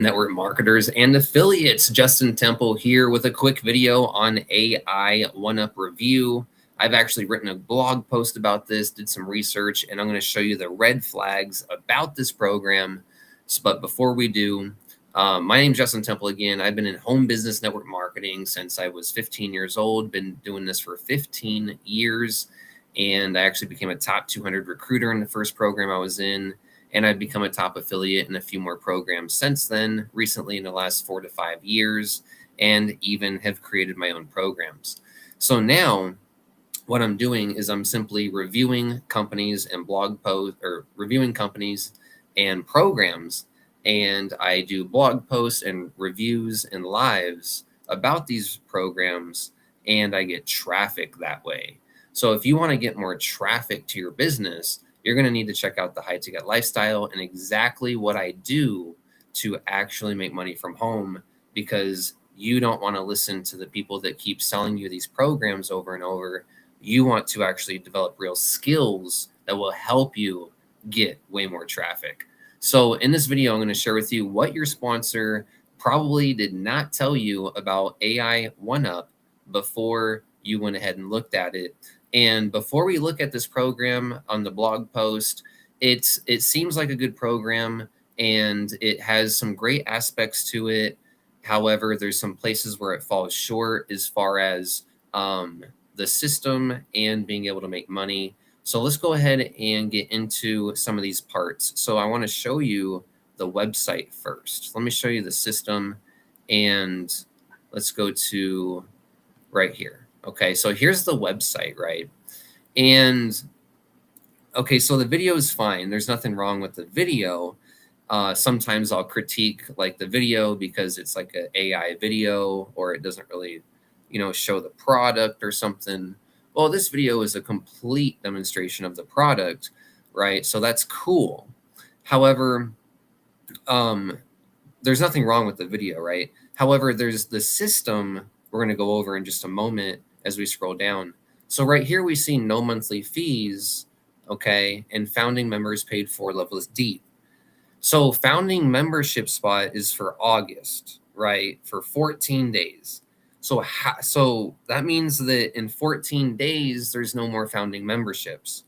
network marketers and affiliates. Justin Temple here with a quick video on AI1UP Review. I've actually written a blog post about this, did some research, and I'm going to show you the red flags about this program. But before we do, my name's Justin Temple again. I've been in home business network marketing since I was 15 years old, been doing this for 15 years, and I actually became a top 200 recruiter in the first program I was in. And I've become a top affiliate in a few more programs since then, recently in the last 4 to 5 years, and even have created my own programs. So now what I'm doing is I'm simply reviewing companies and blog posts, or reviewing companies and programs. And I do blog posts and reviews and lives about these programs, and I get traffic that way. So if you want to get more traffic to your business, you're going to need to check out the High Ticket Lifestyle and exactly what I do to actually make money from home, because you don't want to listen to the people that keep selling you these programs over and over. You want to actually develop real skills that will help you get way more traffic. So in this video, I'm going to share with you what your sponsor probably did not tell you about AI1UP before you went ahead and looked at it. And before we look at this program on the blog post, it seems like a good program and it has some great aspects to it. However, there's some places where it falls short as far as the system and being able to make money. So let's go ahead and get into some of these parts. So I want to show you the website first. Let me show you the system, and let's go to right here. Okay, so here's the website, right? And okay, so the video is fine. There's nothing wrong with the video. Sometimes I'll critique like the video because it's like an AI video, or it doesn't really, show the product or something. Well, this video is a complete demonstration of the product, right? So that's cool. However, there's nothing wrong with the video, right? However, there's the system we're going to go over in just a moment as we scroll down. So right here, we see no monthly fees, okay, and founding members paid 4 levels deep. So founding membership spot is for August, right, for 14 days. So that means that in 14 days, there's no more founding memberships.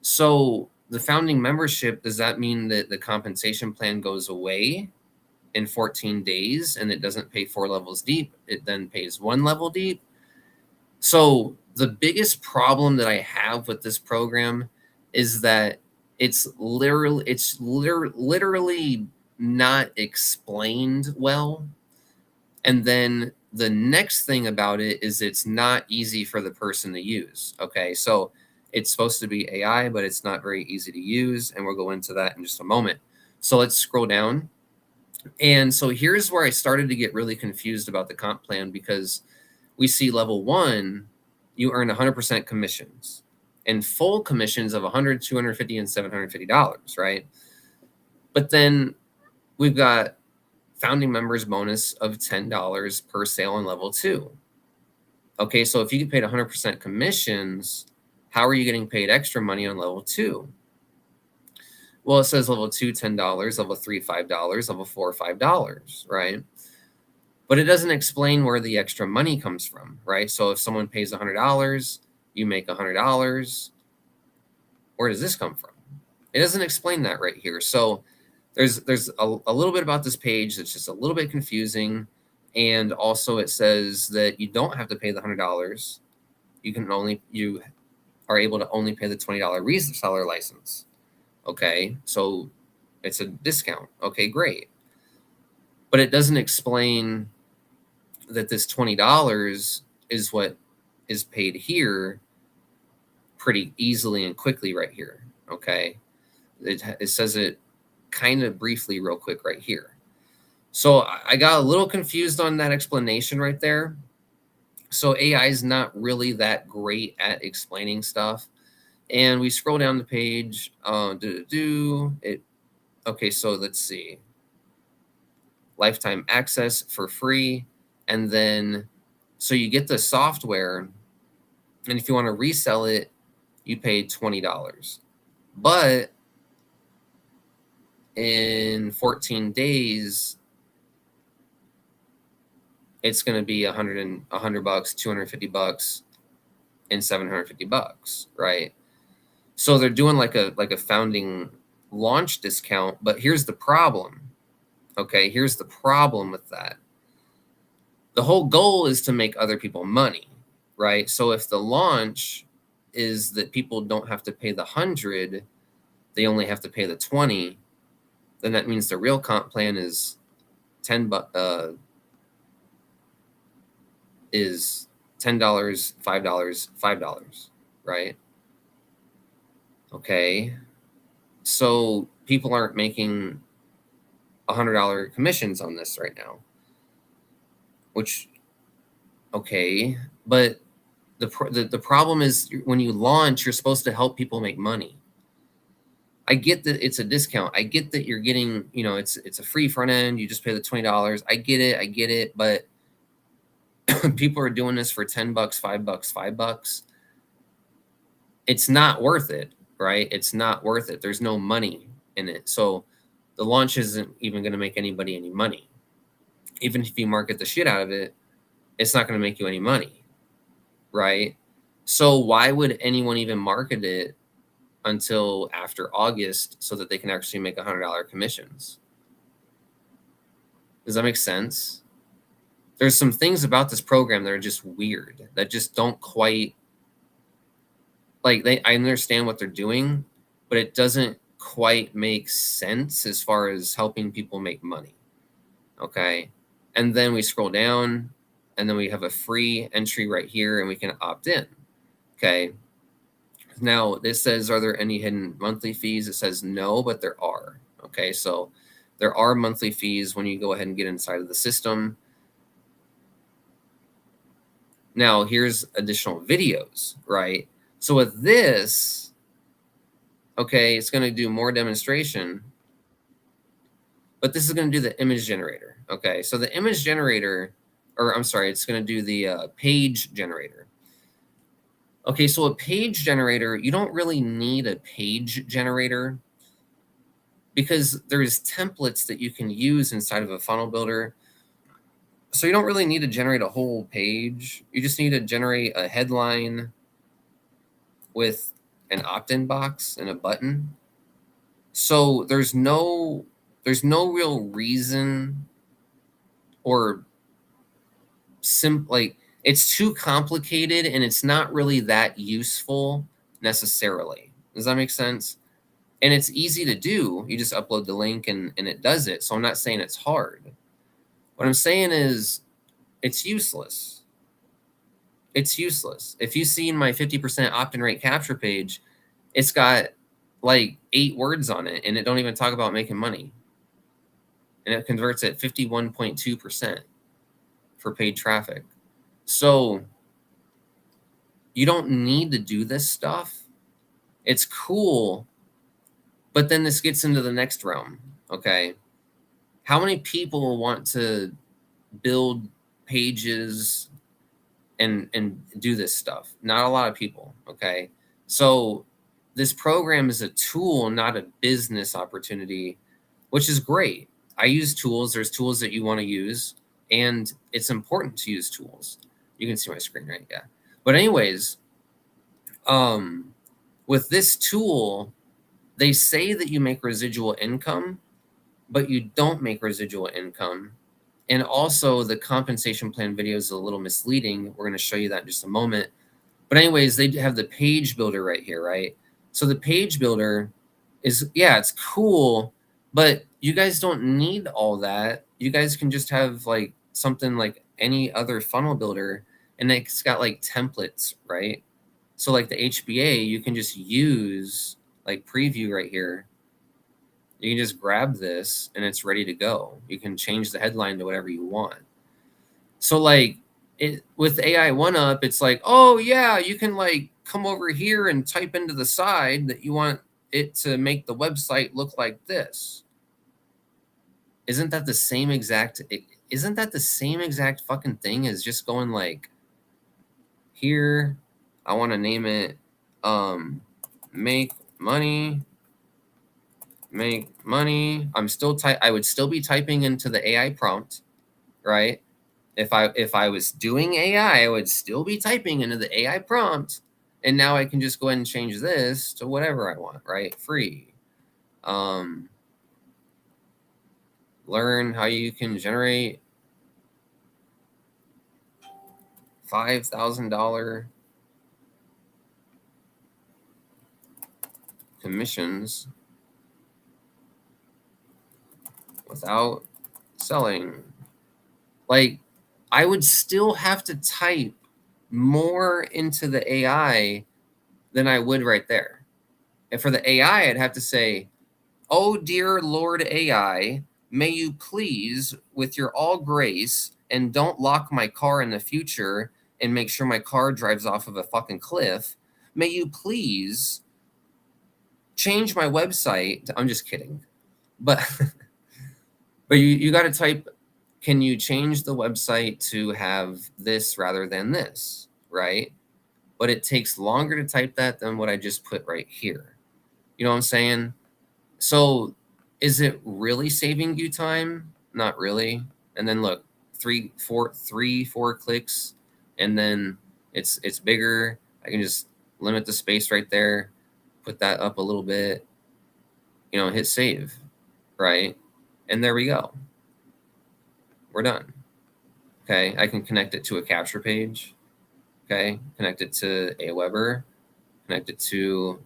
So the founding membership, does that mean that the compensation plan goes away in 14 days and it doesn't pay 4 levels deep? It then pays 1 level deep. So the biggest problem that I have with this program is that it's literally not explained well. And then the next thing about it is it's not easy for the person to use. Okay, so it's supposed to be AI, but it's not very easy to use, and we'll go into that in just a moment. So let's scroll down. And so here's where I started to get really confused about the comp plan, because we see level 1, you earn 100% commissions, and full commissions of $100, $250, and $750, right? But then we've got founding members bonus of $10 per sale on level 2. Okay, so if you get paid 100% commissions, how are you getting paid extra money on level 2? Well, it says level 2, $10, level 3, $5, level 4, $5, right? But it doesn't explain where the extra money comes from, right? So if someone pays $100, you make $100. Where does this come from? It doesn't explain that right here. So there's a little bit about this page that's just a little bit confusing. And also it says that you don't have to pay the $100. You are able to only pay the $20 reseller license. Okay, so it's a discount. Okay, great. But it doesn't explain that this $20 is what is paid here pretty easily and quickly right here. Okay, it says it kind of briefly real quick right here. So I got a little confused on that explanation right there. So AI is not really that great at explaining stuff. And we scroll down the page. Okay, so let's see. Lifetime access for free. And then, so you get the software. And if you want to resell it, you pay $20. But in 14 days, it's going to be $100 bucks, $250, and $750, right? So they're doing like a founding launch discount, but here's the problem. Okay, here's the problem with that. The whole goal is to make other people money, right? So if the launch is that people don't have to pay the 100, they only have to pay the 20, then that means the real comp plan is is $10, $5, $5, right? Okay. So people aren't making $100 commissions on this right now, which, okay, but the problem is when you launch, you're supposed to help people make money. I get that it's a discount. I get that you're getting, it's a free front end. You just pay the $20. I get it, but people are doing this for $10, $5, $5. It's not worth it, right? It's not worth it. There's no money in it. So the launch isn't even going to make anybody any money. Even if you market the shit out of it, it's not going to make you any money, right? So why would anyone even market it until after August so that they can actually make $100 commissions? Does that make sense? There's some things about this program that are just weird, that just don't quite, like, I understand what they're doing, but it doesn't quite make sense as far as helping people make money. Okay. And then we scroll down, and then we have a free entry right here, and we can opt in. Okay. Now this says, are there any hidden monthly fees? It says no, but there are. Okay. So there are monthly fees when you go ahead and get inside of the system. Now here's additional videos, right? So with this, okay, it's going to do more demonstration, but this is going to do the image generator. Okay. So the image generator, or I'm sorry, it's going to do the page generator. Okay, so a page generator, you don't really need a page generator because there's templates that you can use inside of a funnel builder. So you don't really need to generate a whole page. You just need to generate a headline with an opt-in box and a button. So there's no real reason or like, it's too complicated and it's not really that useful necessarily. Does that make sense? And it's easy to do. You just upload the link and it does it. So I'm not saying it's hard. What I'm saying is it's useless. It's useless. If you've seen my 50% opt-in rate capture page, it's got like 8 words on it and it don't even talk about making money. And it converts at 51.2% for paid traffic. So you don't need to do this stuff. It's cool, but then this gets into the next realm, okay? How many people want to build pages and do this stuff? Not a lot of people, okay? So this program is a tool, not a business opportunity, which is great. I use tools. There's tools that you want to use, and it's important to use tools. You can see my screen, right? Yeah. But anyways, with this tool, they say that you make residual income, but you don't make residual income. And also the compensation plan video is a little misleading. We're going to show you that in just a moment. But anyways, they have the page builder right here, right? So the page builder is, yeah, it's cool, but you guys don't need all that. You guys can just have like something like any other funnel builder, and it's got like templates, right? So like the HBA, you can just use like preview right here. You can just grab this and it's ready to go. You can change the headline to whatever you want. So like with AI1UP, it's like, oh yeah, you can like come over here and type into the side that you want it to make the website look like this. Isn't that the same exact fucking thing as just going like, here, I want to name it make money. I would still be typing into the AI prompt, right? If I was doing AI, I would still be typing into the AI prompt, and now I can just go ahead and change this to whatever I want, right? Free. Learn how you can generate $5,000 commissions without selling. Like, I would still have to type more into the AI than I would right there. And for the AI, I'd have to say, "Oh, dear Lord AI, may you please, with your all grace, and don't lock my car in the future and make sure my car drives off of a fucking cliff, may you please change my website." I'm just kidding. But but you got to type, can you change the website to have this rather than this, right? But it takes longer to type that than what I just put right here. You know what I'm saying? So is it really saving you time? Not really. And then look, three, four clicks, and then it's bigger. I can just limit the space right there, put that up a little bit, hit save, right? And there we go. We're done. Okay, I can connect it to a capture page. Okay, connect it to Aweber, connect it to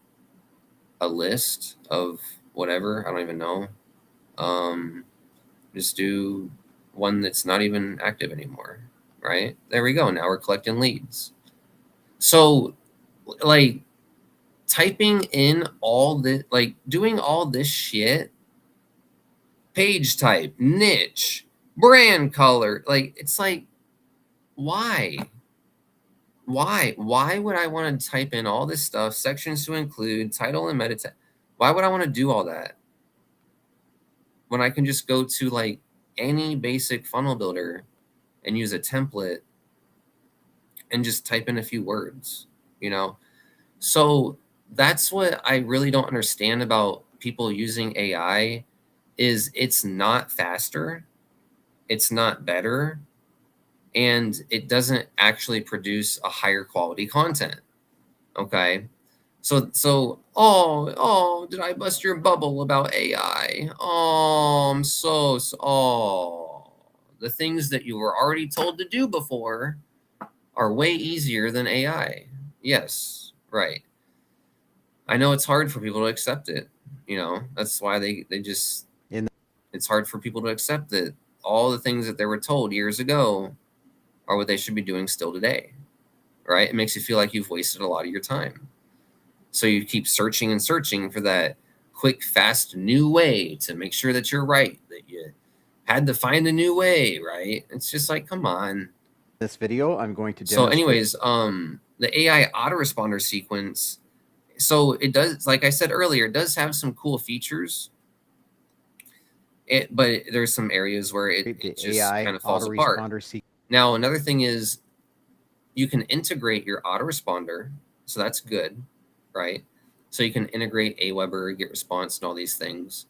a list of whatever, I don't even know. Just do one that's not even active anymore, right? There we go. Now we're collecting leads. So, like, typing in all this, like, doing all this shit, page type, niche, brand color, like, it's like, why? Why would I want to type in all this stuff, sections to include, title and meta? Why would I want to do all that when I can just go to like any basic funnel builder and use a template and just type in a few words, you know? So that's what I really don't understand about people using AI is it's not faster, it's not better, and it doesn't actually produce a higher quality content. Okay. Oh, did I bust your bubble about AI? Oh, the things that you were already told to do before are way easier than AI. Yes, right. I know it's hard for people to accept it. That's why they just, it's hard for people to accept that all the things that they were told years ago are what they should be doing still today, right? It makes you feel like you've wasted a lot of your time. So you keep searching and searching for that quick, fast, new way to make sure that you're right, that you had to find a new way, right? It's just like, come on. This video, I'm going to So demonstrate. anyways, the AI autoresponder sequence, so it does, like I said earlier, it does have some cool features. But there's some areas where it just AI kind of falls apart. Now, another thing is you can integrate your autoresponder, so that's good, right? So you can integrate Aweber, get response, and all these things.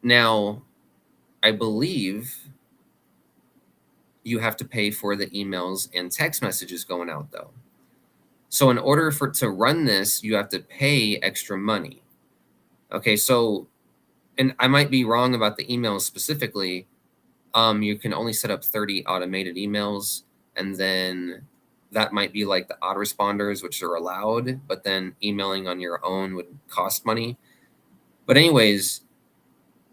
Now, I believe you have to pay for the emails and text messages going out, though. So in order to run this, you have to pay extra money. Okay, so, and I might be wrong about the emails specifically. You can only set up 30 automated emails, and then that might be like the autoresponders, which are allowed, but then emailing on your own would cost money. But anyways,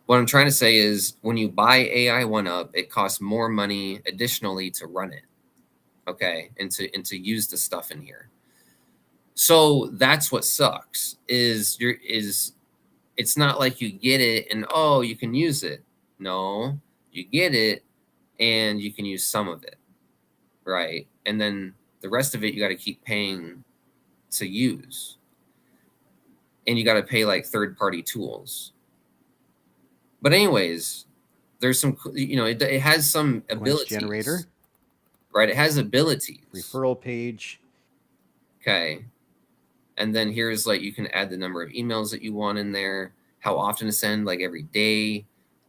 what I'm trying to say is when you buy AI1UP, it costs more money additionally to run it. Okay, and to use the stuff in here. So that's what sucks is it's not like you get it and oh, you can use it. No, you get it and you can use some of it, right? And then the rest of it you got to keep paying to use, and you got to pay like third-party tools. But anyways, there's some, it has some abilities, generator, right? It has abilities. referral page. Okay. And then here's like, you can add the number of emails that you want in there, how often to send, like every day,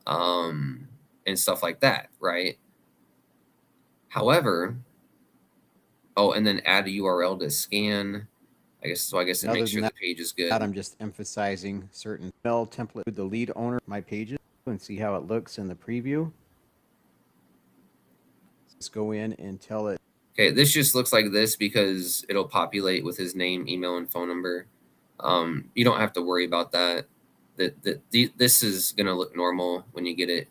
and stuff like that, right? However, oh, and then add a URL to scan. I guess it And other makes than sure the page is good. that, I'm just emphasizing certain email template. The lead owner of my pages and see how it looks in the preview. Let's go in and tell it. Okay, this just looks like this because it'll populate with his name, email, and phone number. You don't have to worry about that. This is gonna look normal when you get it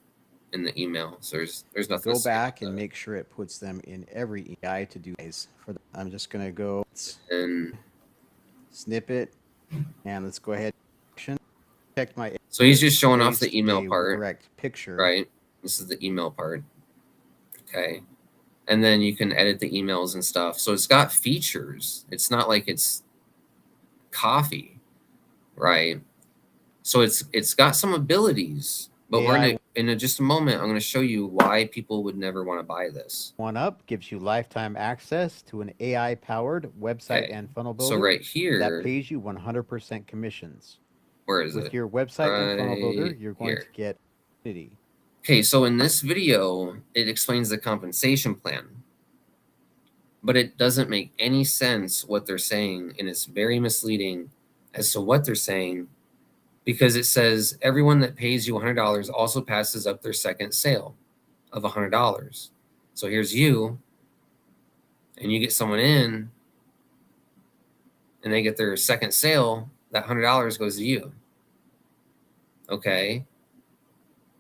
in the email. So there's nothing Go to say back about and that. make sure it puts them in every AI to do guys. I'm just gonna go And snippet and let's go ahead and check my. so he's just showing off Placed the email a part, correct picture. right? This is the email part. Okay. And then you can edit the emails and stuff. So it's got features. It's not like it's coffee, right? So it's got some abilities. But we're AI in just a moment, I'm going to show you why people would never want to buy this. AI1UP gives you lifetime access to an AI-powered website Okay. and funnel So builder right that here, pays you 100% commissions. where is With it? your website and funnel builder, Right you're going here. to get opportunity. Okay, so in this video, it explains the compensation plan, but it doesn't make any sense what they're saying, and it's very misleading as to what they're saying because it says everyone that pays you $100 also passes up their second sale of $100. So here's you, and you get someone in, and they get their second sale, that $100 goes to you. Okay,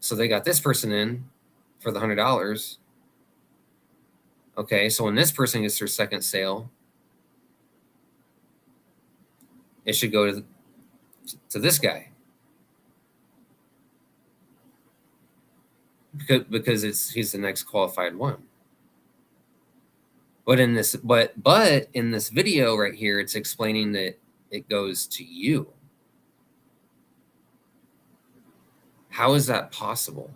so they got this person in for the $100. Okay, so when this person gets their second sale, it should go to this guy because he's the next qualified one. But in this video right here, it's explaining that it goes to you. How is that possible?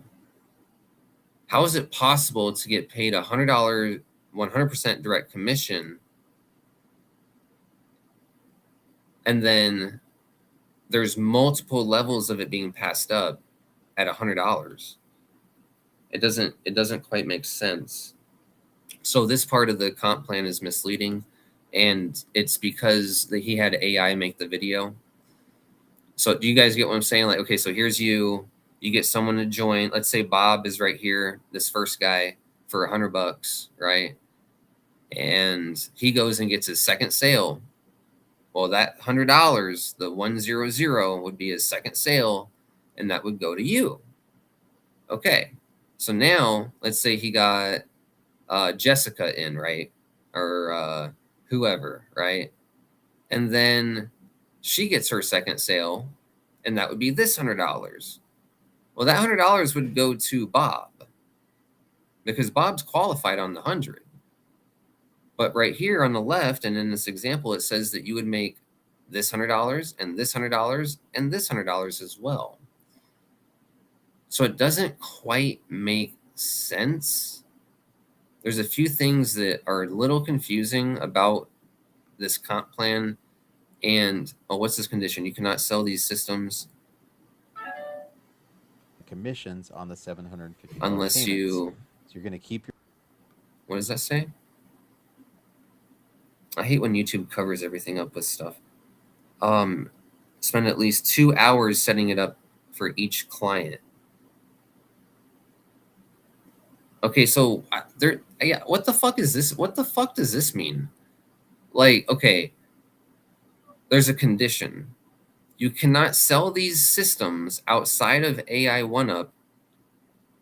How is it possible to get paid $100, 100% direct commission, and then there's multiple levels of it being passed up at $100? It doesn't quite make sense. So this part of the comp plan is misleading, and it's because he had AI make the video. So do you guys get what I'm saying? Like, okay, so here's you get someone to join. Let's say Bob is right here, this first guy, for $100, right? And he goes and gets his second sale. Well, that $100, the 100, would be his second sale, and that would go to you. Okay, so now let's say he got Jessica in, right? Or whoever, right? And then she gets her second sale, and that would be this $100. Well, that $100 would go to Bob because Bob's qualified on the 100. But right here on the left, and in this example, it says that you would make this $100 and this $100 and this $100 as well. So it doesn't quite make sense. There's a few things that are a little confusing about this comp plan. And what's this condition? You cannot sell these systems Commissions on the $750 unless payments. you. So you're going to keep your. What does that say? I hate when YouTube covers everything up with stuff. Spend at least 2 hours setting it up for each client. Okay, so what the fuck is this? What the fuck does this mean? Like, okay, there's a condition. You cannot sell these systems outside of AI1UP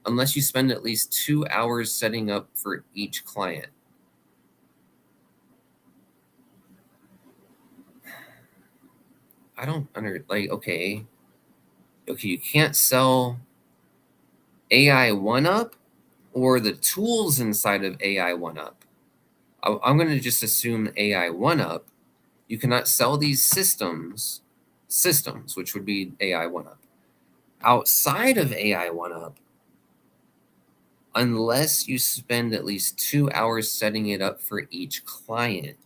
unless you spend at least 2 hours setting up for each client. I don't okay, you can't sell AI1UP or the tools inside of AI1UP. I'm going to just assume AI1UP. You cannot sell these systems, which would be AI1UP, outside of AI1UP unless you spend at least 2 hours setting it up for each client.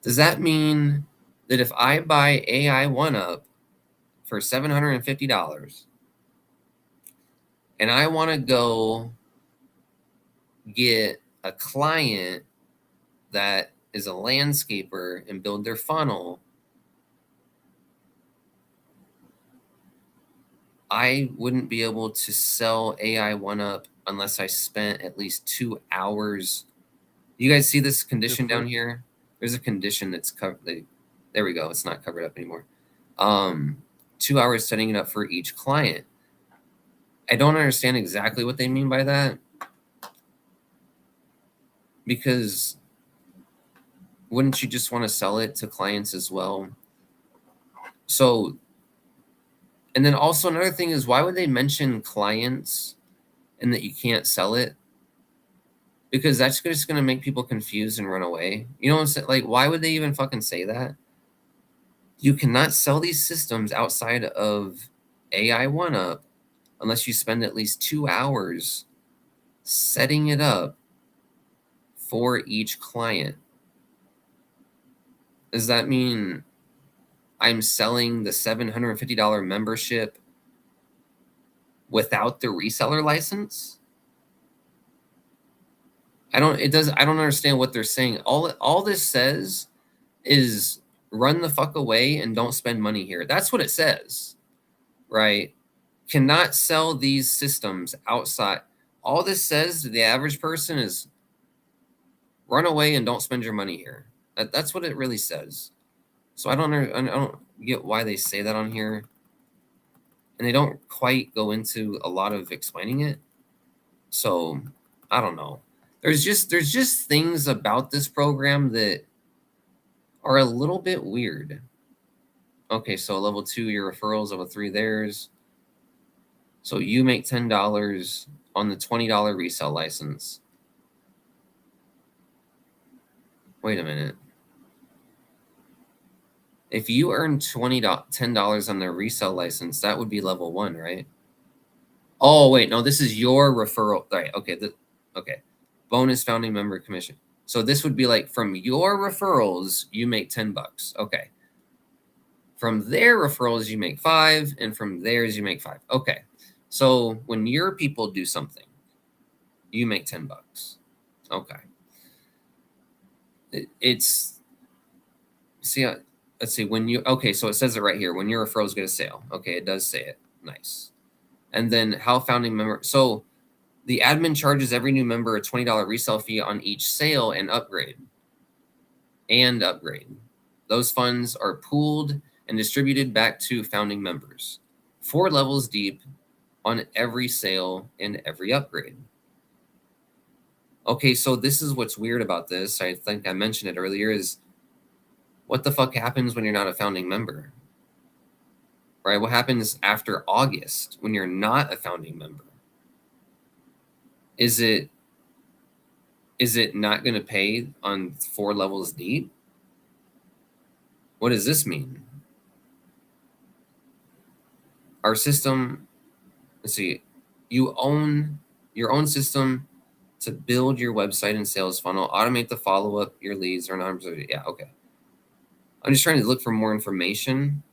Does that mean that if I buy AI1UP for $750 and I want to go get a client that is a landscaper and build their funnel, I wouldn't be able to sell AI1UP unless I spent at least 2 hours. You guys see this condition down here? There's a condition that's covered. There we go. It's not covered up anymore. 2 hours setting it up for each client. I don't understand exactly what they mean by that, because wouldn't you just want to sell it to clients as well? So, and then also another thing is, why would they mention clients and that you can't sell it? Because that's just going to make people confused and run away. You know what I'm saying? Like, why would they even fucking say that? You cannot sell these systems outside of AI1UP unless you spend at least 2 hours setting it up for each client. Does that mean I'm selling the $750 membership without the reseller license? I don't understand what they're saying. All this says is run the fuck away and don't spend money here. That's what it says, right? Cannot sell these systems outside. All this says to the average person is run away and don't spend your money here. That's what it really says. So I don't get why they say that on here, and they don't quite go into a lot of explaining it. So I don't know. There's just things about this program that are a little bit weird. Okay, so level 2, your referrals, level 3, theirs. So you make $10 on the $20 resale license. Wait a minute. If you earn $10 on the resale license, that would be level 1, right? Oh, wait, no, this is your referral. Right, okay, okay. Bonus founding member commission. So this would be like from your referrals, you make $10. Okay. From their referrals, you make 5, and from theirs, you make 5. Okay. So when your people do something, you make $10. Okay. It's see, let's see, when you, okay, so it says it right here, when your referrals get a sale. Okay, it does say it. Nice. And then how founding member, so the admin charges every new member a $20 resale fee on each sale and upgrade. Those funds are pooled and distributed back to founding members, 4 levels deep on every sale and every upgrade. Okay, so this is what's weird about this. I think I mentioned it earlier, is what the fuck happens when you're not a founding member? Right? What happens after August when you're not a founding member? Is it not going to pay on 4 levels deep? What does this mean? Our system, let's see, you own your own system to build your website and sales funnel, automate the follow-up, your leads, or not. Yeah, okay. I'm just trying to look for more information.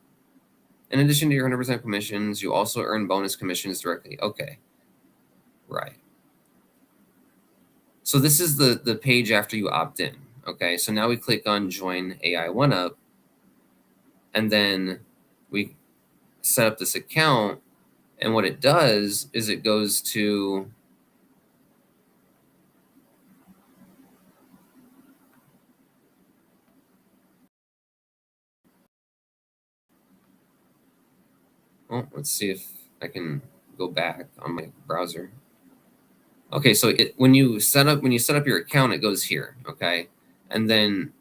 In addition to your 100% commissions, you also earn bonus commissions directly. Okay, right. So this is the page after you opt in. Okay, so now we click on Join AI1UP, and then we set up this account, and what it does is it goes to let's see if I can go back on my browser. Okay, so when you set up your account, it goes here, okay? And then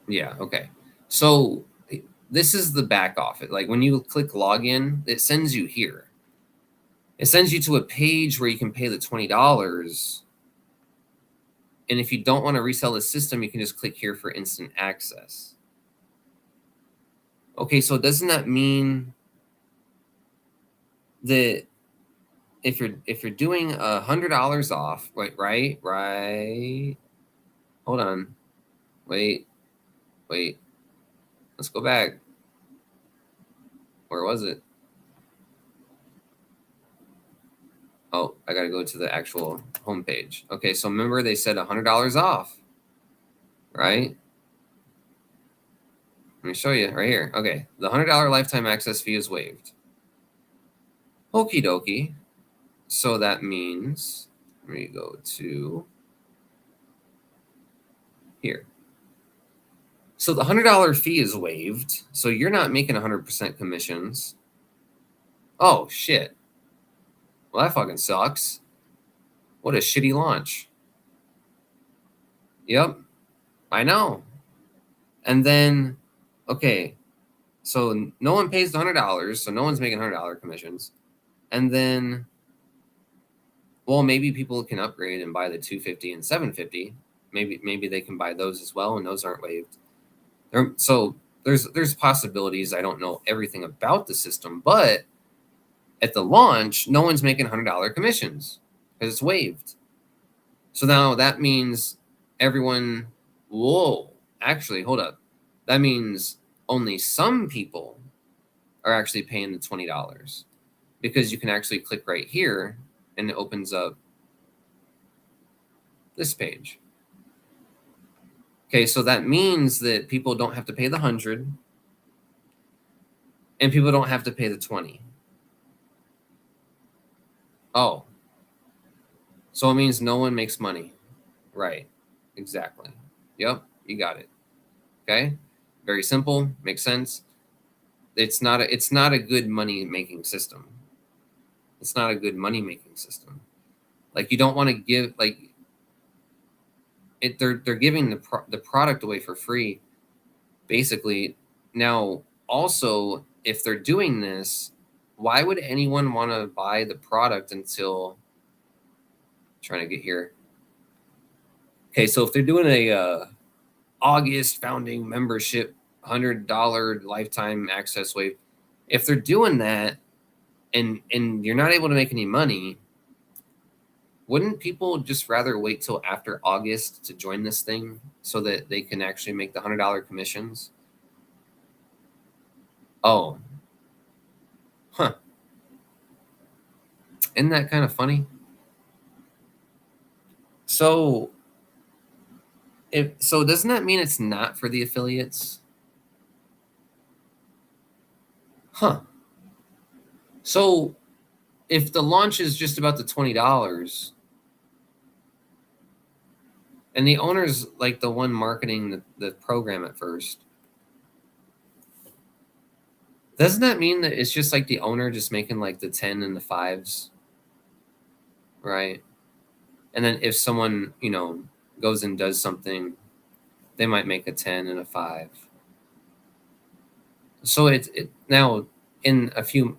yeah, okay. So this is the back office. Like when you click login, it sends you here. It sends you to a page where you can pay the $20. And if you don't want to resell the system, you can just click here for instant access. Okay, so doesn't that mean that if you're doing $100 off, right? Hold on. Wait. Let's go back. Where was it? Oh, I got to go to the actual homepage. Okay, so remember they said $100 off, right? Let me show you right here. Okay, the $100 lifetime access fee is waived. Okie dokie. So that means, let me go to here. So the $100 fee is waived. So you're not making 100% commissions. Oh, shit. Well, that fucking sucks. What a shitty launch. Yep, I know. And then, okay, so no one pays the $100, so no one's making $100 commissions. And then, well, maybe people can upgrade and buy the 250 and 750. Maybe they can buy those as well, and those aren't waived. So there's possibilities. I don't know everything about the system, but at the launch, no one's making $100 commissions because it's waived. So now that means everyone. Whoa, actually, hold up. That means only some people are actually paying the $20 because you can actually click right here and it opens up this page. Okay, so that means that people don't have to pay the 100 and people don't have to pay the 20. Oh, so it means no one makes money. Right, exactly. Yep, you got it. Okay, very simple, makes sense. It's not a good money making system. It's not a good money making system. Like you don't want to give like it. They're giving the product away for free, basically. Now, also, if they're doing this, why would anyone want to buy the product until? Trying to get here. Okay, so if they're doing a August founding membership $100 lifetime access wave, if they're doing that and you're not able to make any money, wouldn't people just rather wait till after August to join this thing so that they can actually make the $100 commissions? Oh, huh. Isn't that kind of funny? So doesn't that mean it's not for the affiliates? Huh. So if the launch is just about the $20 and the owner's like the one marketing the program at first, doesn't that mean that it's just like the owner just making like the 10 and the 5s, right? And then if someone, goes and does something, they might make a 10 and a 5. So it now in a few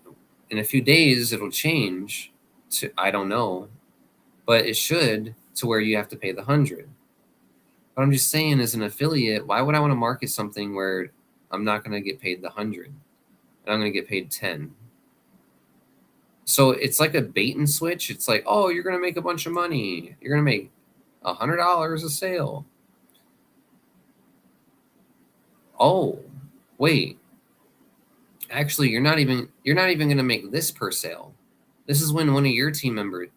days it'll change to, I don't know, but it should, to where you have to pay the 100. But I'm just saying, as an affiliate, why would I want to market something where I'm not going to get paid the 100 and I'm going to get paid 10? So it's like a bait and switch. It's like, oh, you're going to make a bunch of money. You're going to make $100 a sale. Oh, wait. Actually, you're not even going to make this per sale. This is when one of your team members.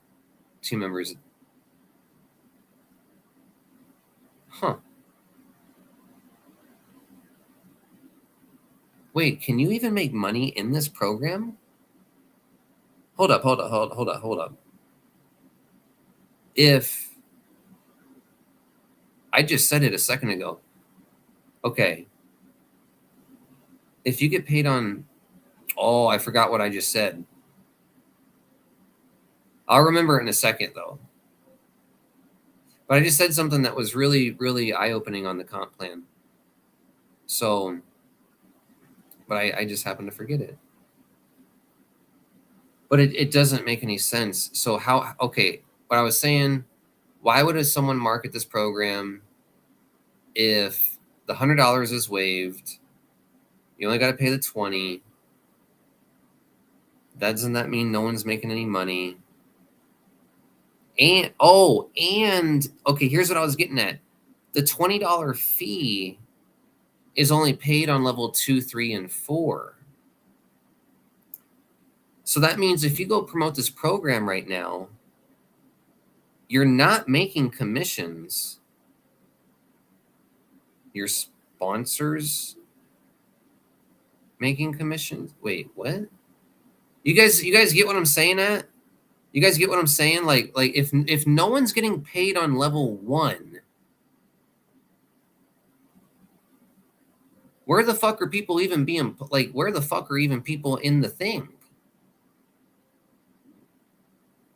Huh. Wait, can you even make money in this program? Hold up. If I just said it a second ago. Okay. If you get paid on, oh, I forgot what I just said. I'll remember it in a second though. But I just said something that was really, really eye-opening on the comp plan. So, but I just happened to forget it. But it doesn't make any sense. So okay, what I was saying, why would someone market this program if the $100 is waived? You only got to pay the 20. Doesn't that mean no one's making any money? And okay, here's what I was getting at. The $20 fee is only paid on level 2, 3, and 4. So that means if you go promote this program right now, you're not making commissions. Your sponsors making commissions. Wait, what? You guys get what I'm saying at? You guys get what I'm saying? Like if no one's getting paid on level 1, where the fuck are people even being, like, where the fuck are even people in the thing?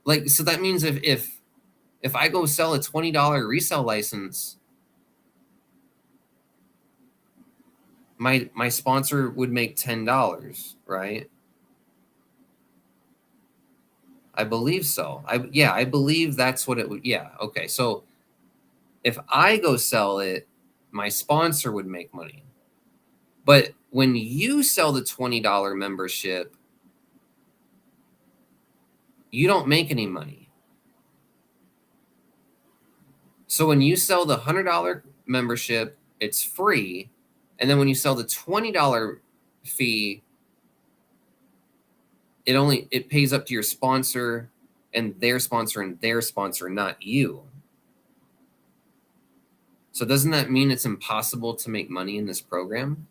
Like, so that means if I go sell a $20 resale license, my sponsor would make $10, right? I believe so. I believe that's what it would. Yeah, okay. So if I go sell it, my sponsor would make money. But when you sell the $20 membership, you don't make any money. So when you sell the $100 membership, it's free. And then when you sell the $20 fee, it pays up to your sponsor and their sponsor, not you. So doesn't that mean it's impossible to make money in this program?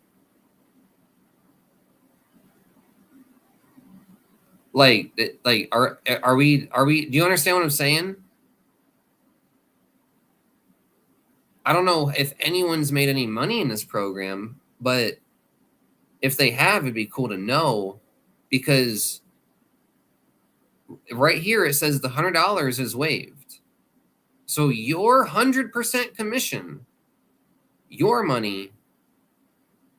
Like are we do you understand what I'm saying? I don't know if anyone's made any money in this program, but if they have, it'd be cool to know, because right here it says the $100 is waived. So your 100% commission, your money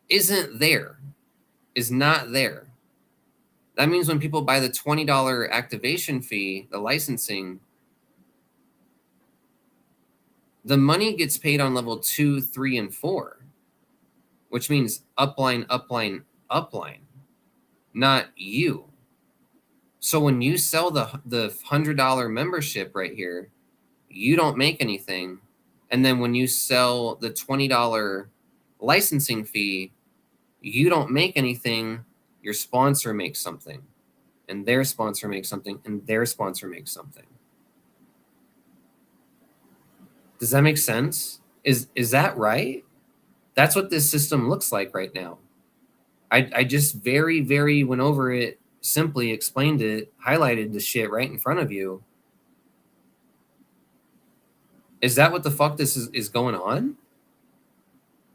isn't there, is not there. That means when people buy the $20 activation fee, the licensing, the money gets paid on level 2, 3, and 4, which means upline, upline, upline, not you. So when you sell the $100 membership right here, you don't make anything. And then when you sell the $20 licensing fee, you don't make anything. Your sponsor makes something, and their sponsor makes something, and their sponsor makes something. Does that make sense? Is that right? That's what this system looks like right now. I just very, very went over it, simply explained it, highlighted the shit right in front of you. Is that what the fuck this is going on?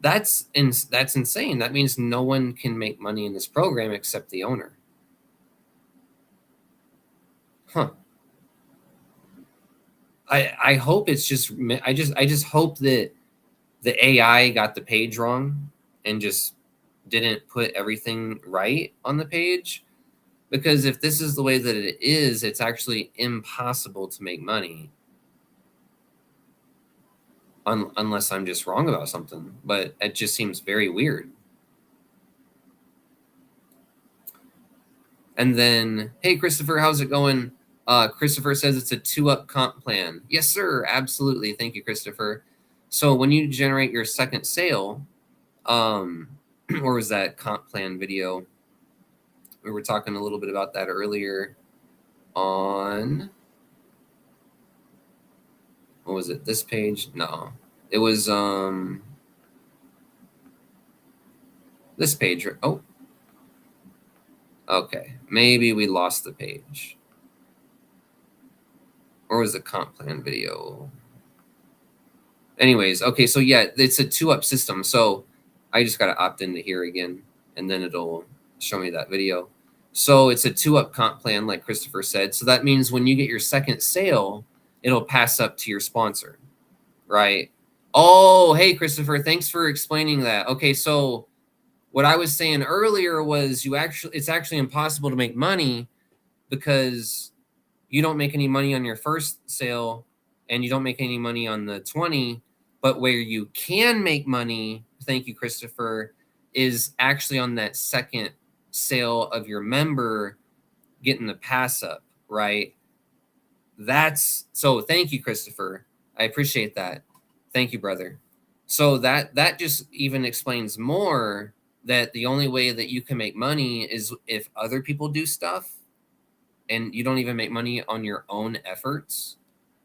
That's insane. That means no one can make money in this program except the owner. Huh. I hope it's just I just hope that the AI got the page wrong and just didn't put everything right on the page, because if this is the way that it is, it's actually impossible to make money, unless I'm just wrong about something. But it just seems very weird. And then, hey, Christopher, how's it going? Christopher says it's a 2-up comp plan. Yes, sir. Absolutely. Thank you, Christopher. So when you generate your second sale, or was that comp plan video? We were talking a little bit about that earlier on, what was it? This page? No, it was this page. Oh, okay. Maybe we lost the page. Or was the comp plan video? Anyways, okay, so yeah, it's a 2-up system. So I just got to opt into here again, and then it'll show me that video. So it's a 2-up comp plan, like Christopher said. So that means when you get your second sale, it'll pass up to your sponsor, right? Oh, hey, Christopher, thanks for explaining that. Okay, so what I was saying earlier was it's actually impossible to make money because you don't make any money on your first sale and you don't make any money on the 20, but where you can make money, thank you, Christopher, is actually on that second sale of your member getting the pass up, right? So thank you, Christopher. I appreciate that. Thank you, brother. So that just even explains more that the only way that you can make money is if other people do stuff. and you don't even make money on your own efforts,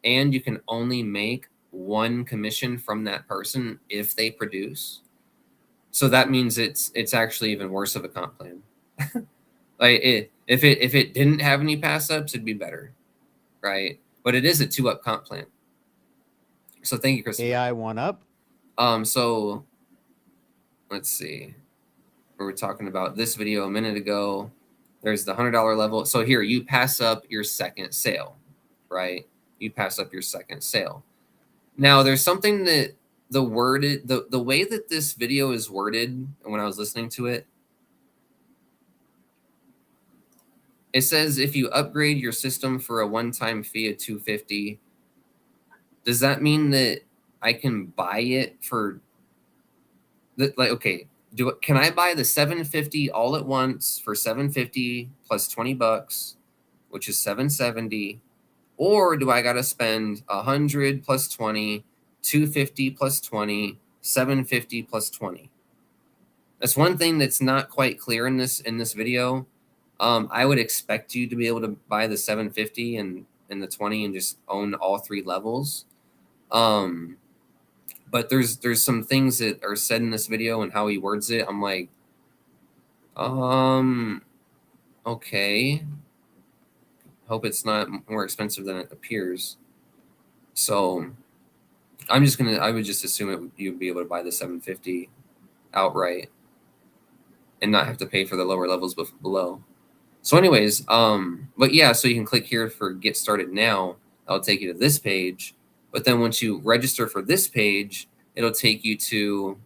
and you can only make one commission from that person if they produce. So that means it's actually even worse of a comp plan. If it didn't have any pass ups, it'd be better, right? But it is a 2-up comp plan. So thank you, Christopher. AI1UP. So let's see. We were talking about this video a minute ago. There's the $100 level. So here you pass up your second sale, right? You pass up your second sale. Now there's something that the way that this video is worded, when I was listening to it, it says if you upgrade your system for a one-time fee of $250, does that mean that I can buy it for like, okay, can I buy the $750 all at once for $750 plus $20, which is $770, or do I gotta spend $100 plus $20, $250 plus $20, $750 plus $20? That's one thing that's not quite clear in this video. I would expect you to be able to buy the $750 and the $20 and just own all 3 levels. But there's some things that are said in this video and how he words it. I'm like, okay. Hope it's not more expensive than it appears. So I would just assume you'd be able to buy the $750 outright and not have to pay for the lower levels below. So anyways, but yeah, so you can click here for get started now. That'll take you to this page. But then once you register for this page, it'll take you to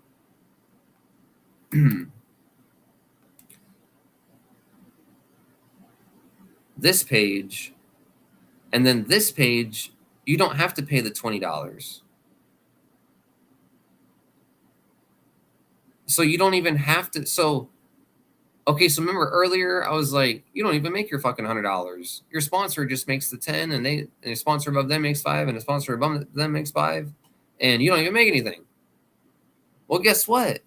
this page. And then this page, you don't have to pay the $20. So you don't even have to. So, okay, so remember earlier I was like, you don't even make your fucking $100. Your sponsor just makes the 10, and a sponsor above them makes 5, and a sponsor above them makes 5, and you don't even make anything. Well, guess what?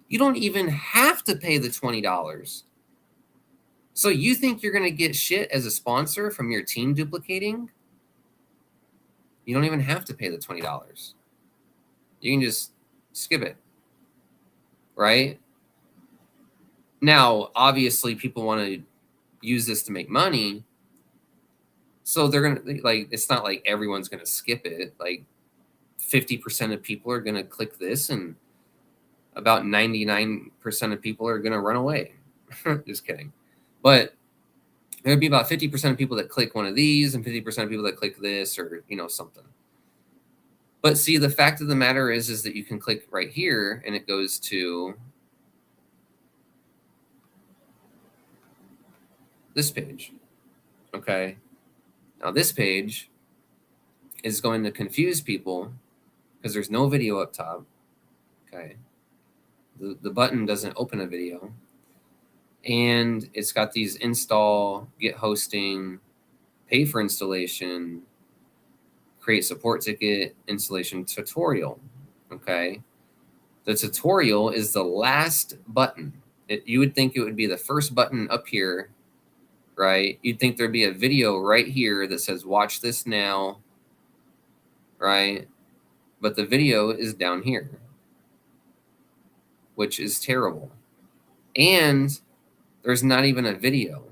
You don't even have to pay the $20. So you think you're gonna get shit as a sponsor from your team duplicating? You don't even have to pay the $20. You can just skip it, right? Now, obviously, people want to use this to make money. So they're going to, like, it's not like everyone's going to skip it. Like 50% of people are going to click this, and about 99% of people are going to run away. Just kidding. But there'd be about 50% of people that click one of these and 50% of people that click this, or, something. But see, the fact of the matter is that you can click right here and it goes to this page. Okay. Now this page is going to confuse people because there's no video up top. Okay. The button doesn't open a video. And it's got these install, get hosting, pay for installation, create support ticket, installation tutorial. Okay. The tutorial is the last button. You would think it would be the first button up here, right? You'd think there'd be a video right here that says watch this now, right? But the video is down here, which is terrible. And there's not even a video.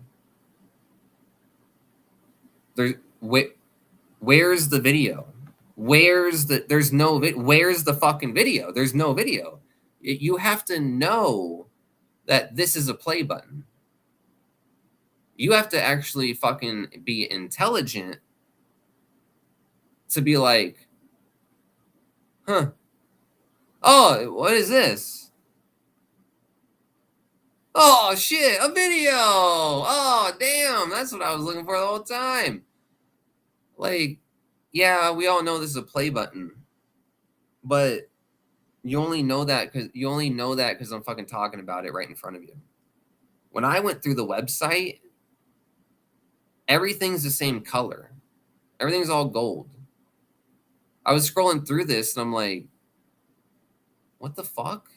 Where's the video? Where's the fucking video? There's no video. You have to know that this is a play button. You have to actually fucking be intelligent to be like, huh? Oh, what is this? Oh shit, a video. Oh damn, that's what I was looking for the whole time. Like, yeah, we all know this is a play button, but you only know that because I'm fucking talking about it right in front of you. When I went through the website, everything's the same color. Everything's all gold. I was scrolling through this and I'm like, what the fuck?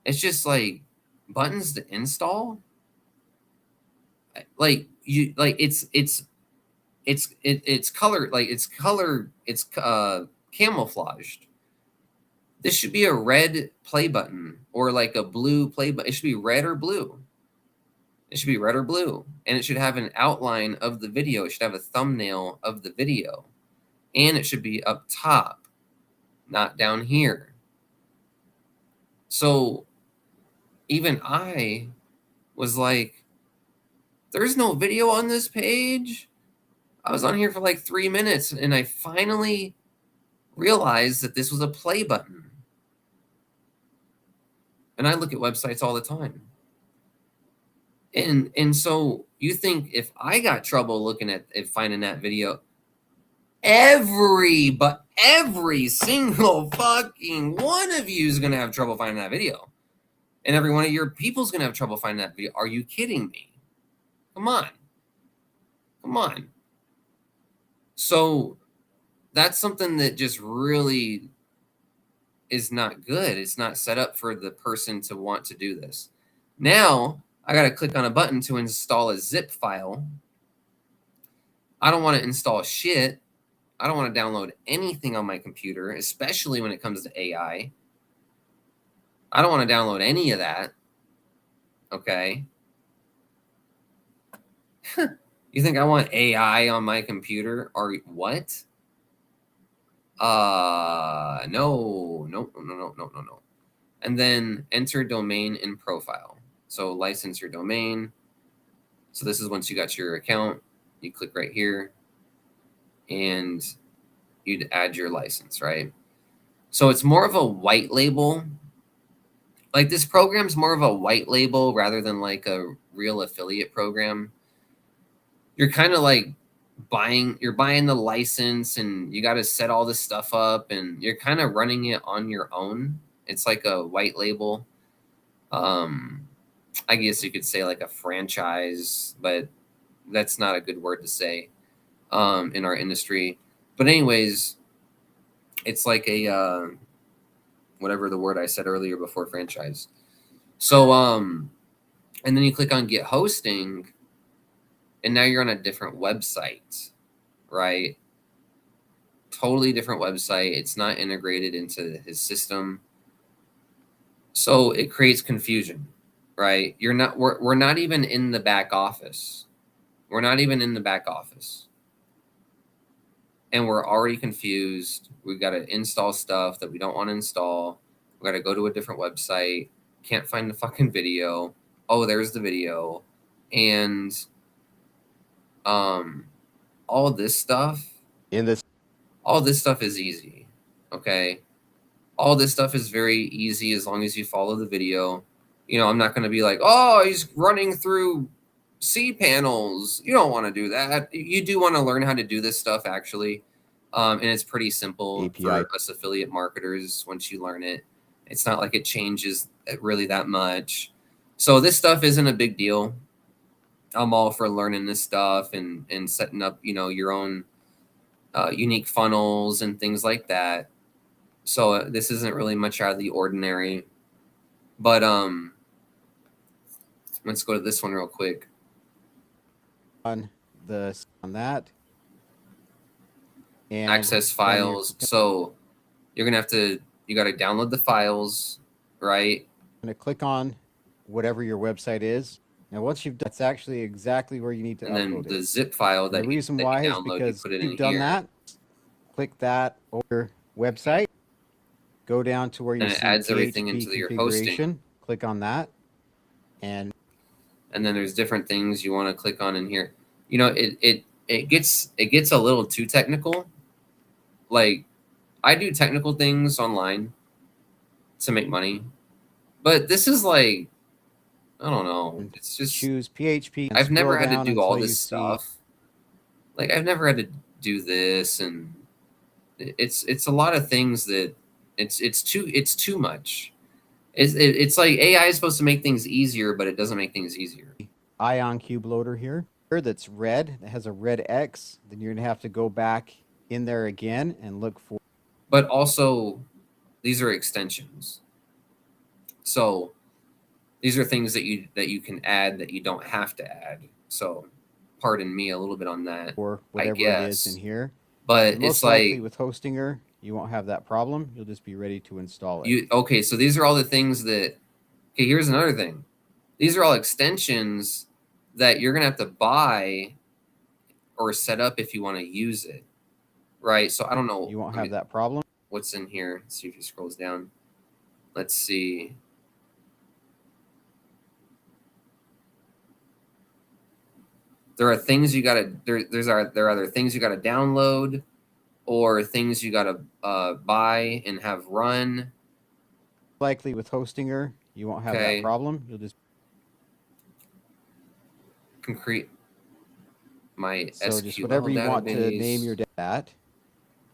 It's just like buttons to install. like you like it's color, like it's camouflaged. This should be a red play button or like a blue play button. It should be red or blue. It should be red or blue, and it should have an outline of the video. It should have a thumbnail of the video, and it should be up top, not down here. So even I was like, there's no video on this page. I was on here for like 3 minutes, and I finally realized that this was a play button. And I look at websites all the time. And so you think if I got trouble looking at finding that video, every single fucking one of you is gonna have trouble finding that video. And every one of your people's gonna have trouble finding that video. Are you kidding me? Come on. Come on. So that's something that just really is not good. It's not set up for the person to want to do this. Now, I got to click on a button to install a zip file. I don't want to install shit. I don't want to download anything on my computer, especially when it comes to AI. I don't want to download any of that. Okay. You think I want AI on my computer or what? No. And then enter domain and profile. So license your domain. So this is once you got your account, you click right here and you'd add your license, right? So it's more of a white label. Like this program's more of a white label rather than like a real affiliate program. You're kind of like you're buying the license and you got to set all this stuff up and you're kind of running it on your own. It's like a white label. I guess you could say like a franchise, but that's not a good word to say in our industry. But anyways, it's like a whatever the word I said earlier before franchise. So and then you click on get hosting, and now you're on a different website, right? Totally different website. It's not integrated into his system. So it creates confusion, right? We're not even in the back office. We're not even in the back office. And we're already confused. We've got to install stuff that we don't want to install. We got to go to a different website. Can't find the fucking video. Oh, there's the video. And all this stuff is easy. Okay. All this stuff is very easy as long as you follow the video. You know, I'm not going to be like, oh, he's running through cPanels. You don't want to do that. You do want to learn how to do this stuff, actually. And it's pretty simple API. For us affiliate marketers once you learn it. It's not like it changes really that much. So this stuff isn't a big deal. I'm all for learning this stuff and setting up, you know, your own unique funnels and things like that. So this isn't really much out of the ordinary. But let's go to this one real quick. On that. And access files. So you're gonna have to, you got to download the files, right? I'm gonna click on whatever your website is. Now, once you've done, that's actually exactly where you need to and upload then the it. zip file that the reason you why download, is because you put it you've in done here. that. Click that over website. Go down to where you and see it adds PHP everything into your hosting. configuration. Click on that, and then there's different things you want to click on in here. You know, it gets a little too technical. Like I do technical things online to make money, but this is like, I don't know. It's just choose PHP. I've never had to do all this stuff. Like I've never had to do this, and it's a lot of things that it's too much. It's like AI is supposed to make things easier, but it doesn't make things easier. Ion Cube Loader here that's red, that has a red X. Then you're gonna have to go back in there again and look for. But also, these are extensions. So these are things that you can add that you don't have to add. So pardon me a little bit on that, or I whatever it is in guess. here. But And it's most likely like with Hostinger, you won't have that problem. You'll just be ready to install it. okay, so these are all the things that, okay, here's another thing. These are all extensions that you're going to have to buy or set up if you want to use it, right? So I don't know. You won't have that problem. What's in here? Let's see if he scrolls down. Let's see. There are things you gotta there are other things you gotta download or things you gotta buy and have run. Likely with Hostinger, you won't have that problem. You'll just create my SQL just whatever you database. want to name your dat,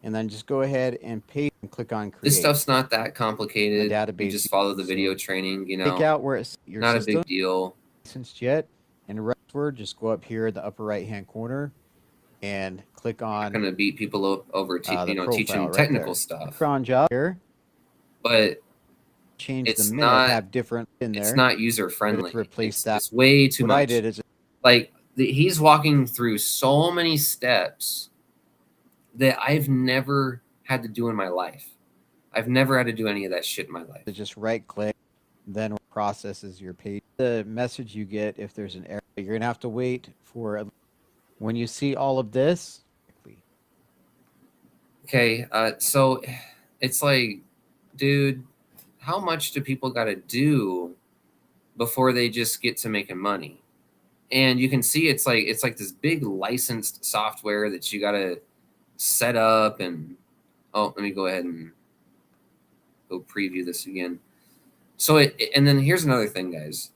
and then just go ahead and paste and click on create. This stuff's not that complicated. The database, you just follow the video training, you know. Take out where it's your not system, a big deal. Licensed yet, and word, just go up here in the upper right hand corner and click on. I'm not gonna beat people over teaching right technical there. stuff. Cron job here, but change it's the minute, not have different in there. It's not user friendly. Replace that. It's way too what much. I did is like he's walking through so many steps that I've never had to do in my life. I've never had to do any of that shit in my life. Just right click, then processes your page. The message you get if there's an error, you're gonna have to wait for when you see all of this. Okay, so it's like, dude, how much do people got to do before they just get to making money? And you can see it's like this big licensed software that you got to set up. And let me go ahead and go preview this again. So and then here's another thing, guys.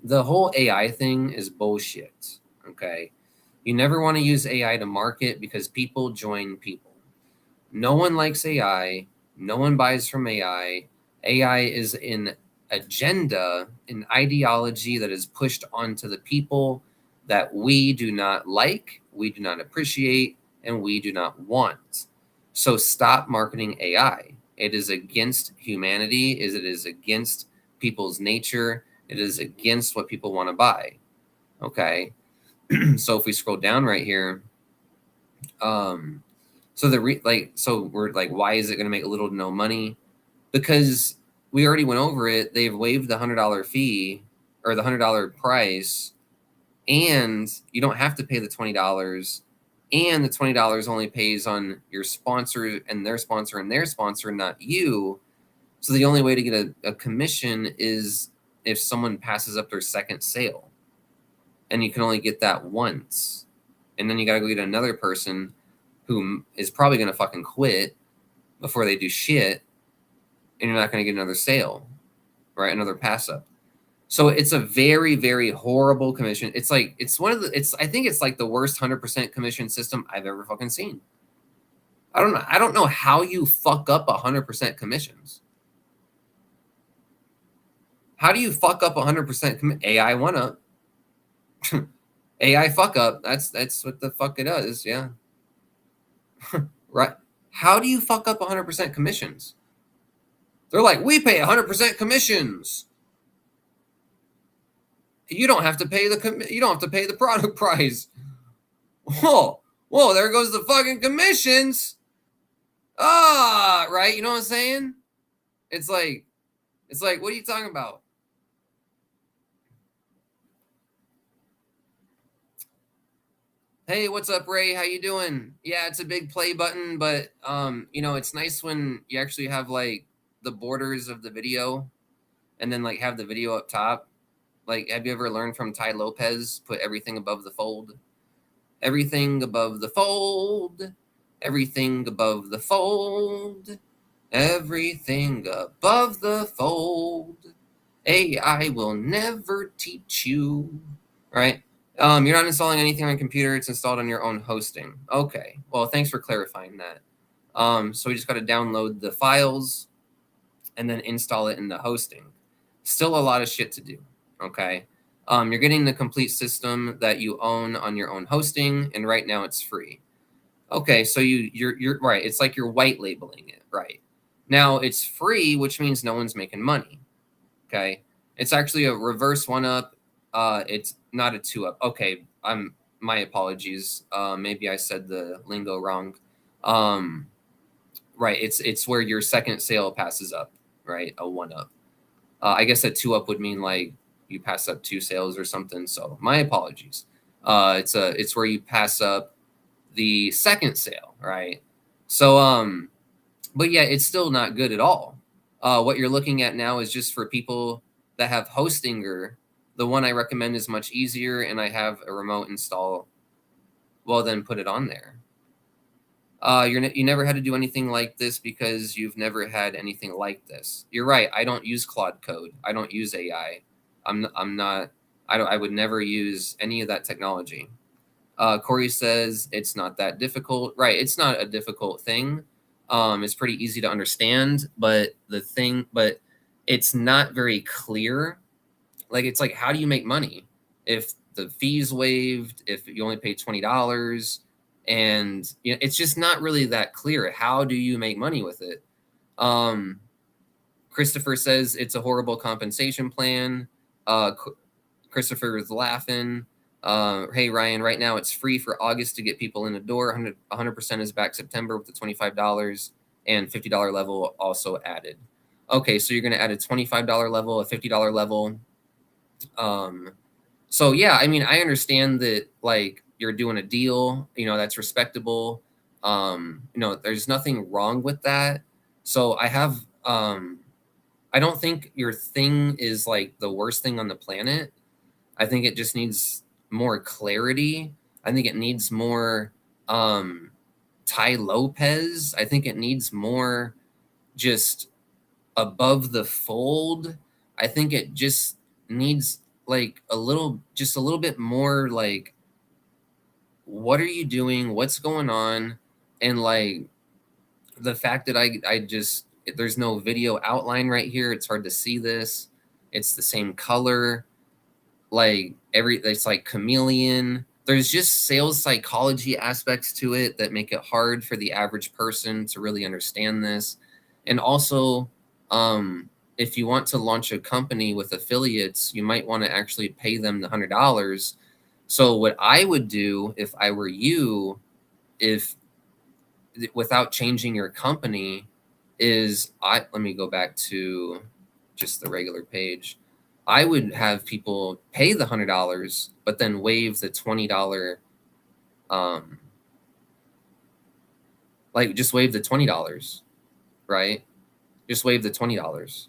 The whole AI thing is bullshit. Okay, you never want to use AI to market because people join people. No one likes AI. No one buys from AI. AI is an agenda, an ideology that is pushed onto the people that we do not like, we do not appreciate, and we do not want. So stop marketing AI. It is against humanity. It is against people's nature. It is against what people want to buy. Okay. So if we scroll down right here, so we're like, why is it going to make little to no money? Because we already went over it. They've waived the $100 fee or the $100 price, and you don't have to pay the $20. And the $20 only pays on your sponsor and their sponsor and their sponsor, not you. So the only way to get a commission is if someone passes up their second sale, and you can only get that once. And then you got to go get another person who is probably going to fucking quit before they do shit, and you're not going to get another sale, right? Another pass up. So it's a very, very horrible commission. I think it's like the worst 100% commission system I've ever fucking seen. I don't know how you fuck up 100% commissions. How do you fuck up 100% AI1UP? AI fuck up. That's what the fuck it is. Yeah. Right. How do you fuck up 100% commissions? They're like, we pay 100% commissions. You don't have to pay the product price. Whoa, there goes the fucking commissions. Right. You know what I'm saying? It's like, what are you talking about? Hey, what's up, Ray? How you doing? Yeah, it's a big play button, but it's nice when you actually have like the borders of the video and then like have the video up top. Like, have you ever learned from Ty Lopez, put everything above the fold? Everything above the fold. Everything above the fold. Everything above the fold. AI will never teach you. Right? You're not installing anything on a computer. It's installed on your own hosting. Okay. Well, thanks for clarifying that. So we just got to download the files and then install it in the hosting. Still a lot of shit to do. Okay. You're getting the complete system that you own on your own hosting, and right now it's free. Okay. So you're right. It's like you're white labeling it. Right. Now it's free, which means no one's making money. Okay. It's actually a reverse 1UP. It's not a 2-up. Okay, my apologies. Maybe I said the lingo wrong. Right, it's where your second sale passes up, right? A 1-up. I guess a 2-up would mean like you pass up 2 sales or something. So my apologies. It's where you pass up the second sale, right? So but yeah, it's still not good at all. What you're looking at now is just for people that have Hostinger. The one I recommend is much easier, and I have a remote install. Well, then put it on there. You never had to do anything like this because you've never had anything like this. You're right. I don't use Claude Code. I don't use AI. I'm not. I would never use any of that technology. Corey says it's not that difficult. Right. It's not a difficult thing. It's pretty easy to understand, but it's not very clear. Like, it's like, how do you make money if the fee's waived, if you only pay $20? And it's just not really that clear. How do you make money with it? Christopher says it's a horrible compensation plan. Christopher is laughing. Hey, Ryan, right now it's free for August to get people in the door. 100% is back September with the $25 and $50 level also added. Okay, so you're going to add a $25 level, a $50 level. So yeah, I mean, I understand that, like, you're doing a deal, that's respectable. There's nothing wrong with that. So I don't think your thing is like the worst thing on the planet. I think it just needs more clarity. I think it needs more Ty Lopez. I think it needs more just above the fold. I think it just needs like just a little bit more like, what are you doing? What's going on? And like the fact that I just, there's no video outline right here. It's hard to see this. It's the same color. Like it's like chameleon. There's just sales psychology aspects to it that make it hard for the average person to really understand this. And also, if you want to launch a company with affiliates, you might want to actually pay them the $100. So what I would do if I were you, if without changing your company, is let me go back to just the regular page. I would have people pay the $100, but then waive the $20. Like, just waive the $20, right? Just waive the $20.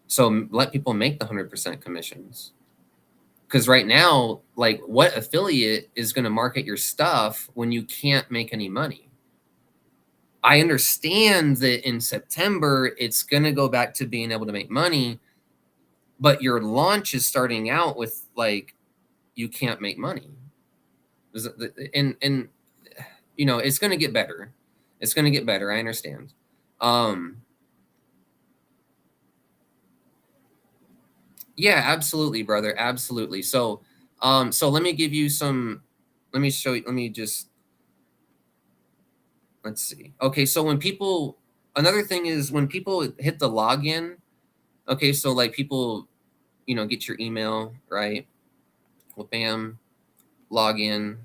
So let people make the 100% commissions. Because right now, like, what affiliate is going to market your stuff when you can't make any money? I understand that in September, it's going to go back to being able to make money, but your launch is starting out with like, you can't make money. And it's going to get better. It's going to get better. I understand. Yeah, absolutely, brother. Absolutely. So let me give you some, let me show you, let's see. Okay. So another thing is when people hit the login, okay. So like people, get your email, right? Well, bam, login.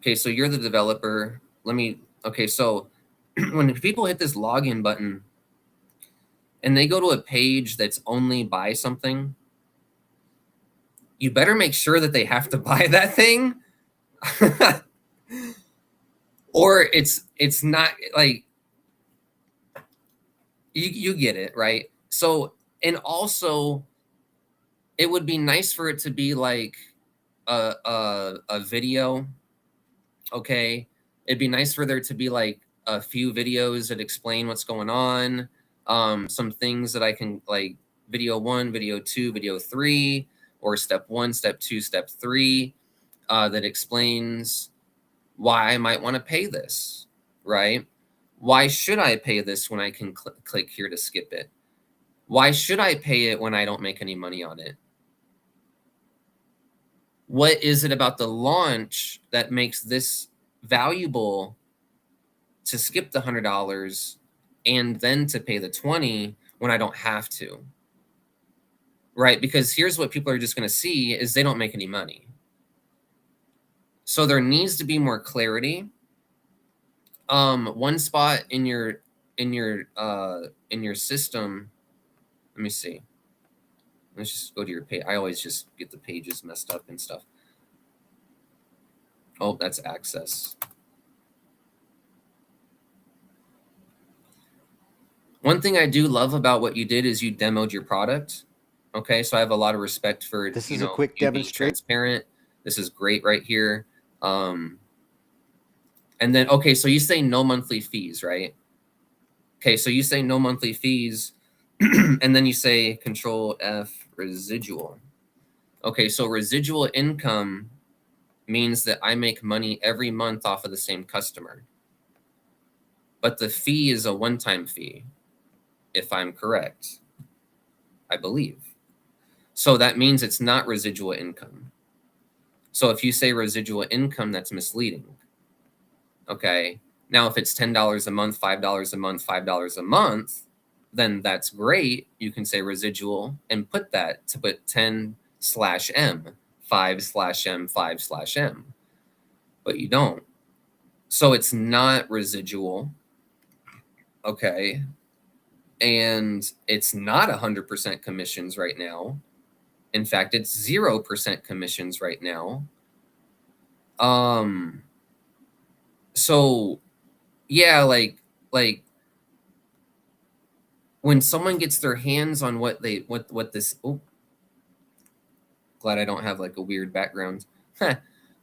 Okay. So you're the developer. Okay. So when people hit this login button and they go to a page that's only buy something, you better make sure that they have to buy that thing. Or it's not like, you get it, right? So, and also it would be nice for it to be like a video. Okay, it'd be nice for there to be like a few videos that explain what's going on, some things that I can, like, video 1, video 2, video 3, or step 1, step 2, step 3, that explains why I might want to pay this, right? Why should I pay this when I can click here to skip it? Why should I pay it when I don't make any money on it? What is it about the launch that makes this valuable to skip the $100 and then to pay the 20 when I don't have to? right? Because here's what people are just going to see is they don't make any money. So there needs to be more clarity. One spot in your system, let me see. Let's just go to your page. I always just get the pages messed up and stuff. Oh, that's access. One thing I do love about what you did is you demoed your product. Okay, so I have a lot of respect for this is a quick you being demonstration. transparent. This is great right here. And then, okay, so you say no monthly fees, right? Okay, so you say no monthly fees, and then you say Control F residual. Okay, so residual income means that I make money every month off of the same customer. But the fee is a one-time fee, if I'm correct, I believe. So that means it's not residual income. So if you say residual income, that's misleading. Okay. Now, if it's $10 a month, $5 a month, $5 a month, then that's great. You can say residual and put that to put 10/M, 5/M, 5/M. But you don't. So it's not residual. Okay. And it's not 100% commissions right now. In fact, it's 0% commissions right now. So yeah, like when someone gets their hands on what this, oh, glad I don't have like a weird background.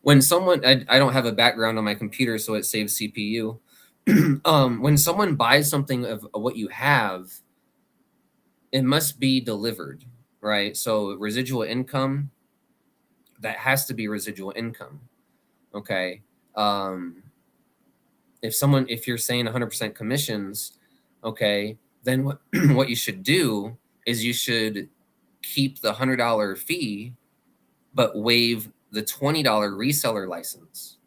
When someone, I don't have a background on my computer, so it saves CPU. When someone buys something of what you have, it must be delivered, right? So residual income, that has to be residual income. Okay. If you're saying 100% commissions, okay, then what what you should do is you should keep the $100 fee, but waive the $20 reseller license.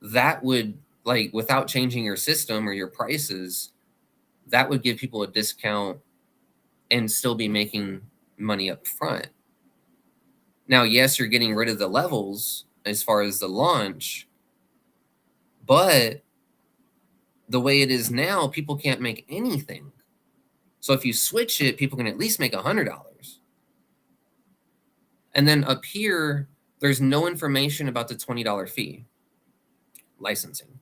That would, like, without changing your system or your prices, that would give people a discount and still be making money up front. Now, yes, you're getting rid of the levels as far as the launch, but the way it is now, people can't make anything. So if you switch it, people can at least make $100. And then up here, there's no information about the $20 fee licensing.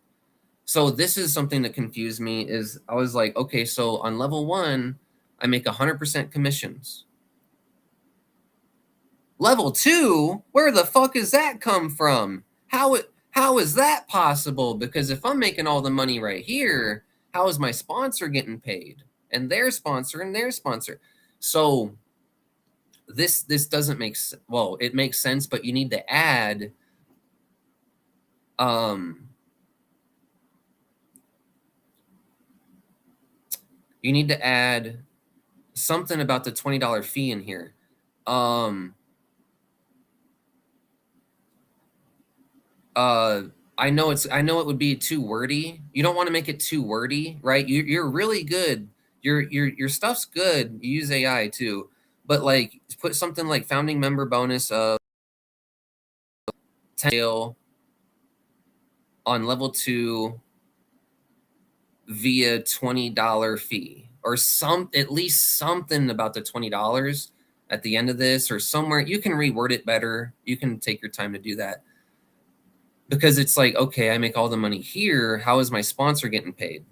So this is something that confused me is I was like, okay, so on level 1, I make 100% commissions. Level 2, where the fuck is that come from? How is that possible? Because if I'm making all the money right here, how is my sponsor getting paid? And their sponsor and their sponsor. So this doesn't make well, it makes sense, but you need to add you need to add something about the $20 fee in here. I know it would be too wordy. You don't want to make it too wordy, right? You're really good. Your stuff's good. You use AI too, but like put something like founding member bonus of 10 on level 2 via $20 fee, or at least something about the $20 at the end of this, or somewhere. You can reword it better. You can take your time to do that. Because it's like, okay, I make all the money here. How is my sponsor getting paid?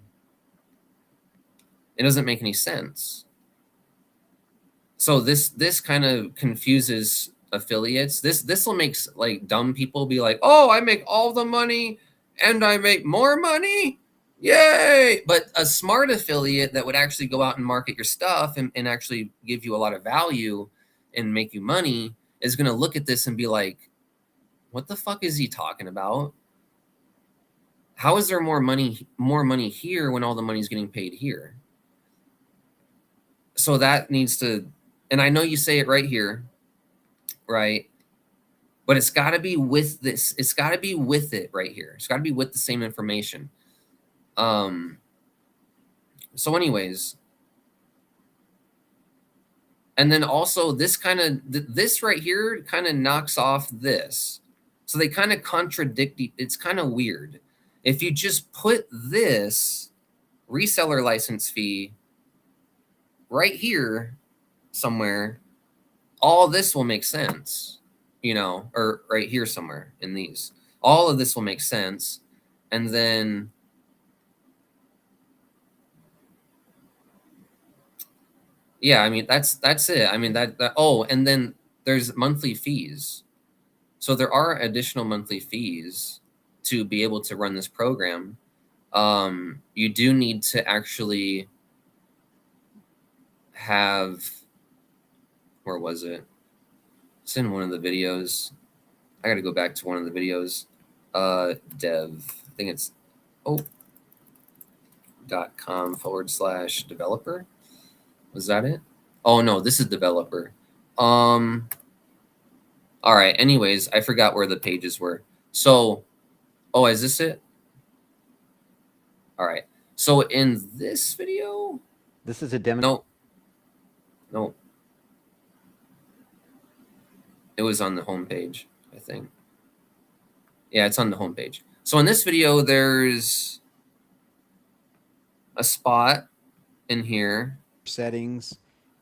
It doesn't make any sense. So this kind of confuses affiliates. This will make like dumb people be like, oh, I make all the money and I make more money. Yay! But a smart affiliate that would actually go out and market your stuff and actually give you a lot of value and make you money is going to look at this and be like, what the fuck is he talking about? How is there more money here when all the money is getting paid here? So that needs to, and I know you say it right here, right? But it's got to be with this. It's got to be with it right here. It's got to be with the same information. So anyways, And then also this this right here kind of knocks off this. So they kind of contradict. It's kind of weird. If you just put this reseller license fee right here somewhere, all this will make sense, you know, or right here somewhere in these. All of this will make sense. And then yeah, I mean that's it. I mean that oh, and then there's monthly fees. So there are additional monthly fees to be able to run this program. You do need to actually have, where was it? It's in one of the videos. I got to go back to one of the videos. Dev, I think it's .com/developer. Was that it? Oh no, this is developer. All right. Anyways, I forgot where the pages were. So, oh, is this it? All right. So in this video, this is a demo. No. It was on the homepage, I think. Yeah, it's on the homepage. So in this video, there's a spot in here. Settings.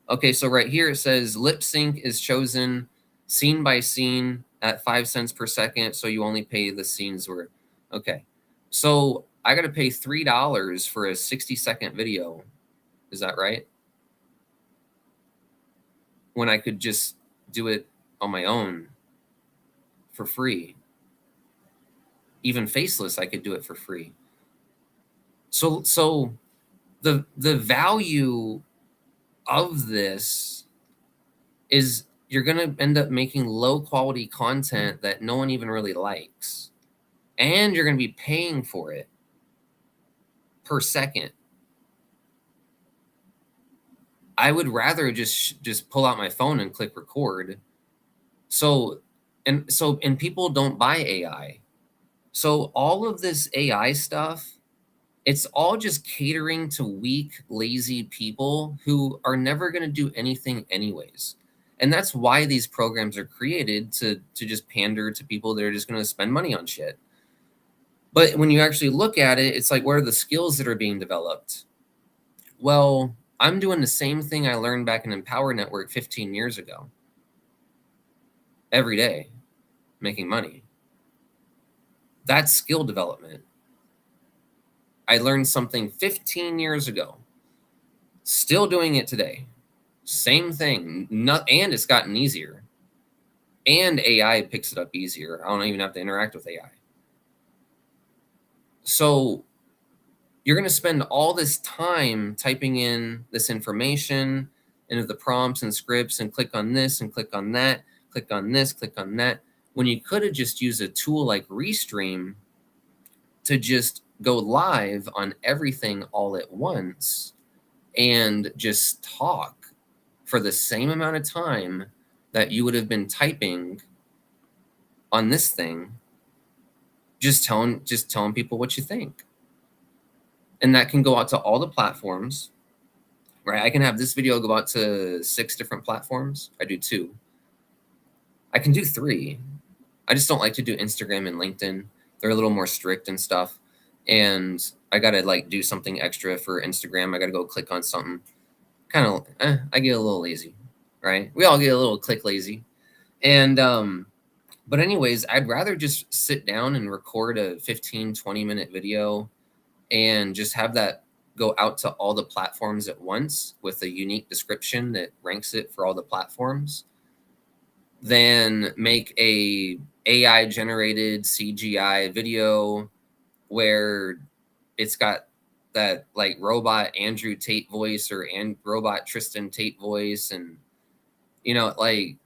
Okay, so right here it says lip sync is chosen scene by scene at 5 cents per second, so you only pay the scenes where. Okay, so I got to pay $3 for a 60-second video. Is that right? When I could just do it on my own for free. Even faceless, I could do it for free. So the value of this is you're going to end up making low quality content that no one even really likes. And you're going to be paying for it per second. I would rather just pull out my phone and click record. And people don't buy AI. So all of this AI stuff, it's all just catering to weak, lazy people who are never going to do anything anyways. And that's why these programs are created, to just pander to people that are just going to spend money on shit. But when you actually look at it, it's like, what are the skills that are being developed? Well, I'm doing the same thing I learned back in Empower Network 15 years ago. Every day, making money. That's skill development. I learned something 15 years ago. Still doing it today. Same thing. And it's gotten easier. And AI picks it up easier. I don't even have to interact with AI. So you're going to spend all this time typing in this information into the prompts and scripts and click on this and click on that, click on this, click on that, when you could have just used a tool like Restream to just go live on everything all at once and just talk for the same amount of time that you would have been typing on this thing, just telling people what you think. And that can go out to all the platforms, right? I can have this video go out to 6 different platforms. I do 2. I can do 3. I just don't like to do Instagram and LinkedIn. They're a little more strict and stuff. And I got to like do something extra for Instagram. I got to go click on something. Kind of, I get a little lazy, right? We all get a little click lazy. And, but anyways, I'd rather just sit down and record a 15, 20-minute video and just have that go out to all the platforms at once with a unique description that ranks it for all the platforms, than make a AI generated CGI video where it's got that like robot Andrew Tate voice or robot Tristan Tate voice. And, you know, like,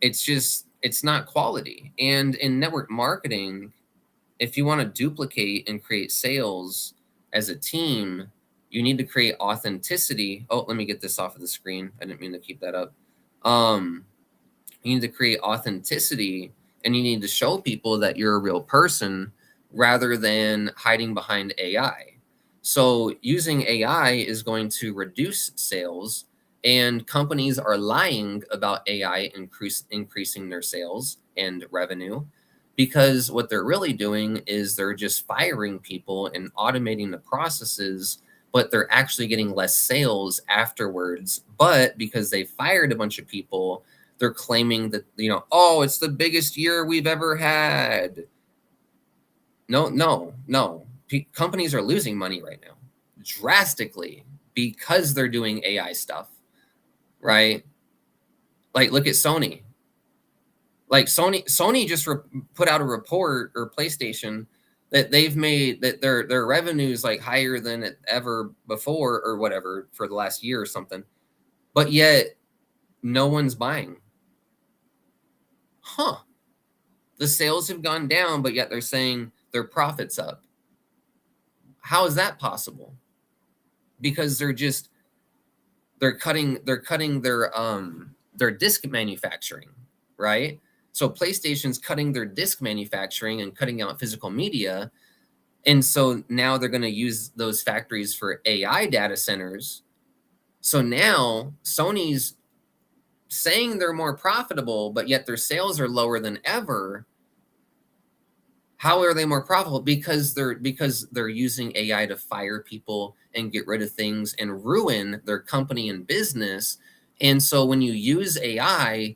it's not quality. And in network marketing, if you want to duplicate and create sales as a team, you need to create authenticity. Oh, let me get this off of the screen. I didn't mean to keep that up. You need to create authenticity, and you need to show people that you're a real person rather than hiding behind AI. So using AI is going to reduce sales And companies are lying about AI increasing their sales and revenue, because what they're really doing is they're just firing people and automating the processes, but they're actually getting less sales afterwards. But because they fired a bunch of people, they're claiming that, oh, it's the biggest year we've ever had. No. Companies are losing money right now, drastically, because they're doing AI stuff, right? Like, look at Sony. Like, Sony just put out a report, or PlayStation, that they've made that their revenue is like higher than it ever before, or whatever, for the last year or something, but yet no one's buying. The sales have gone down, but yet they're saying their profits up. How is that possible? Because they're cutting their disc manufacturing, right? So PlayStation's cutting their disc manufacturing and cutting out physical media. And so now they're going to use those factories for AI data centers. So now Sony's saying they're more profitable, but yet their sales are lower than ever. How are they more profitable? Because they're using AI to fire people and get rid of things and ruin their company and business. And so when you use AI,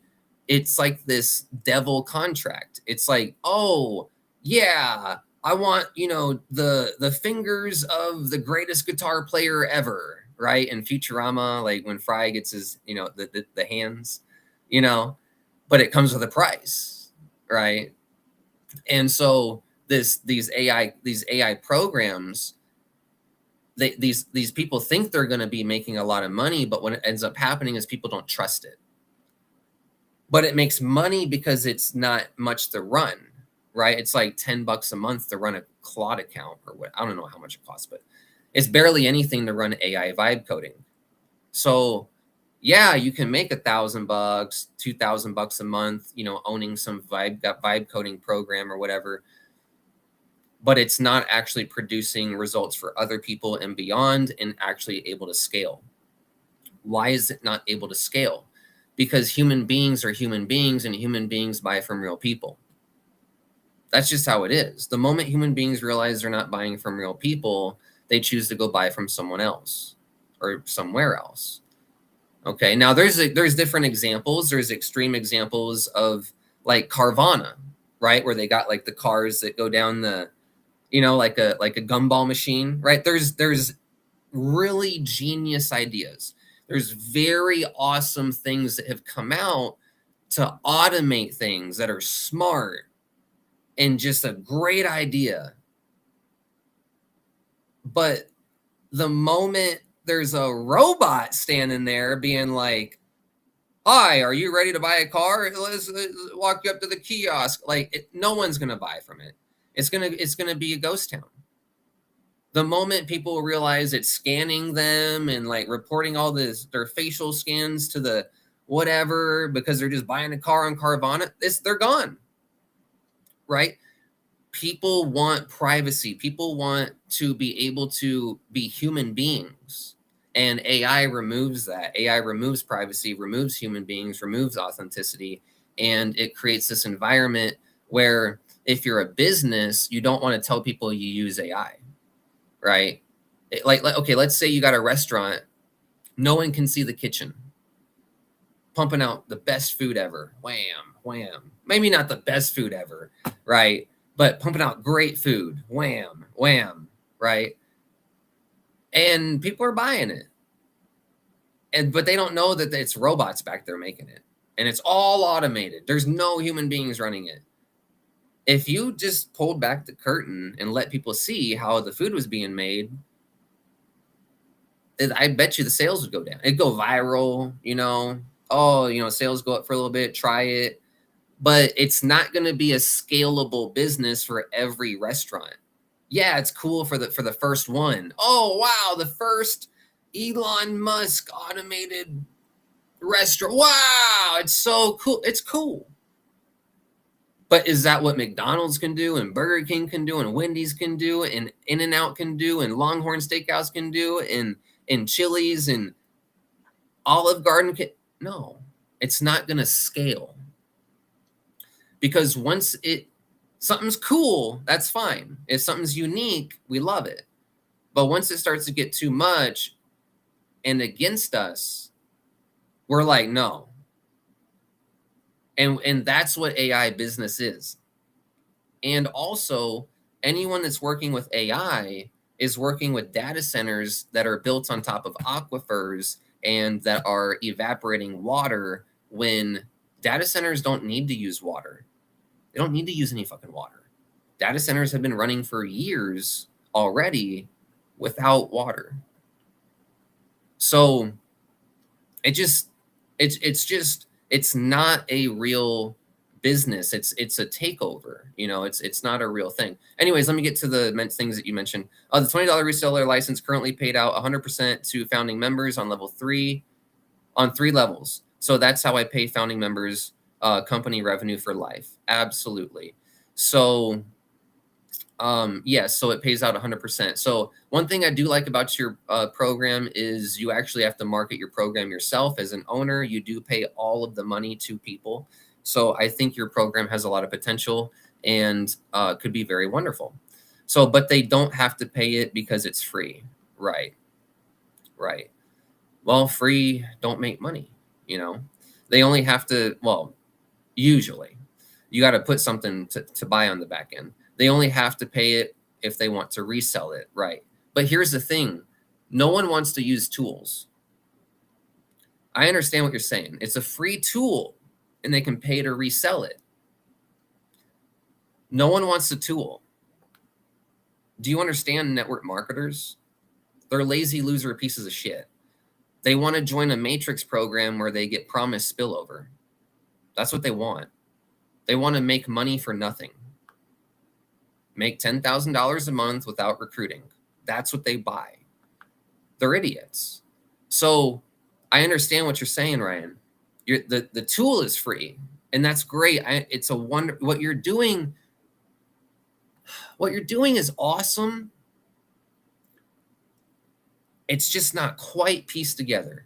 it's like this devil contract. It's like, oh yeah, I want, the fingers of the greatest guitar player ever, right? In Futurama, like when Fry gets his, the hands, but it comes with a price, right? And so these AI programs, these people think they're going to be making a lot of money, but what ends up happening is people don't trust it. But it makes money because it's not much to run, right? It's like $10 a month to run a Claude account, or what, I don't know how much it costs, but it's barely anything to run AI vibe coding. So yeah, you can make $1,000, $2,000 a month, owning some vibe coding program or whatever, but it's not actually producing results for other people and beyond, and actually able to scale. Why is it not able to scale? Because human beings are human beings, and human beings buy from real people. That's just how it is. The moment human beings realize they're not buying from real people, they choose to go buy from someone else or somewhere else. Okay, now there's different examples. There's extreme examples of, like, Carvana, right? Where they got like the cars that go down the, like a gumball machine, right? There's really genius ideas. There's very awesome things that have come out to automate things that are smart and just a great idea. But the moment there's a robot standing there being like, hi, are you ready to buy a car? Let's walk you up to the kiosk. Like, no one's going to buy from it. It's going to be a ghost town. The moment people realize it's scanning them and like reporting all their facial scans to the whatever, because they're just buying a car on Carvana, they're gone, right? People want privacy. People want to be able to be human beings. And AI removes that. AI removes privacy, removes human beings, removes authenticity. And it creates this environment where if you're a business, you don't want to tell people you use AI, right? Okay, let's say you got a restaurant. No one can see the kitchen. Pumping out the best food ever. Wham, wham. Maybe not the best food ever, right? But pumping out great food. Wham, wham, right? And people are buying it. But they don't know that it's robots back there making it. And it's all automated. There's no human beings running it. If you just pulled back the curtain and let people see how the food was being made, I bet you the sales would go down. It'd go viral, sales go up for a little bit, try it. But it's not going to be a scalable business for every restaurant. Yeah, it's cool for the first one. Oh, wow, the first Elon Musk automated restaurant. Wow, it's so cool. It's cool. But is that what McDonald's can do, and Burger King can do, and Wendy's can do, and In-N-Out can do, and Longhorn Steakhouse can do, and Chili's, and Olive Garden no, it's not going to scale. Because once something's cool, that's fine. If something's unique, we love it. But once it starts to get too much and against us, we're like, no. And that's what AI business is. And also, anyone that's working with AI is working with data centers that are built on top of aquifers and that are evaporating water when data centers don't need to use water. They don't need to use any fucking water. Data centers have been running for years already without water. So it's not a real business. It's a takeover. It's not a real thing. Anyways, let me get to the things that you mentioned. The $20 reseller license currently paid out 100% to founding members on level 3, on 3 levels. So that's how I pay founding members company revenue for life. Absolutely. So yes, so it pays out 100%. So one thing I do like about your program is you actually have to market your program yourself as an owner. You do pay all of the money to people. So I think your program has a lot of potential and could be very wonderful. So, but they don't have to pay it because it's free. Right. Right. Well, free don't make money, They only have to, well, usually you got to put something to buy on the back end. They only have to pay it if they want to resell it, right? But here's the thing. No one wants to use tools. I understand what you're saying. It's a free tool and they can pay to resell it. No one wants the tool. Do you understand network marketers? They're lazy loser pieces of shit. They want to join a matrix program where they get promised spillover. That's what they want. They want to make money for nothing. Make $10,000 a month without recruiting. That's what they buy. They're idiots. So I understand what you're saying, Ryan. The tool is free, and that's great. It's a wonder. What you're doing is awesome. It's just not quite pieced together.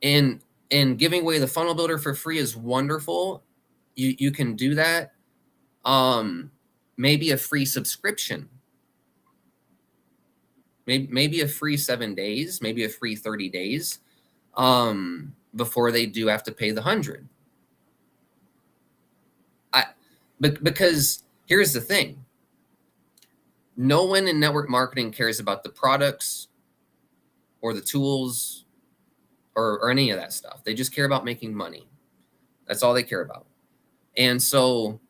And giving away the funnel builder for free is wonderful. You can do that. Maybe a free subscription. Maybe a free 7 days, maybe a free 30 days, before they do have to pay the 100. Because here's the thing. No one in network marketing cares about the products or the tools or any of that stuff. They just care about making money. That's all they care about. And so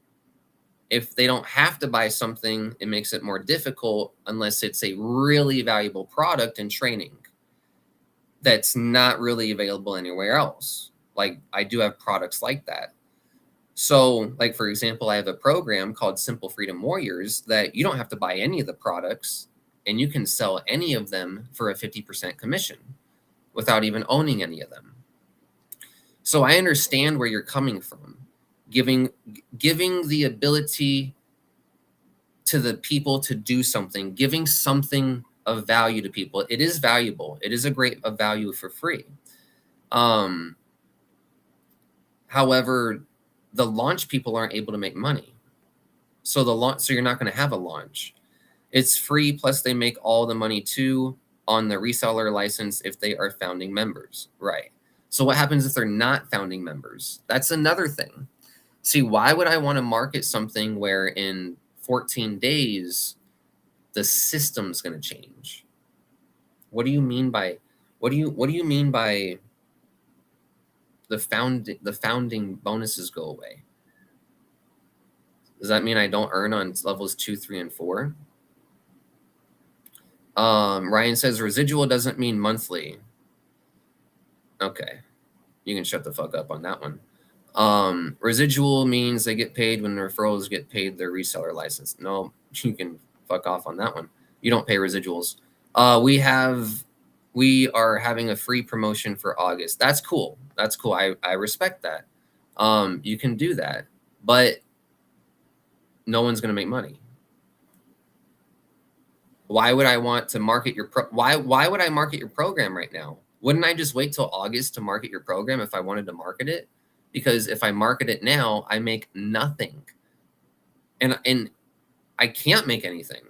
if they don't have to buy something, it makes it more difficult unless it's a really valuable product and training that's not really available anywhere else. Like I do have products like that. So like, for example, I have a program called Simple Freedom Warriors that you don't have to buy any of the products and you can sell any of them for a 50% commission without even owning any of them. So I understand where you're coming from. Giving the ability to the people to do something, giving something of value to people. It is valuable. It is a great value for free. However, the launch people aren't able to make money. So you're not going to have a launch. It's free, plus they make all the money too on the reseller license if they are founding members, right? So what happens if they're not founding members? That's another thing. See, why would I want to market something where in 14 days the system's going to change? What do you mean by the founding bonuses go away? Does that mean I don't earn on levels 2, 3, and 4? Ryan says residual doesn't mean monthly. Okay, you can shut the fuck up on that one. Residual means they get paid when the referrals get paid their reseller license. No, you can fuck off on that one. You don't pay residuals. We are having a free promotion for August. That's cool. That's cool. I respect that. You can do that, but no one's going to make money. Why would I want to market your why would I market your program right now? Wouldn't I just wait till August to market your program if I wanted to market it? Because if I market it now, I make nothing. And I can't make anything.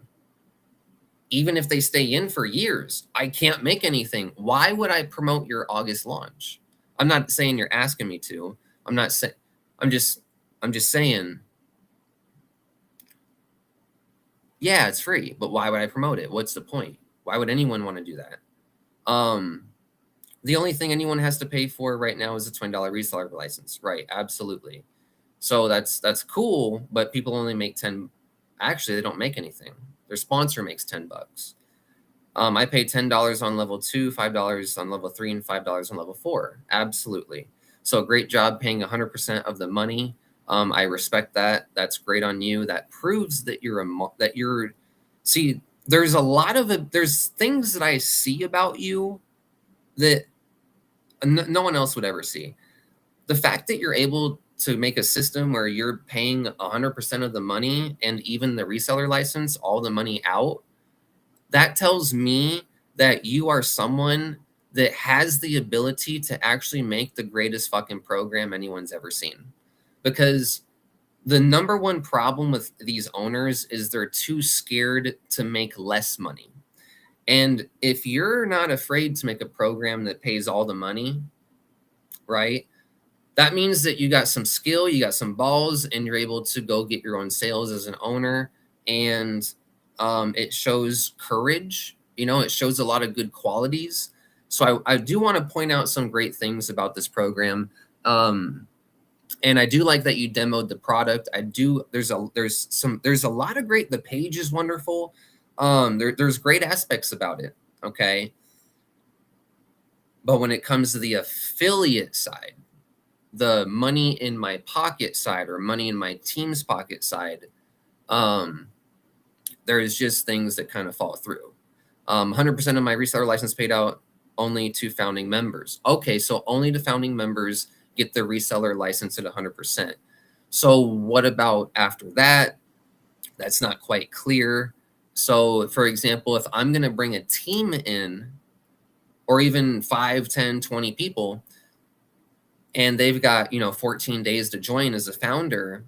Even if they stay in for years, I can't make anything. Why would I promote your August launch? I'm not saying you're asking me to. I'm not saying, I'm just saying, yeah, it's free, but why would I promote it? What's the point? Why would anyone want to do that? The only thing anyone has to pay for right now is a $20 reseller license. Right, absolutely. So that's cool, but people only make 10. Actually, they don't make anything. Their sponsor makes $10. I pay $10 on level 2, $5 on level 3, and $5 on level 4. Absolutely. So great job paying 100% of the money. I respect that. That's great on you. That proves that you're. See, there's a lot of there's things that I see about you that no one else would ever see. The fact that you're able to make a system where you're paying 100% of the money and even the reseller license, all the money out, that tells me that you are someone that has the ability to actually make the greatest fucking program anyone's ever seen. Because the number one problem with these owners is they're too scared to make less money. And if you're not afraid to make a program that pays all the money, right? That means that you got some skill, you got some balls, and you're able to go get your own sales as an owner. And it shows courage. It shows a lot of good qualities. So I do want to point out some great things about this program. And I do like that you demoed the product. I do. There's a lot of great. The page is wonderful. There's great aspects about it. Okay. But when it comes to the affiliate side, the money in my pocket side or money in my team's pocket side, there's just things that kind of fall through. 100% of my reseller license paid out only to founding members. Okay, so only the founding members get the reseller license at 100%. So what about after that? That's not quite clear. So for example, if I'm going to bring a team in, or even 5, 10, 20 people, and they've got 14 days to join as a founder,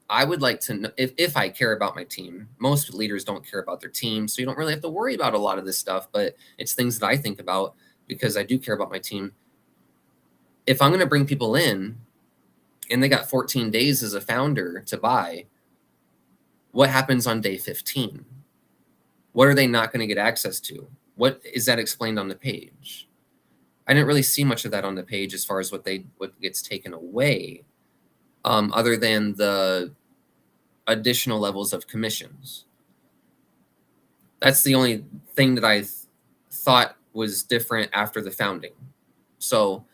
I would like to know if I care about my team. Most leaders don't care about their team, so you don't really have to worry about a lot of this stuff, but it's things that I think about because I do care about my team. If I'm going to bring people in and they got 14 days as a founder to buy, what happens on day 15? What are they not going to get access to? What is that explained on the page? I didn't really see much of that on the page as far as what gets taken away, other than the additional levels of commissions. That's the only thing that I thought was different after the founding. So,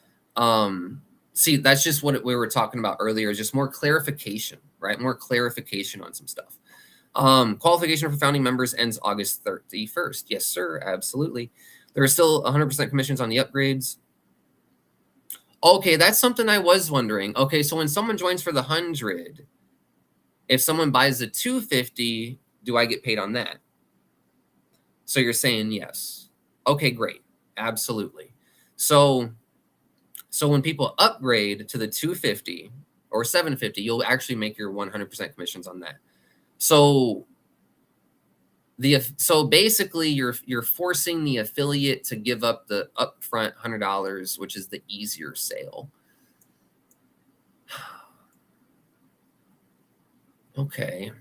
see, that's just what we were talking about earlier, just more clarification, right? More clarification on some stuff. Qualification for founding members ends August 31st. Yes, sir. Absolutely. There are still 100% commissions on the upgrades. Okay, that's something I was wondering. Okay, so when someone joins for the 100, if someone buys the 250, do I get paid on that? So you're saying yes. Okay, great. Absolutely. So when people upgrade to the 250 or 750, you'll actually make your 100% commissions on that. So basically you're forcing the affiliate to give up the upfront $100, which is the easier sale. Okay.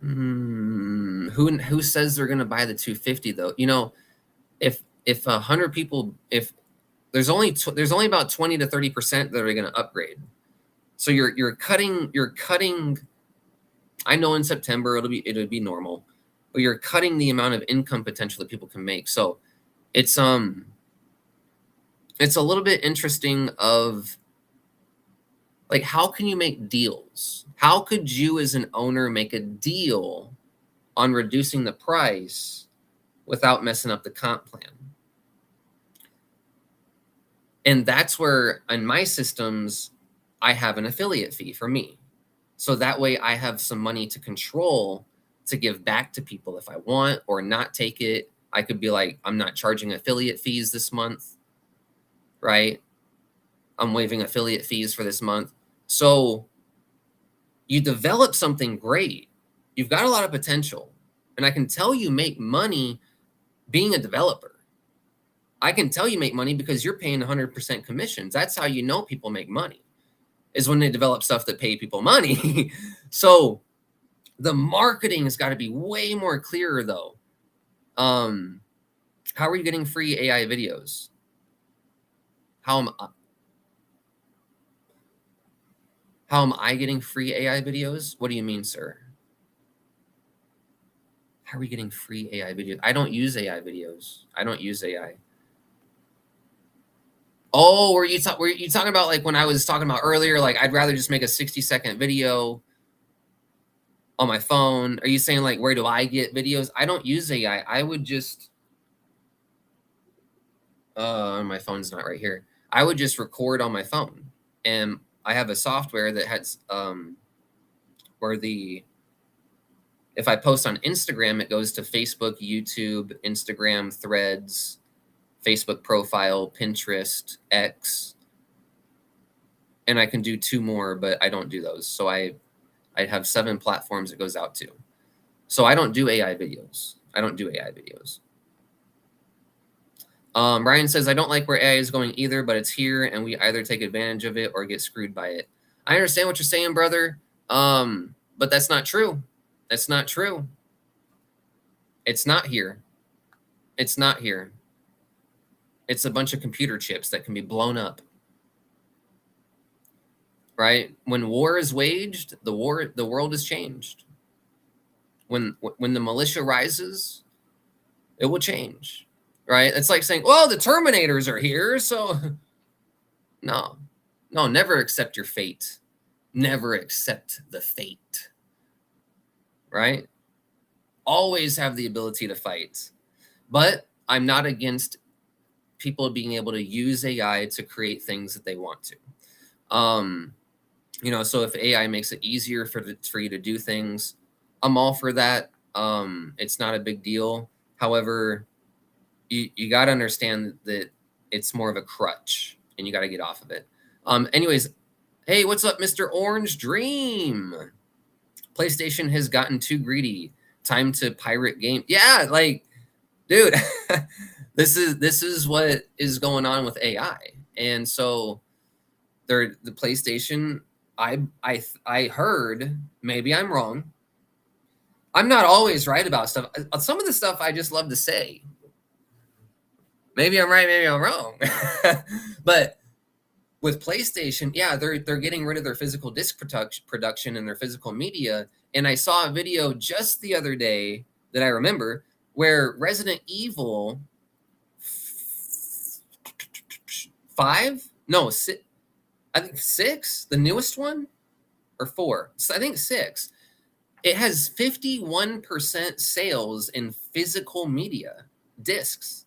Who says they're going to buy the 250 though? If 100 people, if there's only about 20 to 30% that are going to upgrade. So you're cutting. I know in September it'll be normal, but you're cutting the amount of income potential that people can make. So it's a little bit interesting of like, how can you make deals? How could you as an owner make a deal on reducing the price without messing up the comp plan? And that's where in my systems, I have an affiliate fee for me. So that way I have some money to control to give back to people if I want, or not take it. I could be like, I'm not charging affiliate fees this month, right? I'm waiving affiliate fees for this month. So you develop something great. You've got a lot of potential. And I can tell you make money being a developer. I can tell you make money because you're paying 100% commissions. That's how you know people make money, is when they develop stuff that pay people money. So the marketing has got to be way more clearer, though. How are you getting free AI videos? How am I getting free AI videos? What do you mean, sir? How are we getting free AI videos? I don't use AI videos. I don't use AI. Oh, were you talking about like when I was talking about earlier? Like I'd rather just make a 60-second video on my phone. Are you saying like where do I get videos? I don't use AI. I would just my phone's not right here. I would just record on my phone, and I have a software that has where if I post on Instagram, it goes to Facebook, YouTube, Instagram, Threads, Facebook profile, Pinterest, X, and I can do 2 more, but I don't do those. So I have 7 platforms it goes out to. So I don't do AI videos. I don't do AI videos. Ryan says, I don't like where AI is going either, but it's here and we either take advantage of it or get screwed by it. I understand what you're saying, brother. But that's not true. That's not true. It's not here. It's not here. It's a bunch of computer chips that can be blown up. Right? When war is waged, the world is changed. When the militia rises, it will change. Right? It's like saying, well, the Terminators are here, so no, never accept your fate. Never accept the fate. Right? Always have the ability to fight. But I'm not against people being able to use AI to create things that they want to. So if AI makes it easier for you to do things, I'm all for that. It's not a big deal. However, you got to understand that it's more of a crutch and you got to get off of it. Anyways, hey, what's up, Mr. Orange Dream? PlayStation has gotten too greedy. Time to pirate game. Yeah, like, dude, this is what is going on with AI. And so the PlayStation, I heard, maybe I'm wrong. I'm not always right about stuff. Some of the stuff I just love to say. Maybe I'm right, maybe I'm wrong. But with PlayStation, yeah, they're getting rid of their physical disc production and their physical media. And I saw a video just the other day that I remember where Resident Evil 5, no, 6, I think 6, the newest one, or 4, so I think 6. It has 51% sales in physical media discs,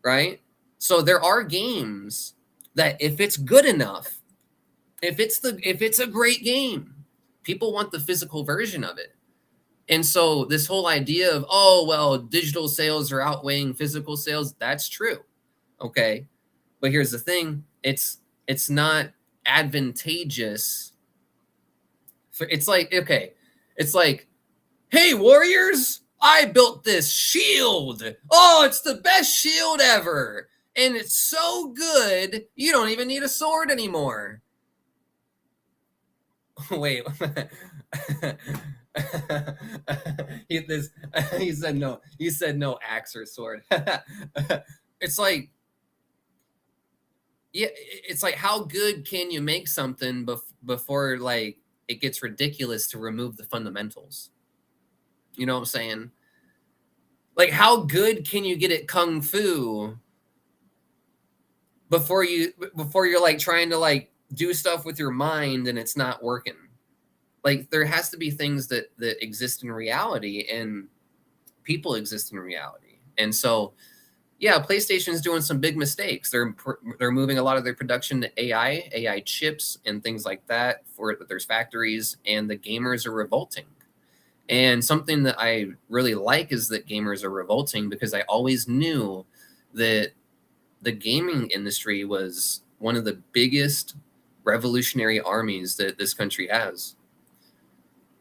right? So there are games that if it's good enough, if it's a great game, people want the physical version of it. And so this whole idea of, oh, well, digital sales are outweighing physical sales, that's true. Okay. But here's the thing, it's not advantageous. It's like, okay, it's like, hey, warriors, I built this shield. Oh, it's the best shield ever. And it's so good, you don't even need a sword anymore. Wait. He said no. He said no axe or sword. It's like, yeah, it's like, how good can you make something before like it gets ridiculous to remove the fundamentals? You know what I'm saying? Like, how good can you get at kung fu before you're like trying to like do stuff with your mind and it's not working? Like, there has to be things that exist in reality, and people exist in reality. And so, yeah, PlayStation's doing some big mistakes. They're moving a lot of their production to AI chips and things like that. For that, there's factories, and the gamers are revolting. And something that I really like is that gamers are revolting, because I always knew that the gaming industry was one of the biggest revolutionary armies that this country has.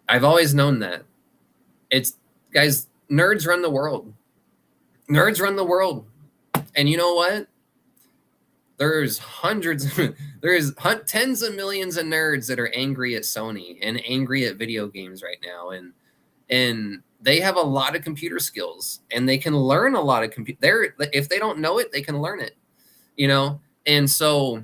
I've always known that. It's, guys, nerds run the world. Nerds run the world. And you know what? There's there's tens of millions of nerds that are angry at Sony and angry at video games right now. And they have a lot of computer skills, and they can learn a lot of if they don't know it, they can learn it, you know? And so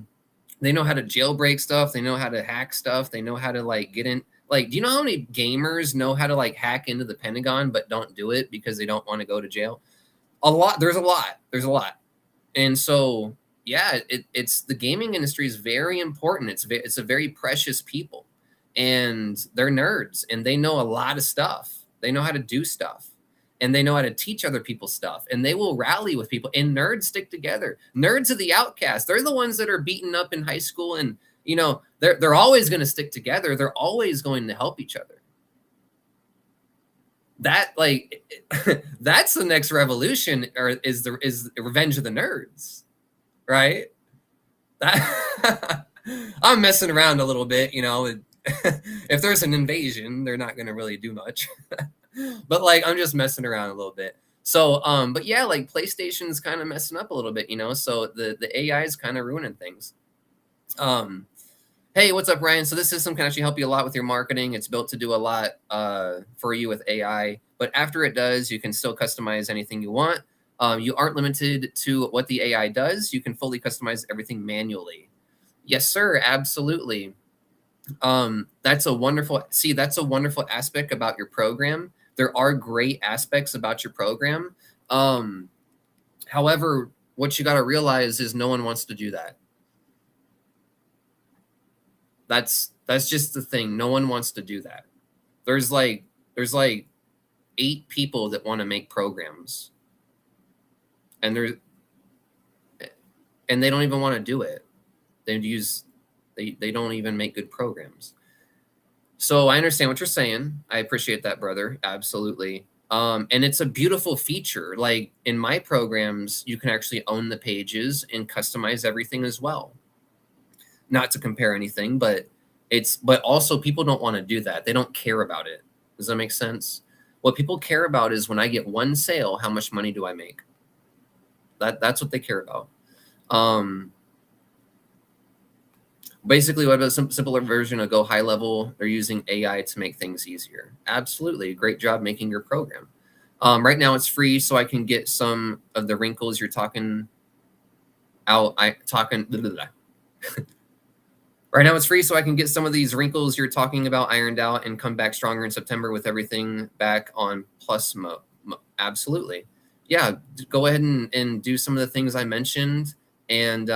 they know how to jailbreak stuff. They know how to hack stuff. They know how to like get in. Like, do you know how many gamers know how to like hack into the Pentagon, but don't do it because they don't want to go to jail? A lot. There's a lot. There's a lot. And so, yeah, it's the gaming industry is very important. It's a very precious people, and they're nerds, and they know a lot of stuff. They know how to do stuff, and they know how to teach other people stuff, and they will rally with people. And nerds stick together. Nerds are the outcasts. They're the ones that are beaten up in high school, and you know they're always going to stick together. They're always going to help each other. That like that's the next revolution, or is Revenge of the Nerds, right? That I'm messing around a little bit, you know. If there's an invasion, they're not going to really do much. But like I'm just messing around a little bit. So but yeah, like PlayStation's kind of messing up a little bit, you know. So the AI is kind of ruining things. Hey, what's up, Ryan? So this system can actually help you a lot with your marketing. It's built to do a lot for you with AI, but after it does, you can still customize anything you want. You aren't limited to what the AI does. You can fully customize everything manually. Yes, sir. Absolutely. That's a wonderful aspect about your program. There are great aspects about your program. However, what you got to realize is no one wants to do that. That's just the thing. No one wants to do that. There's like 8 people that want to make programs, and they don't even want to do it. They don't even make good programs. So I understand what you're saying. I appreciate that, brother. Absolutely. And it's a beautiful feature. Like in my programs, you can actually own the pages and customize everything as well. Not to compare anything, but also people don't want to do that. They don't care about it. Does that make sense? What people care about is when I get one sale, how much money do I make? That's what they care about. Basically, what about a simpler version of Go High Level? They're using AI to make things easier. Absolutely. Great job making your program. Right now it's free, so I can get some of the wrinkles you're talking out. Right now it's free, so I can get some of these wrinkles you're talking about ironed out and come back stronger in September with everything back on plus mode. Absolutely. Yeah, go ahead and do some of the things I mentioned. And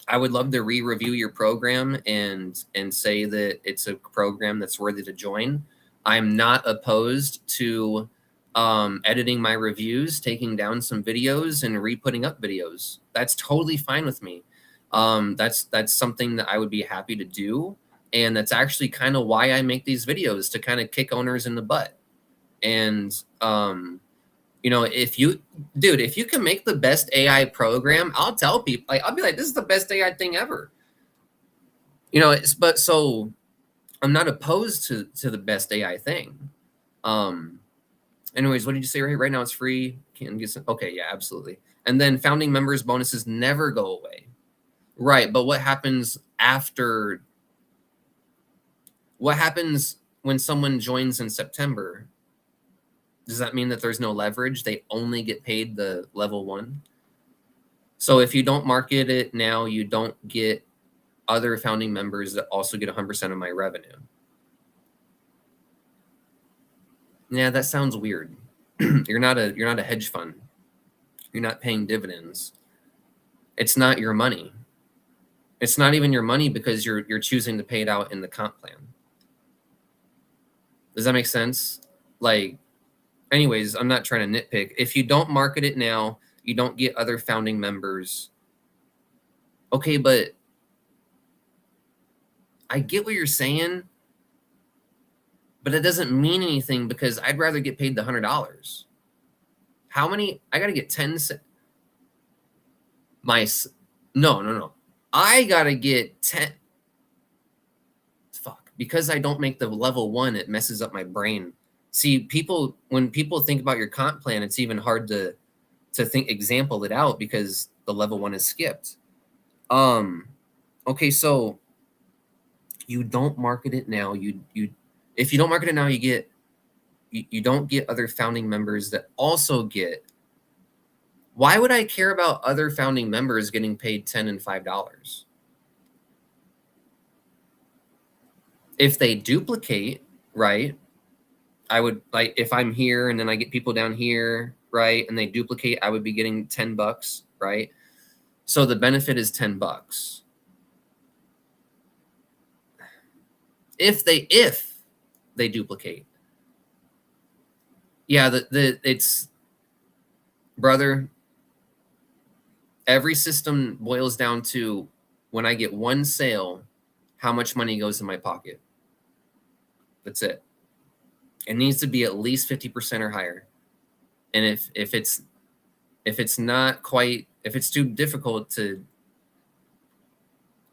I would love to re-review your program and say that it's a program that's worthy to join. I'm not opposed to editing my reviews, taking down some videos, and re-putting up videos. That's totally fine with me. That's something that I would be happy to do. And that's actually kind of why I make these videos, to kind of kick owners in the butt. And, you know, if you can make the best AI program, I'll tell people, like, I'll be like, this is the best AI thing ever. You know, but so I'm not opposed to the best AI thing. Anyways, what did you say? Right now it's free. Can get some, okay, yeah, absolutely. And then founding members bonuses never go away. Right, but what happens after? What happens when someone joins in September? Does that mean that there's no leverage? They only get paid the level 1? So if you don't market it now, you don't get other founding members that also get 100% of my revenue. Yeah, that sounds weird. You're not a hedge fund. You're not paying dividends. It's not your money. It's not even your money because you're choosing to pay it out in the comp plan. Does that make sense? Like, anyways, I'm not trying to nitpick. If you don't market it now, you don't get other founding members. Okay, but I get what you're saying. But it doesn't mean anything because I'd rather get paid the $100. How many? I got to get 10. No. I got to get 10. Fuck. Because I don't make the level 1, it messes up my brain. See, when people think about your comp plan, it's even hard to example it out because the level 1 is skipped. Okay, so you don't market it now. If you don't market it now, you don't get other founding members that also get. Why would I care about other founding members getting paid $10 and $5? If they duplicate, right? I would, like, if I'm here and then I get people down here, right, and they duplicate, I would be getting $10, right? So the benefit is $10. If they duplicate. Yeah, it's, brother, every system boils down to when I get one sale, how much money goes in my pocket. That's it. It needs to be at least 50% or higher. And if it's not quite, if it's too difficult to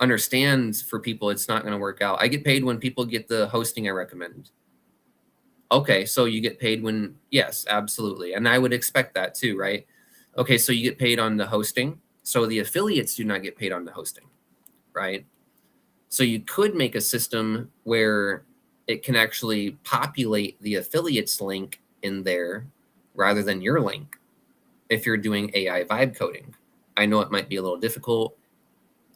understand for people, it's not going to work out. I get paid when people get the hosting I recommend. Okay, so you get paid when, yes, absolutely. And I would expect that too, right? Okay, so you get paid on the hosting. So the affiliates do not get paid on the hosting, right? So you could make a system where it can actually populate the affiliates link in there rather than your link if you're doing AI vibe coding. I know it might be a little difficult.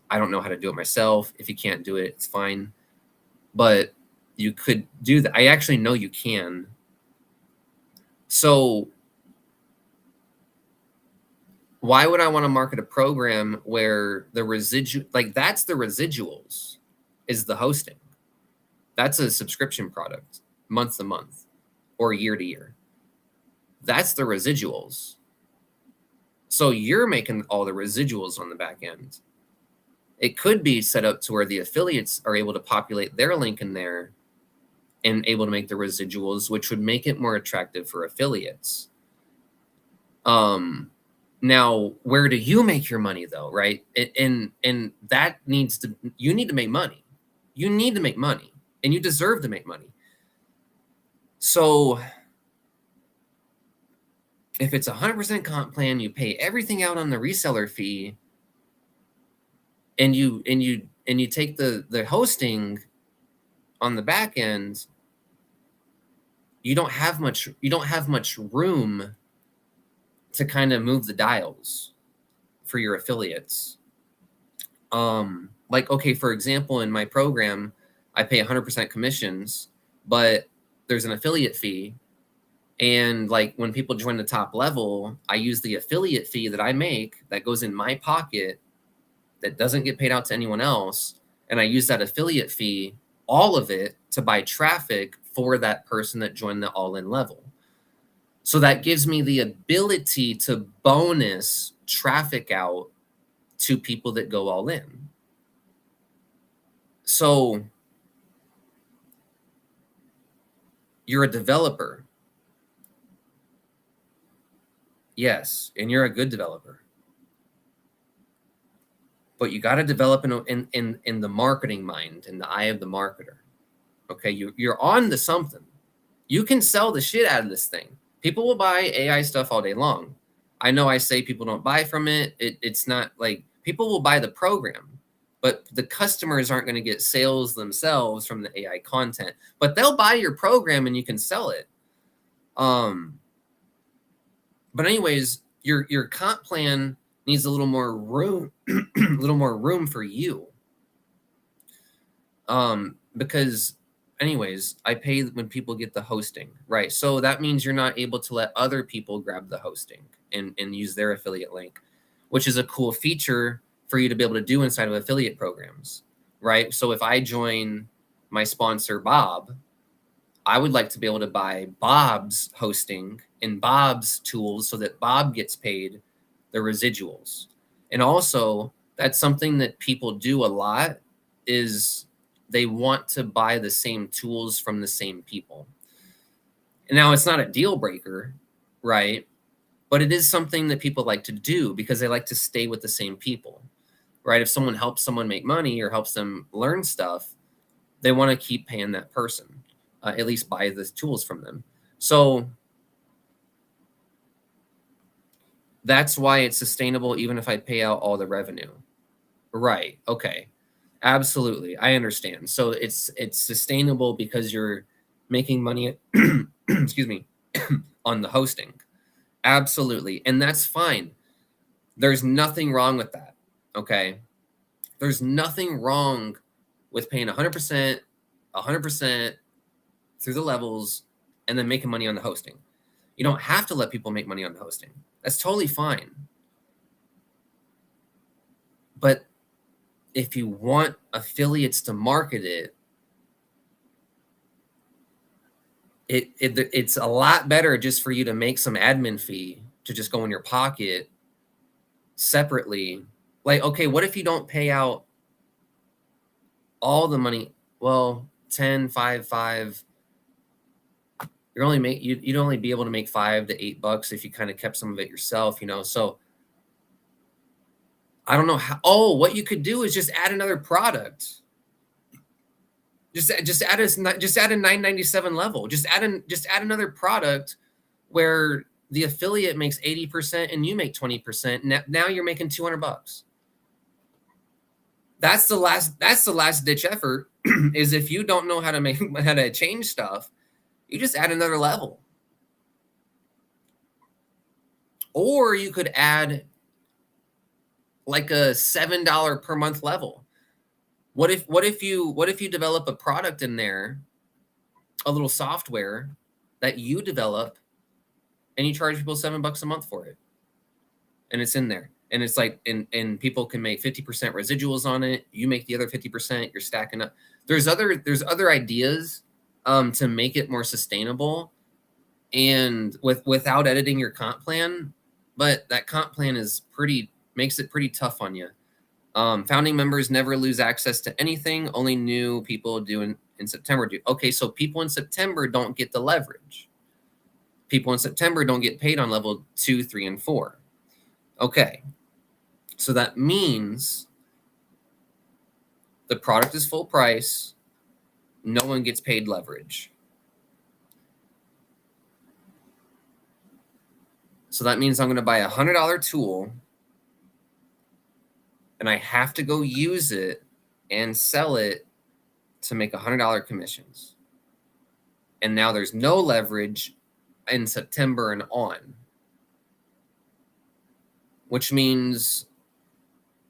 I don't know how to do it myself. If you can't do it, it's fine. But you could do that. I actually know you can. So why would I want to market a program where the that's the residuals is the hosting? That's a subscription product, month to month or year to year. That's the residuals. So you're making all the residuals on the back end. It could be set up to where the affiliates are able to populate their link in there and able to make the residuals, which would make it more attractive for affiliates. Now, where do you make your money though, right? And that you need to make money. You need to make money, and you deserve to make money. So if it's 100% comp plan, you pay everything out on the reseller fee, and you take the hosting on the back end, you don't have much room to kind of move the dials for your affiliates. Like, okay, for example, in my program, I pay 100% commissions, but there's an affiliate fee. And like when people join the top level, I use the affiliate fee that I make that goes in my pocket that doesn't get paid out to anyone else. And I use that affiliate fee, all of it, to buy traffic for that person that joined the all-in level. So that gives me the ability to bonus traffic out to people that go all in. So you're a developer. Yes, and you're a good developer. But you got to develop in the marketing mind, in the eye of the marketer. Okay, you're on to something. You can sell the shit out of this thing. People will buy AI stuff all day long. I know I say people don't buy from it. It's not like people will buy the program, but the customers aren't going to get sales themselves from the AI content. But they'll buy your program and you can sell it. But anyways, your comp plan needs a little more room, a little more room for you. Because anyways, I pay when people get the hosting, right? So that means you're not able to let other people grab the hosting and use their affiliate link, which is a cool feature for you to be able to do inside of affiliate programs, right? So if I join my sponsor, Bob, I would like to be able to buy Bob's hosting and Bob's tools so that Bob gets paid the residuals. And also, that's something that people do a lot is they want to buy the same tools from the same people. Now, it's not a deal breaker, right? But it is something that people like to do because they like to stay with the same people, right? If someone helps someone make money or helps them learn stuff, they want to keep paying that person, at least buy the tools from them. So that's why it's sustainable, even if I pay out all the revenue. Right. Okay. Absolutely. I understand. So it's sustainable because you're making money, excuse me, on the hosting. Absolutely. And that's fine. There's nothing wrong with that. Okay. There's nothing wrong with paying 100%, 100% through the levels and then making money on the hosting. You don't have to let people make money on the hosting. That's totally fine. But if you want affiliates to market it, it's a lot better just for you to make some admin fee to just go in your pocket separately. Like, okay, what if you don't pay out all the money? Well, 10, 5, 5. You'd only be able to make $5 to $8 if you kind of kept some of it yourself, you know. So I don't know how. Oh, what you could do is just add another product. Just add a $9.97 level. Just add another product where the affiliate makes 80% and you make 20%. Now you're making $200. That's the last ditch effort. Is if you don't know how to change stuff, you just add another level. Or you could add like a $7 per month level. What if you develop a product in there, a little software that you develop, and you charge people $7 a month for it, and it's in there, and it's like, and people can make 50% residuals on it. You make the other 50%. You're stacking up. There's other ideas to make it more sustainable, and without editing your comp plan. But that comp plan makes it pretty tough on you. Founding members never lose access to anything. Only new people do in September do. Okay, so people in September don't get the leverage. People in September don't get paid on level 2, 3, and 4. Okay, so that means the product is full price. No one gets paid leverage. So that means I'm going to buy a $100 tool, and I have to go use it and sell it to make $100 commissions. And now there's no leverage in September and on, which means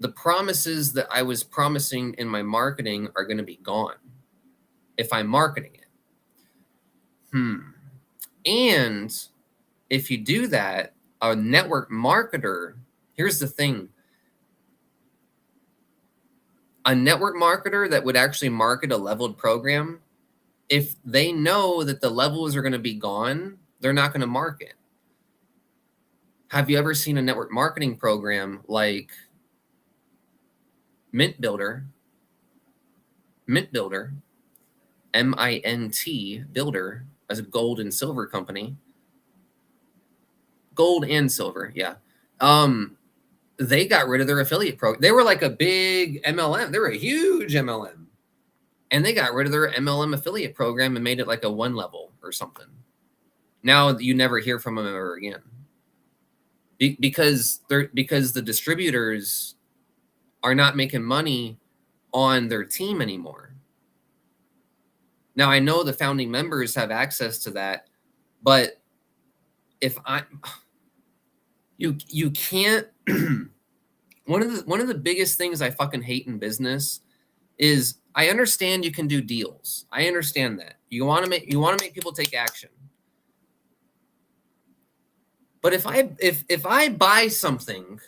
the promises that I was promising in my marketing are going to be gone if I'm marketing it. And if you do that, a network marketer, here's the thing. A network marketer that would actually market a leveled program, if they know that the levels are going to be gone, they're not going to market. Have you ever seen a network marketing program like Mint Builder, Mint Builder, as a gold and silver company? Gold and silver, yeah. They got rid of their affiliate program. They were like a big MLM. They were a huge MLM. And they got rid of their MLM affiliate program and made it like a 1 level or something. Now you never hear from them ever again. Because the distributors are not making money on their team anymore. Now I know the founding members have access to that, but if you can't. One of the biggest things I fucking hate in business is, I understand you can do deals. I understand that you want to make people take action. But if I buy something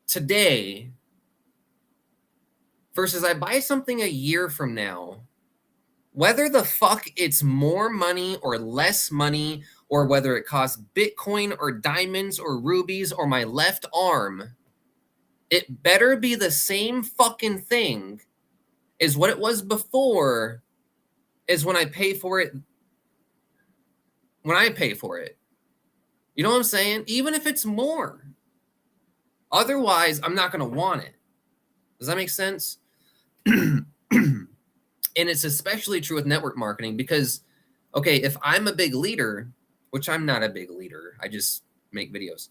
today versus I buy something a year from now, whether the fuck it's more money or less money, or whether it costs Bitcoin or diamonds or rubies or my left arm, it better be the same fucking thing is what it was before is when I pay for it. When I pay for it, you know what I'm saying? Even if it's more. Otherwise, I'm not going to want it. Does that make sense? And it's especially true with network marketing because, okay, if I'm a big leader, which I'm not a big leader, I just make videos.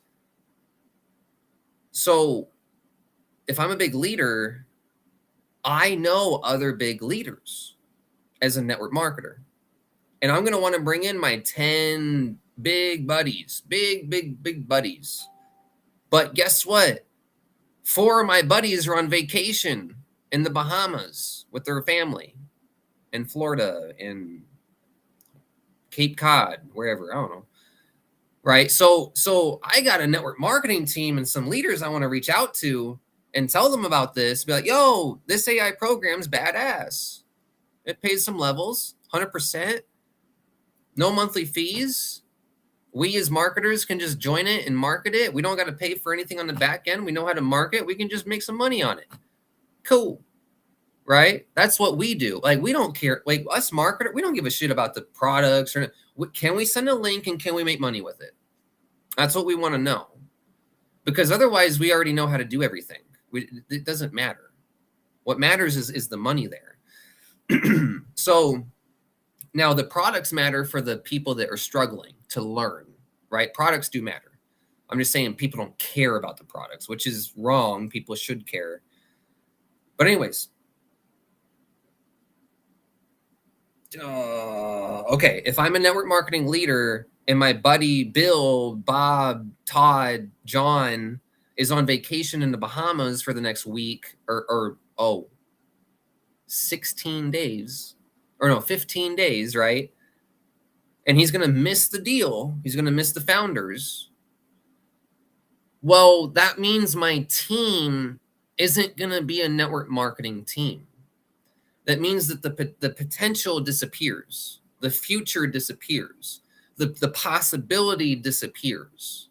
So if I'm a big leader, I know other big leaders as a network marketer. And I'm going to want to bring in my 10 big buddies, big buddies. But guess what? 4 of my buddies are on vacation in the Bahamas with their family, in Florida, in Cape Cod, wherever, I don't know. Right? So I got a network marketing team and some leaders I want to reach out to and tell them about this. Be like, yo, this AI program's badass. It pays some levels, 100%, no monthly fees. We as marketers can just join it and market it. We don't got to pay for anything on the back end. We know how to market. We can just make some money on it. Cool. Right? That's what we do. Like, we don't care. Like, us marketer, we don't give a shit about the products. Or can we send a link and can we make money with it? That's what we want to know. Because otherwise, we already know how to do everything. It doesn't matter. What matters is the money there. So now the products matter for the people that are struggling to learn, right? Products do matter. I'm just saying people don't care about the products, which is wrong. People should care. But anyways, okay, if I'm a network marketing leader and my buddy Bill, Bob, Todd, John is on vacation in the Bahamas for the next week or 16 days, or no, 15 days, right? And he's going to miss the deal. He's going to miss the founders. Well, that means my team isn't going to be a network marketing team. That means that the potential disappears. The future disappears. The possibility disappears.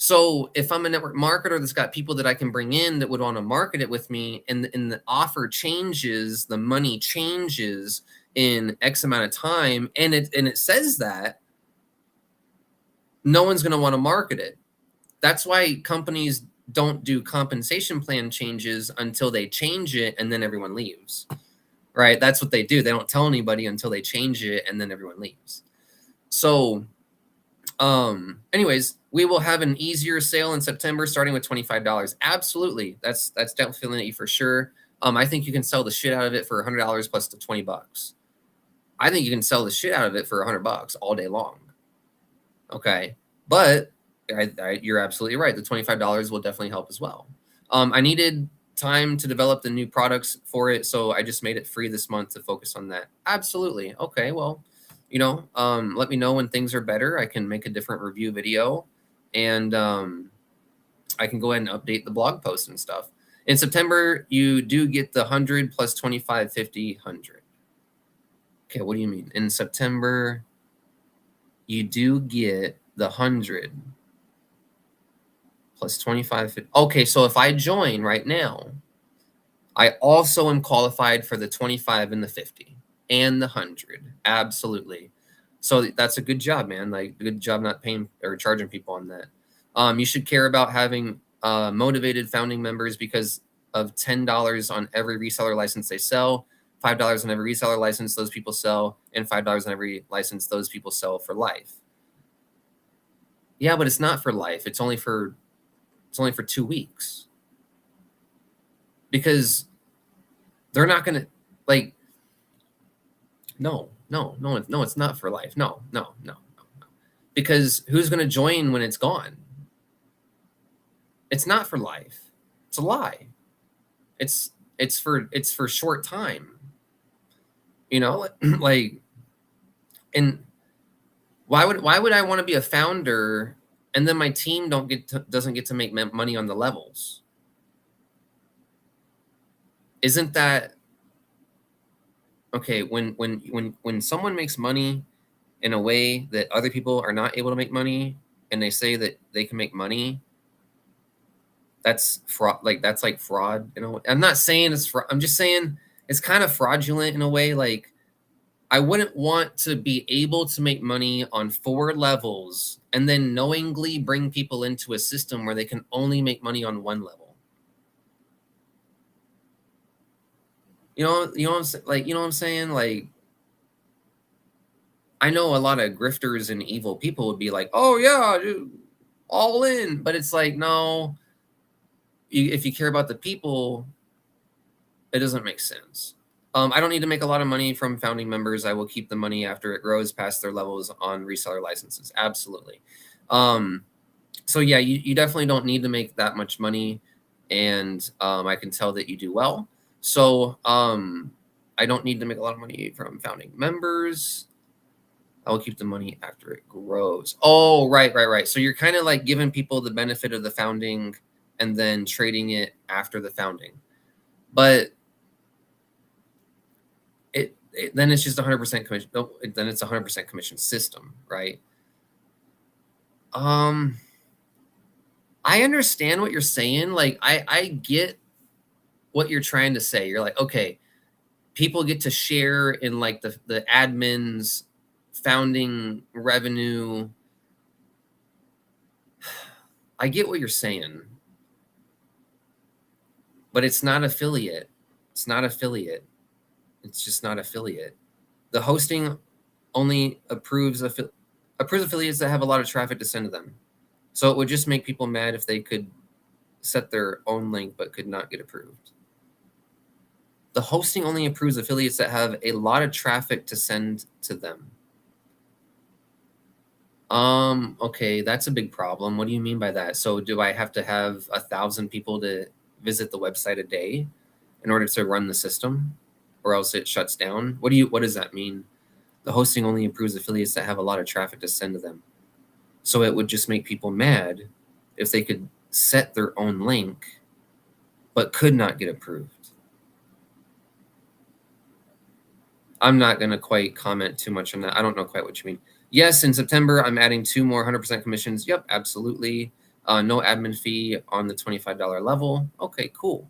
So if I'm a network marketer that's got people that I can bring in that would want to market it with me, and the offer changes, the money changes in X amount of time, and it says that, no one's going to want to market it. That's why companies don't do compensation plan changes until they change it, and then everyone leaves. Right? That's what they do. They don't tell anybody until they change it, and then everyone leaves. So anyways, we will have an easier sale in September starting with $25. Absolutely. That's definitely for sure. I think you can sell the shit out of it for $100 plus the $20. I think you can sell the shit out of it for $100 all day long. Okay. But you're absolutely right. The $25 will definitely help as well. I needed time to develop the new products for it, so I just made it free this month to focus on that. Absolutely. Okay, well, let me know when things are better. I can make a different review video, and I can go ahead and update the blog post and stuff. In September, you do get the 100 plus 25, 50, 100. Okay, what do you mean? In September, you do get the 100 plus 25, 50. Okay, so if I join right now, I also am qualified for the 25 and the 50 and the 100. Absolutely. So that's a good job, man. Like, good job not paying or charging people on that. You should care about having motivated founding members because of $10 on every reseller license they sell, $5 on every reseller license those people sell, and $5 on every license those people sell for life. Yeah, but it's not for life. It's only for 2 weeks. Because they're not going to, like, no, it's not for life. No. Because who's going to join when it's gone? It's not for life. It's a lie. It's for short time. Like, and why would I want to be a founder and then my team doesn't get to make money on the levels? Isn't that okay? When someone makes money in a way that other people are not able to make money, and they say that they can make money, that's fraud. Like, that's like fraud. I'm not saying it's fraud. I'm just saying it's kind of fraudulent in a way. Like, I wouldn't want to be able to make money on 4 levels and then knowingly bring people into a system where they can only make money on 1 level. You know what I'm saying? Like, you know what I'm saying? Like, I know a lot of grifters and evil people would be like, "Oh yeah, dude, all in." But it's like, no, if you care about the people, it doesn't make sense. I don't need to make a lot of money from founding members. I will keep the money after it grows past their levels on reseller licenses. Absolutely. So yeah, you definitely don't need to make that much money, and I can tell that you do well. So I don't need to make a lot of money from founding members. I will keep the money after it grows. Oh, right. So you're kind of like giving people the benefit of the founding and then trading it after the founding. But then it's just 100% commission. Oh, then it's 100% commission system, right? I understand what you're saying. Like, I get what you're trying to say. You're like, okay, people get to share in like the admin's founding revenue. I get what you're saying, but it's not affiliate. It's not affiliate. It's just not affiliate. The hosting only approves affiliates that have a lot of traffic to send to them. So it would just make people mad if they could set their own link but could not get approved. The hosting only approves affiliates that have a lot of traffic to send to them. Okay, that's a big problem. What do you mean by that? So do I have to have 1,000 people to visit the website a day in order to run the system, or else it shuts down? What does that mean? The hosting only approves affiliates that have a lot of traffic to send to them. So it would just make people mad if they could set their own link but could not get approved. I'm not going to quite comment too much on that. I don't know quite what you mean. Yes, in September, I'm adding 2 more 100% commissions. Yep, absolutely. No admin fee on the $25 level. Okay, cool.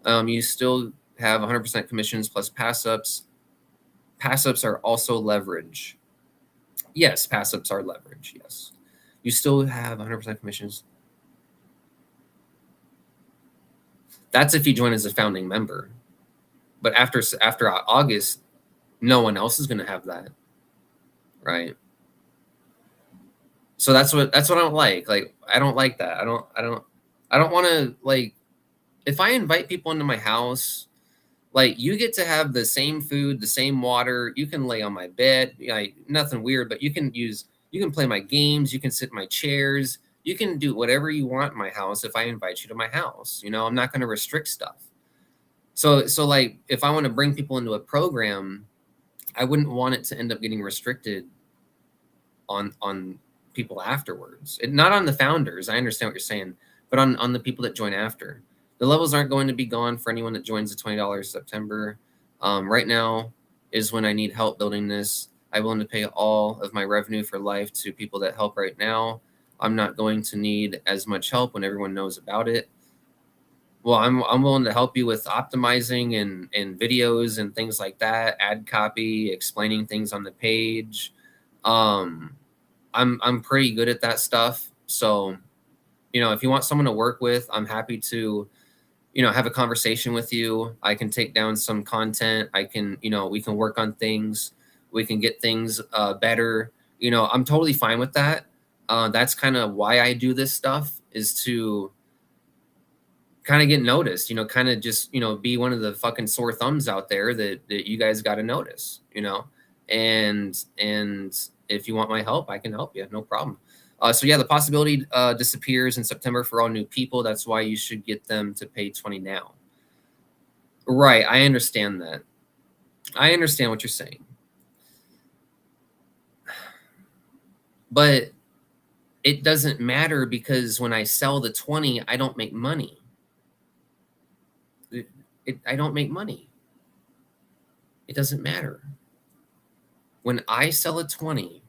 You still have 100% commissions plus pass-ups. Pass-ups are also leverage. Yes, pass-ups are leverage, yes. You still have 100% commissions. That's if you join as a founding member. But after August, no one else is going to have that, right? So that's what I don't like. Like, I don't like that. I don't want to, like, if I invite people into my house, like, you get to have the same food, the same water. You can lay on my bed, like, nothing weird, but you can play my games. You can sit in my chairs. You can do whatever you want in my house if I invite you to my house. You know, I'm not going to restrict stuff. So like, if I want to bring people into a program, I wouldn't want it to end up getting restricted on people afterwards. Not on the founders. I understand what you're saying, but on the people that join after. The levels aren't going to be gone for anyone that joins the $20 September. Right now is when I need help building this. I'm willing to pay all of my revenue for life to people that help right now. I'm not going to need as much help when everyone knows about it. Well, I'm willing to help you with optimizing and videos and things like that, ad copy, explaining things on the page. I'm pretty good at that stuff. So, you know, if you want someone to work with, I'm happy to, you know, have a conversation with you. I can take down some content. I can, you know, we can work on things. We can get things better. You know, I'm totally fine with that. That's kind of why I do this stuff, is to kind of get noticed, you know, kind of just, you know, be one of the fucking sore thumbs out there that you guys got to notice, you know, and if you want my help, I can help you. No problem. So yeah, the possibility disappears in September for all new people. That's why you should get them to pay 20 now. Right. I understand that. I understand what you're saying. But it doesn't matter, because when I sell the 20, I don't make money. I don't make money. It doesn't matter. When I sell a 20,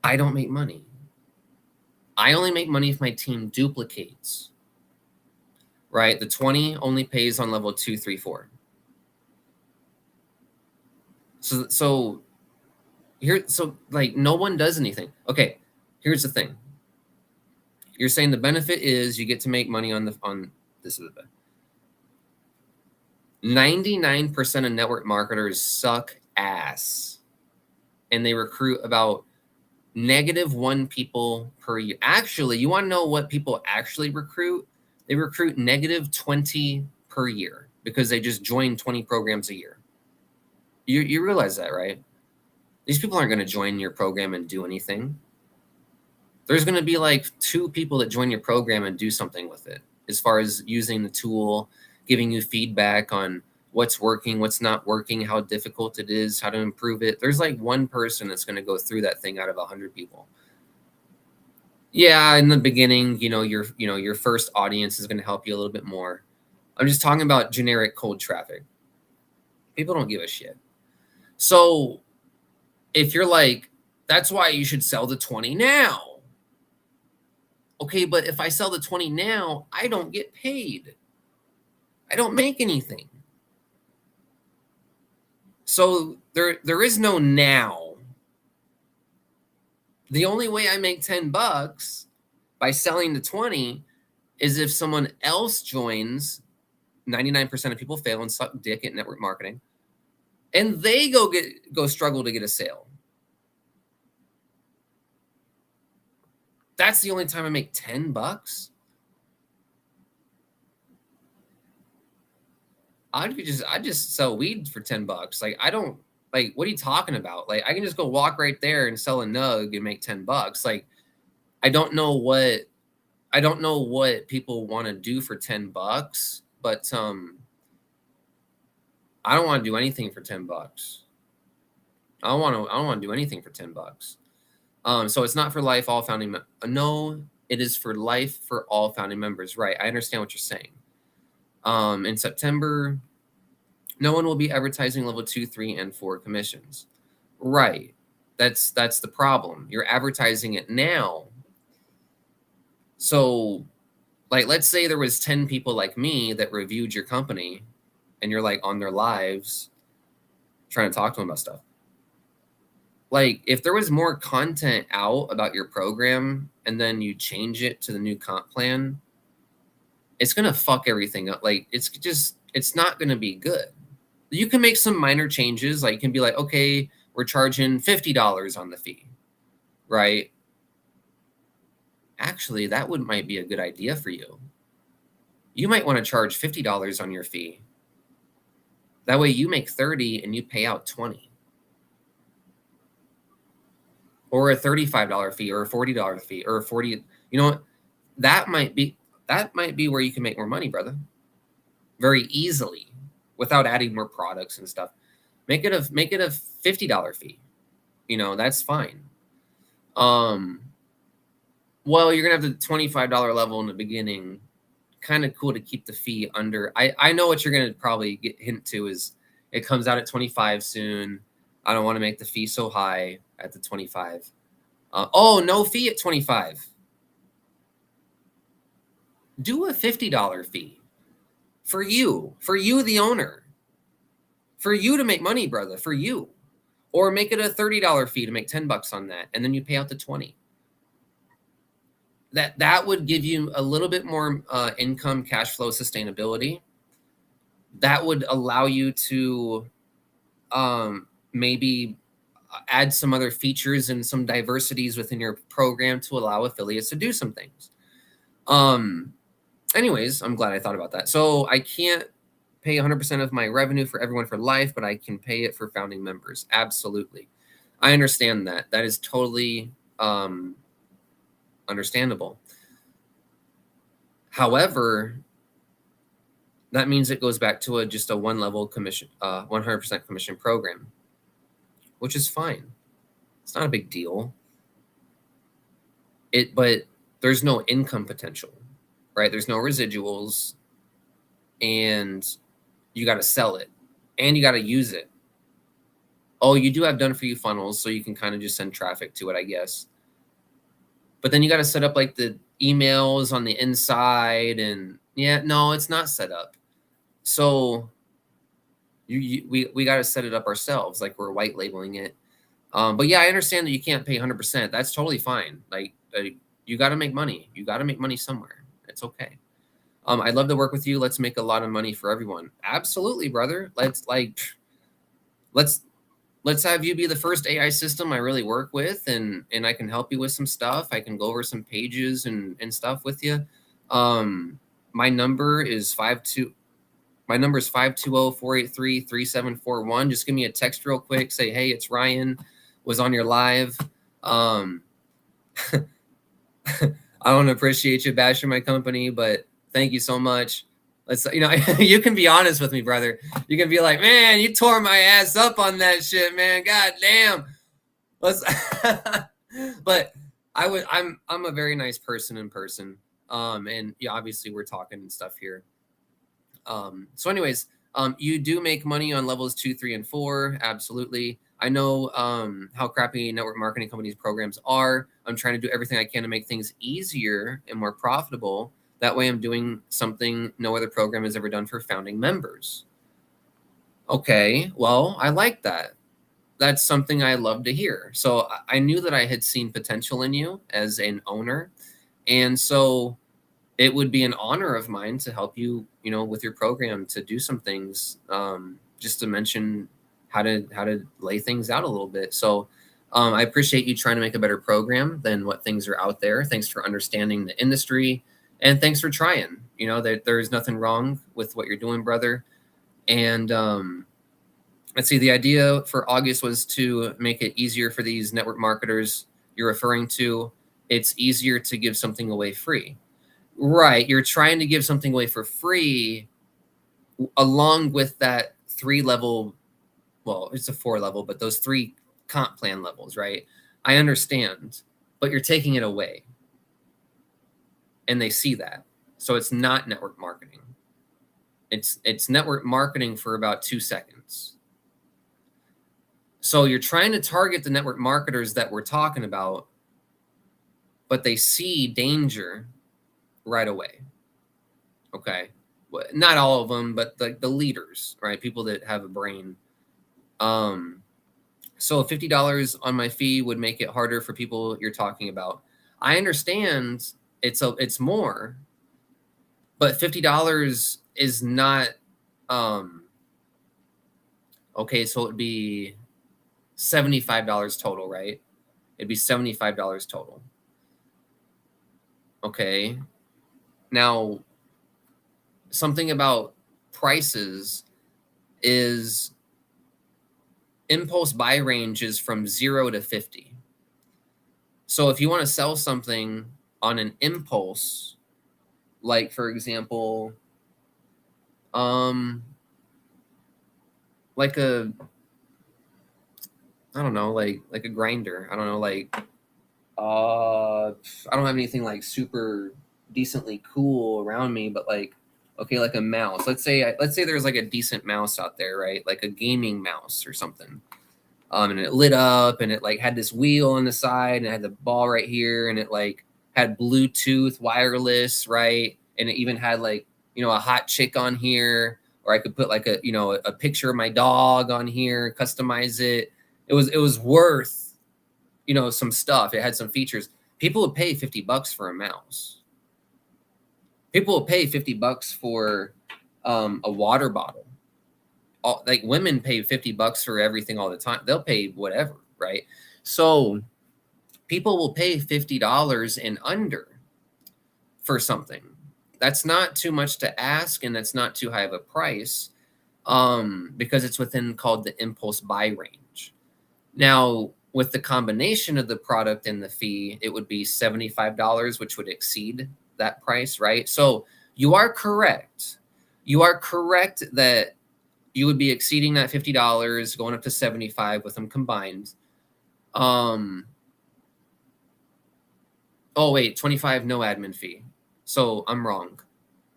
I don't make money. I only make money if my team duplicates, right? The 20 only pays on level 2, 3, 4. So here, so like no one does anything. Okay, here's the thing. You're saying the benefit is you get to make money on this is the 99% of network marketers suck ass, and they recruit about -1 people per year. Actually, you want to know what people actually recruit? They recruit -20 per year because they just join 20 programs a year. You realize that, right? These people aren't going to join your program and do anything. There's going to be like 2 people that join your program and do something with it, as far as using the tool, giving you feedback on what's working, what's not working, how difficult it is, how to improve it. There's like 1 person that's going to go through that thing out of 100 people. Yeah, in the beginning, your first audience is going to help you a little bit more. I'm just talking about generic cold traffic. People don't give a shit. So if you're like, that's why you should sell the 20 now. Okay, but if I sell the 20 now, I don't get paid. I don't make anything. So there is no now. The only way I make $10 by selling the 20 is if someone else joins. 99% of people fail and suck dick at network marketing, and they go struggle to get a sale. That's the only time I make $10. I just sell weed for $10. Like, I don't, like, what are you talking about? Like, I can just go walk right there and sell a nug and make $10. Like, I don't know what people want to do for $10, but I don't want to do anything for $10. I don't want to do anything for $10. So it's not for life, all founding. No, it is for life for all founding members. Right. I understand what you're saying. In September, no one will be advertising level 2, 3, and 4 commissions. Right. That's the problem. You're advertising it now. So, like, let's say there was 10 people like me that reviewed your company, and you're like on their lives trying to talk to them about stuff. Like, if there was more content out about your program and then you change it to the new comp plan, it's going to fuck everything up. Like, it's not going to be good. You can make some minor changes. Like, you can be like, okay, we're charging $50 on the fee, right? Actually, that might be a good idea for you. You might want to charge $50 on your fee. That way you make 30 and you pay out 20. Or a $35 fee, or a $40 fee, or a 40. You know what? That might be where you can make more money, brother. Very easily, without adding more products and stuff. Make it a $50 fee. That's fine. Well, you're gonna have the $25 level in the beginning. Kind of cool to keep the fee under. I know what you're gonna probably hint to is it comes out at 25 soon. I don't want to make the fee so high at the 25. Oh, no fee at 25. Do a $50 fee for you, the owner, for you to make money, brother, for you. Or make it a $30 fee to make $10 on that, and then you pay out the 20. That would give you a little bit more income, cash flow, sustainability. That would allow you to maybe add some other features and some diversities within your program to allow affiliates to do some things. Anyways, I'm glad I thought about that. So I can't pay 100% of my revenue for everyone for life, but I can pay it for founding members. Absolutely. I understand that. That is totally understandable. However, that means it goes back to just a 1-level commission, 100% commission program, which is fine. It's not a big deal. But there's no income potential, right? There's no residuals, and you got to sell it, and you got to use it. Oh, you do have done for you funnels, so you can kind of just send traffic to it, I guess. But then you got to set up like the emails on the inside, and yeah, no, it's not set up. So We got to set it up ourselves, like we're white labeling it. But yeah, I understand that you can't pay 100%. That's totally fine. Like you got to make money. You got to make money somewhere. It's okay. I'd love to work with you. Let's make a lot of money for everyone. Absolutely, brother. Let's have you be the first AI system I really work with, and I can help you with some stuff. I can go over some pages and stuff with you. My number is 520-483-3741. Just give me a text real quick. Say, hey, it's Ryan, was on your live. I don't appreciate you bashing my company, but thank you so much. Let's, you can be honest with me, brother. You can be like, man, you tore my ass up on that shit, man. God damn. Let's, but I'm a very nice person in person. And yeah, obviously we're talking and stuff here. So anyways, you do make money on levels 2, 3, and 4. Absolutely. I know how crappy network marketing companies programs are. I'm trying to do everything I can to make things easier and more profitable. That way I'm doing something no other program has ever done for founding members. Okay, well, I like that. That's something I love to hear. So I knew that I had seen potential in you as an owner. And so it would be an honor of mine to help you, with your program, to do some things, just to mention how to lay things out a little bit. So I appreciate you trying to make a better program than what things are out there. Thanks for understanding the industry, and thanks for trying. There's nothing wrong with what you're doing, brother. And let's see, the idea for August was to make it easier for these network marketers you're referring to. It's easier to give something away free. Right. You're trying to give something away for free along with that 3-level, well, it's a 4-level, but those 3 comp plan levels, right? I understand, but you're taking it away. And they see that. So it's not network marketing. It's network marketing for about 2 seconds. So you're trying to target the network marketers that we're talking about, but they see danger right away. Okay. Not all of them, but the leaders, right? People that have a brain. So $50 on my fee would make it harder for people you're talking about. I understand it's more, but $50 is not, okay, so it'd be $75 total, right? It'd be $75 total. Okay. Now, something about prices is impulse buy range is from 0 to 50. So if you want to sell something on an impulse, like for example, like a, I don't know, like a grinder. I don't know, like I don't have anything like super decently cool around me, but like, okay, like a mouse. Let's say there's like a decent mouse out there, right? Like a gaming mouse or something. And it lit up, and it like had this wheel on the side, and it had the ball right here, and it like had Bluetooth wireless, right? And it even had like, a hot chick on here, or I could put like a picture of my dog on here, customize it. It was worth, some stuff. It had some features. People would pay $50 for a mouse. People would pay $50 for a water bottle. Like women pay $50 for everything all the time. They'll pay whatever, right? So people will pay $50 and under for something. That's not too much to ask, and that's not too high of a price, because it's within called the impulse buy range. Now, with the combination of the product and the fee, it would be $75, which would exceed that price, right? So you are correct. You are correct that you would be exceeding that $50, going up to $75 with them combined. Oh wait, $25 no admin fee. So I'm wrong.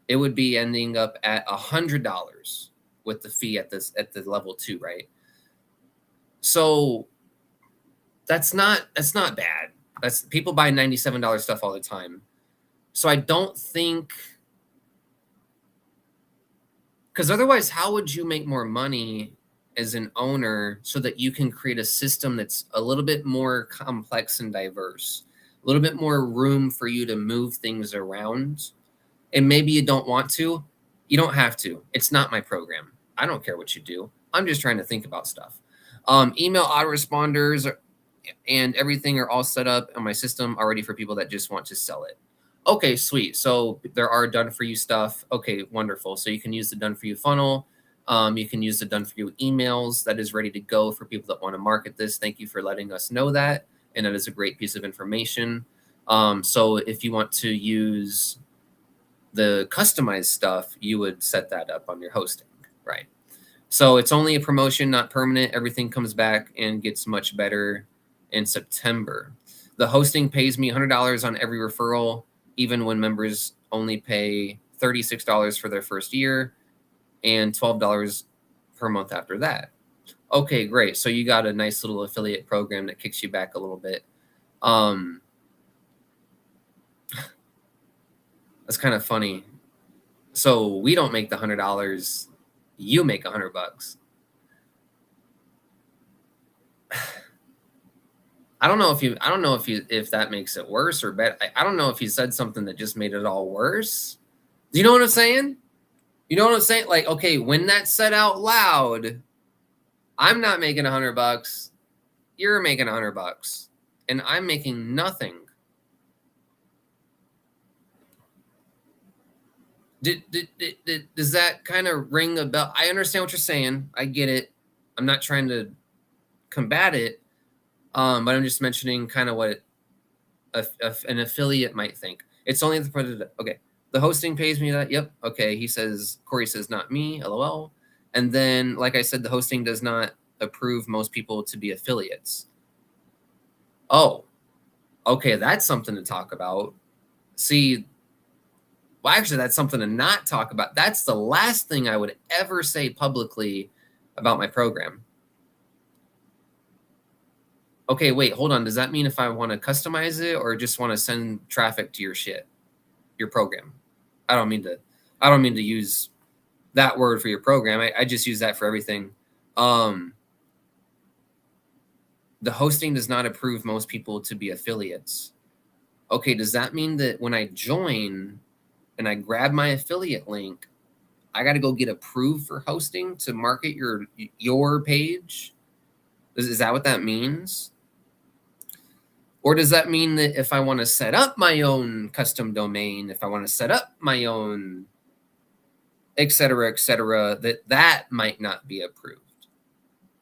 It would be ending up at $100 with the fee at the level 2, right? So that's not bad. That's, people buy $97 stuff all the time. So I don't think, Because otherwise, how would you make more money as an owner so that you can create a system that's a little bit more complex and diverse, a little bit more room for you to move things around? And maybe you don't want to. You don't have to. It's not my program. I don't care what you do. I'm just trying to think about stuff. Email autoresponders and everything are all set up on my system already for people that just want to sell it. Okay, sweet. So there are done for you stuff. Okay, wonderful. So you can use the done for you funnel. You can use the done for you emails that is ready to go for people that want to market this. Thank you for letting us know that. And that is a great piece of information. So if you want to use the customized stuff, you would set that up on your hosting, right? So it's only a promotion, not permanent. Everything comes back and gets much better in September. The hosting pays me $100 on every referral, even when members only pay $36 for their first year and $12 per month after that. Okay, great. So you got a nice little affiliate program that kicks you back a little bit. That's kind of funny. So we don't make the $100. You make $100. I don't know if that makes it worse or better. I don't know if you said something that just made it all worse. Do you know what I'm saying? You know what I'm saying? Like, okay, when that's said out loud, I'm not making $100. You're making $100, and I'm making nothing. Does that kind of ring a bell? I understand what you're saying. I get it. I'm not trying to combat it, but I'm just mentioning kind of what an affiliate might think. It's only the okay. The hosting pays me that. Yep. Okay. He says, Corey says, not me. LOL. And then, like I said, the hosting does not approve most people to be affiliates. Oh, okay. That's something to talk about. See, well, actually, that's something to not talk about. That's the last thing I would ever say publicly about my program. Okay, wait, hold on. Does that mean if I want to customize it or just want to send traffic to your shit, your program? I don't mean to use that word for your program. I just use that for everything. The hosting does not approve most people to be affiliates. Okay, does that mean that when I join and I grab my affiliate link, I got to go get approved for hosting to market your page? Is that what that means? Or does that mean that if I want to set up my own custom domain, if I want to set up my own, et cetera, that might not be approved?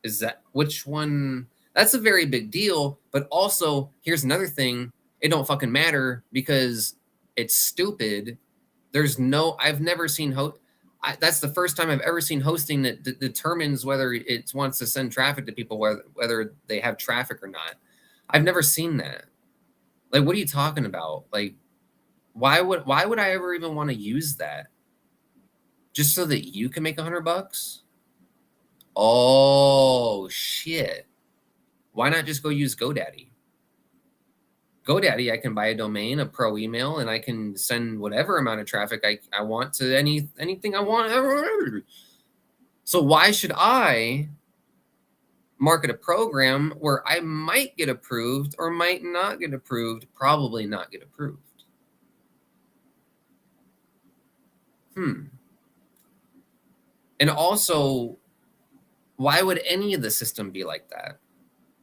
Is that which one? That's a very big deal. But also, here's another thing. It don't fucking matter because it's stupid. I've never seen that's the first time I've ever seen hosting that determines whether it wants to send traffic to people, whether they have traffic or not. I've never seen that. Like, what are you talking about? Like, why would I ever even want to use that? Just so that you can make $100? Oh shit. Why not just go use GoDaddy? GoDaddy, I can buy a domain, a pro email, and I can send whatever amount of traffic I want to anything I want. So why should I market a program where I might get approved or might not get approved, probably not get approved? And also, why would any of the system be like that?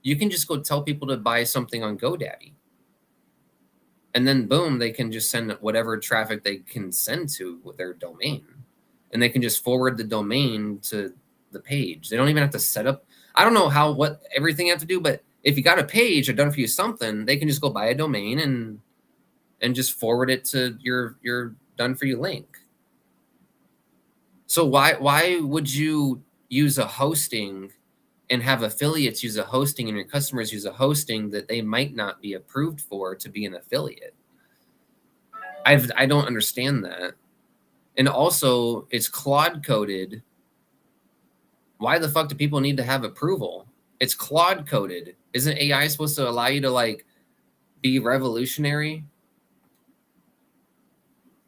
You can just go tell people to buy something on GoDaddy. And then boom, they can just send whatever traffic they can send to with their domain. And they can just forward the domain to the page. They don't even have to set up. I don't know what everything you have to do, but if you got a page or done for you something, they can just go buy a domain and just forward it to your done for you link. So why would you use a hosting and have affiliates use a hosting and your customers use a hosting that they might not be approved for to be an affiliate? I don't understand that. And also, it's Claude coded. Why the fuck do people need to have approval? It's Claude coded. Isn't AI supposed to allow you to like be revolutionary?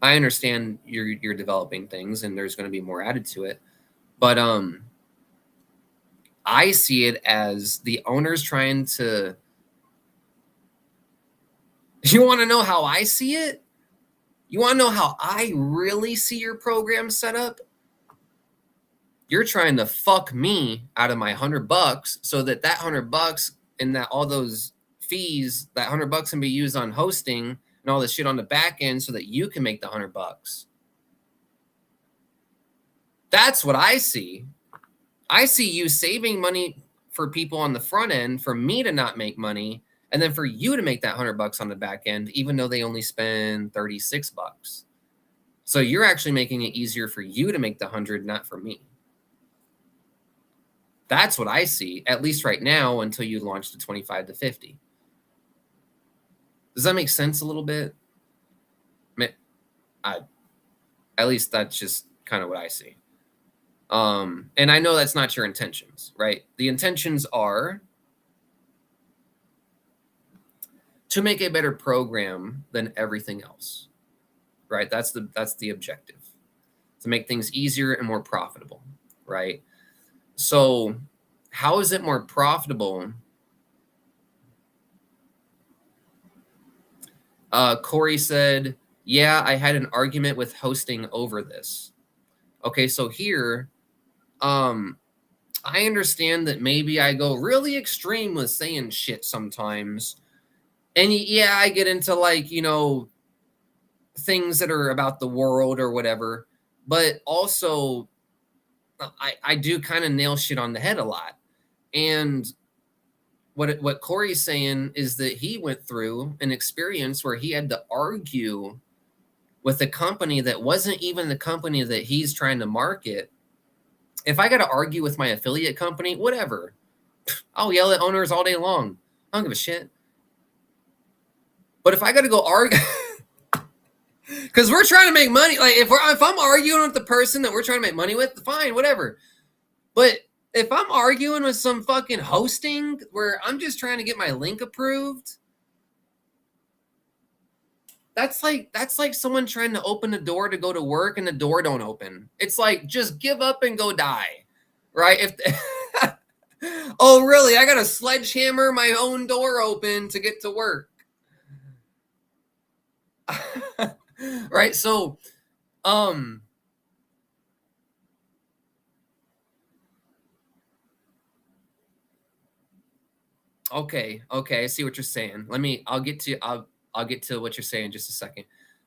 I understand you're developing things and there's going to be more added to it, but I see it as the owners trying to. You want to know how I see it? You want to know how I really see your program set up? You're trying to fuck me out of my $100 so that $100 and that all those fees, that $100 can be used on hosting and all this shit on the back end so that you can make the $100. That's what I see. I see you saving money for people on the front end, for me to not make money, and then for you to make that $100 on the back end, even though they only spend $36. So you're actually making it easier for you to make the 100, not for me. That's what I see, at least right now, until you launch the 25 to 50. Does that make sense a little bit? At least that's just kind of what I see. And I know that's not your intentions, right? The intentions are to make a better program than everything else, right? That's the objective, to make things easier and more profitable, right? So how is it more profitable? Corey said, yeah, I had an argument with hosting over this. Okay, so here, I understand that maybe I go really extreme with saying shit sometimes. And yeah, I get into like, things that are about the world or whatever. But also, I do kind of nail shit on the head a lot. And what Corey's saying is that he went through an experience where he had to argue with a company that wasn't even the company that he's trying to market. If I got to argue with my affiliate company, whatever, I'll yell at owners all day long. I don't give a shit. But if I got to go argue, because we're trying to make money, like if I'm arguing with the person that we're trying to make money with, fine, whatever. But if I'm arguing with some fucking hosting where I'm just trying to get my link approved, that's like someone trying to open the door to go to work and the door don't open. It's like, just give up and go die, right? If oh really, I gotta sledgehammer my own door open to get to work. Right? So okay, I see what you're saying. I'll get to what you're saying in just a second.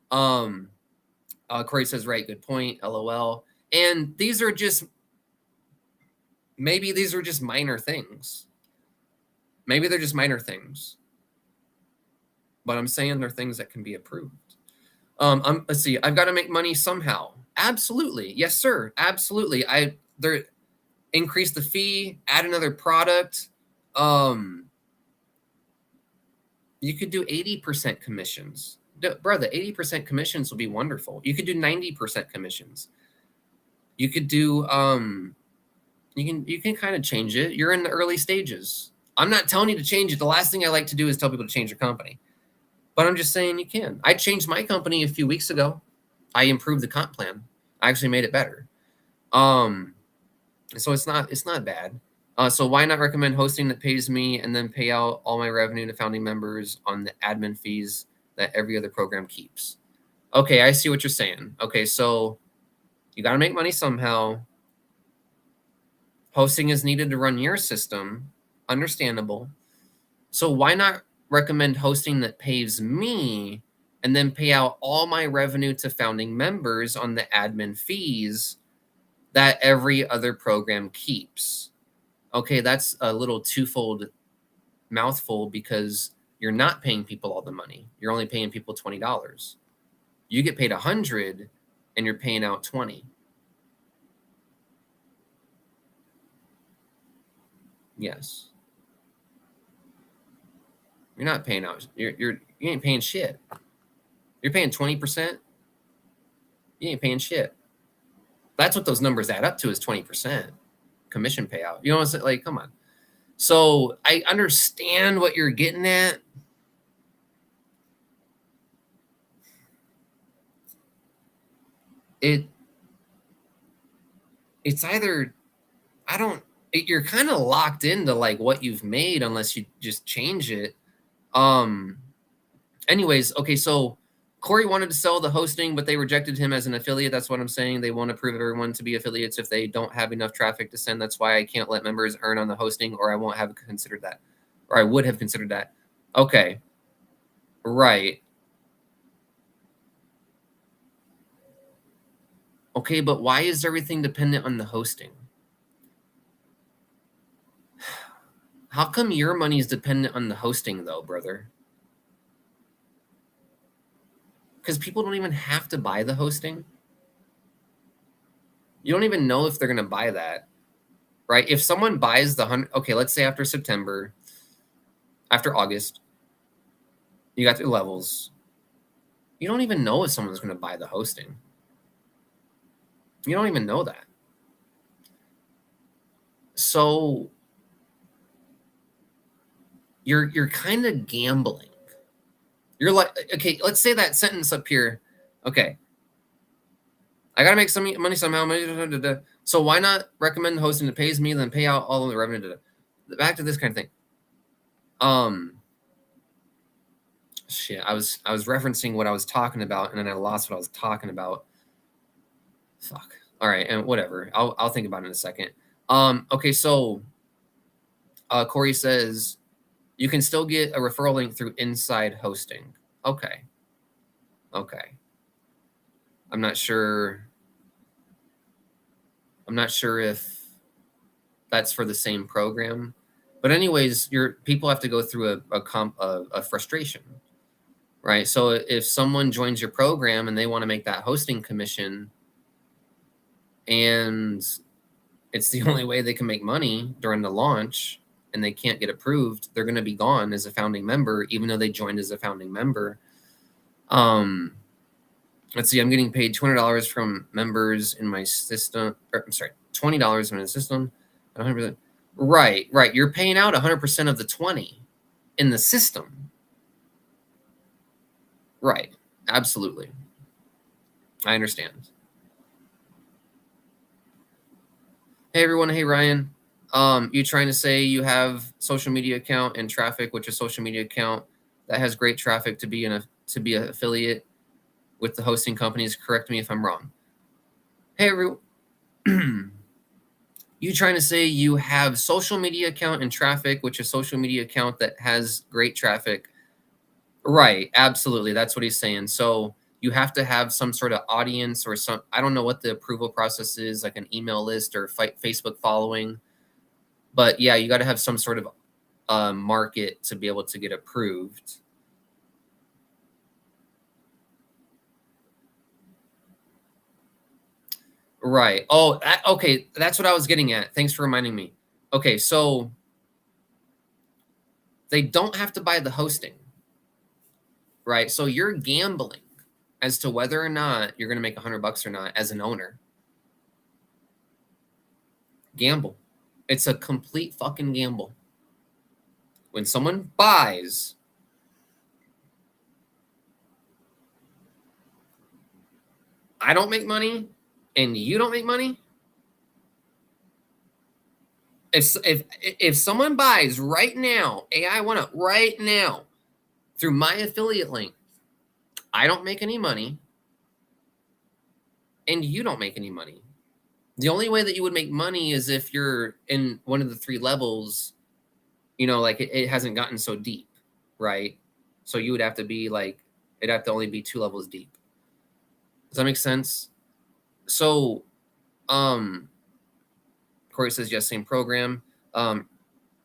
Corey says, right, good point, LOL. And maybe these are just minor things. Maybe they're just minor things. But I'm saying they're things that can be approved. Let's see, I've got to make money somehow. Absolutely. Yes, sir. Absolutely. Increase the fee, add another product. You could do 80% commissions. Bro, the 80% commissions will be wonderful. You could do 90% commissions. You could do you can kind of change it. You're in the early stages. I'm not telling you to change it. The last thing I like to do is tell people to change their company. But I'm just saying you can. I changed my company a few weeks ago. I improved the comp plan. I actually made it better. So it's not bad. So why not recommend hosting that pays me and then pay out all my revenue to founding members on the admin fees that every other program keeps? Okay, I see what you're saying. Okay, so you got to make money somehow. Hosting is needed to run your system. Understandable. So why not recommend hosting that pays me and then pay out all my revenue to founding members on the admin fees that every other program keeps? Okay, that's a little twofold mouthful because you're not paying people all the money. You're only paying people $20. You get paid $100 and you're paying out $20. Yes. You're not paying out. You ain't paying shit. You're paying 20%. You ain't paying shit. That's what those numbers add up to, is 20% commission payout. You know what I'm saying? Like, come on. So I understand what you're getting at. it's either, you're kind of locked into like what you've made unless you just change it. Anyways, okay, so Corey wanted to sell the hosting, but they rejected him as an affiliate. That's what I'm saying. They want to prove everyone to be affiliates if they don't have enough traffic to send. That's why I can't let members earn on the hosting, or I won't have considered that, or I would have considered that. Okay, right. Okay, but why is everything dependent on the hosting? How come your money is dependent on the hosting, though, brother? Because people don't even have to buy the hosting. You don't even know if they're going to buy that, right? If someone buys the 100, okay, let's say after September, after August, you got your levels. You don't even know if someone's going to buy the hosting. You don't even know that. So you're kind of gambling. You're like, okay, let's say that sentence up here. Okay, I got to make some money somehow. So why not recommend the hosting that pays me, then pay out all of the revenue? Back to this kind of thing. Shit, I was referencing what I was talking about, and then I lost what I was talking about. Fuck. All right, and whatever. I'll think about it in a second. Okay, so Corey says you can still get a referral link through Inside Hosting. Okay. Okay. I'm not sure if that's for the same program, but anyways, people have to go through a frustration, right? So if someone joins your program and they want to make that hosting commission, and it's the only way they can make money during the launch, and they can't get approved, they're going to be gone as a founding member, even though they joined as a founding member. Let's see, I'm getting paid $200 from members in my system. I'm sorry, $20 in my system. 100%. Right. You're paying out 100% of the 20 in the system. Right. Absolutely. I understand. Hey everyone. Hey Ryan. You trying to say you have social media account and traffic, which is social media account that has great traffic to be an affiliate with the hosting companies? Correct me if I'm wrong. Hey everyone. You trying to say you have social media account and traffic, which is social media account that has great traffic? Right. Absolutely. That's what he's saying. So you have to have some sort of audience or some, I don't know what the approval process is, like an email list or Facebook following. But yeah, you got to have some sort of market to be able to get approved. Right. Oh, okay. That's what I was getting at. Thanks for reminding me. Okay. So they don't have to buy the hosting, right? So you're gambling as to whether or not you're going to make $100 or not as an owner. Gamble. It's a complete fucking gamble. When someone buys, I don't make money and you don't make money. If someone buys right now, AI1UP right now through my affiliate link, I don't make any money and you don't make any money. The only way that you would make money is if you're in one of the 3 levels, like it hasn't gotten so deep, right? So you would have to be like, it'd have to only be 2 levels deep. Does that make sense? So, Corey says, yes, same program.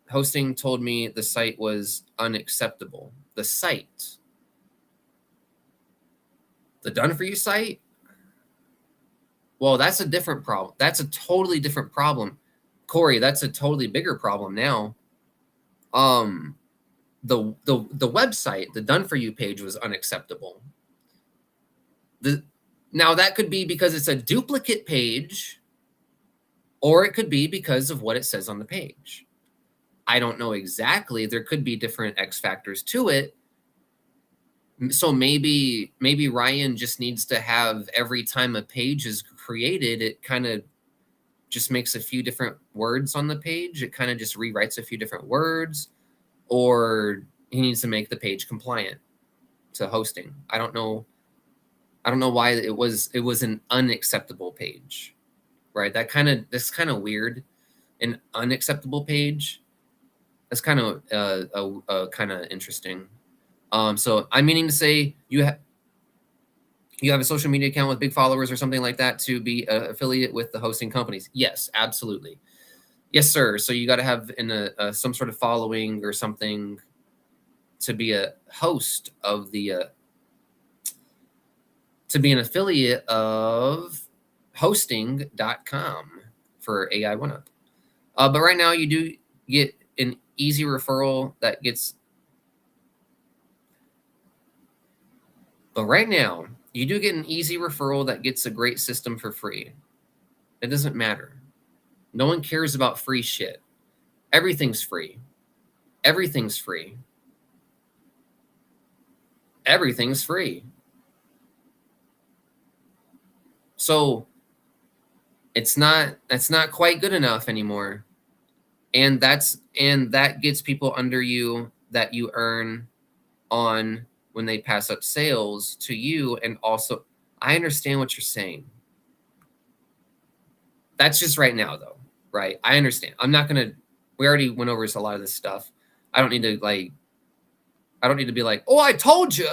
Hosting told me the site was unacceptable. The site. The Done For You site? Well, that's a different problem. That's a totally different problem. Corey, that's a totally bigger problem now. The website, the Done For You page was unacceptable. Now that could be because it's a duplicate page, or it could be because of what it says on the page. I don't know exactly. There could be different X factors to it. So maybe Ryan just needs to have, every time a page is created, it kind of just makes a few different words on the page. It kind of just rewrites a few different words, or he needs to make the page compliant to hosting. I don't know why it was an unacceptable page, right? That's kind of weird. An unacceptable page. That's kind of kind of interesting. So I'm meaning to say you have a social media account with big followers or something like that to be an affiliate with the hosting companies. Yes, absolutely. Yes, sir. So you got to have some sort of following or something to be a host of the to be an affiliate of hosting.com for AI1UP. But right now you do get an easy referral that gets. But right now you do get an easy referral that gets a great system for free. It doesn't matter. No one cares about free shit. Everything's free. Everything's free. Everything's free. So that's not quite good enough anymore. And that gets people under you that you earn on when they pass up sales to you. And also, I understand what you're saying. That's just right now though, right? I understand. We already went over a lot of this stuff. I don't need to be like, oh, I told you.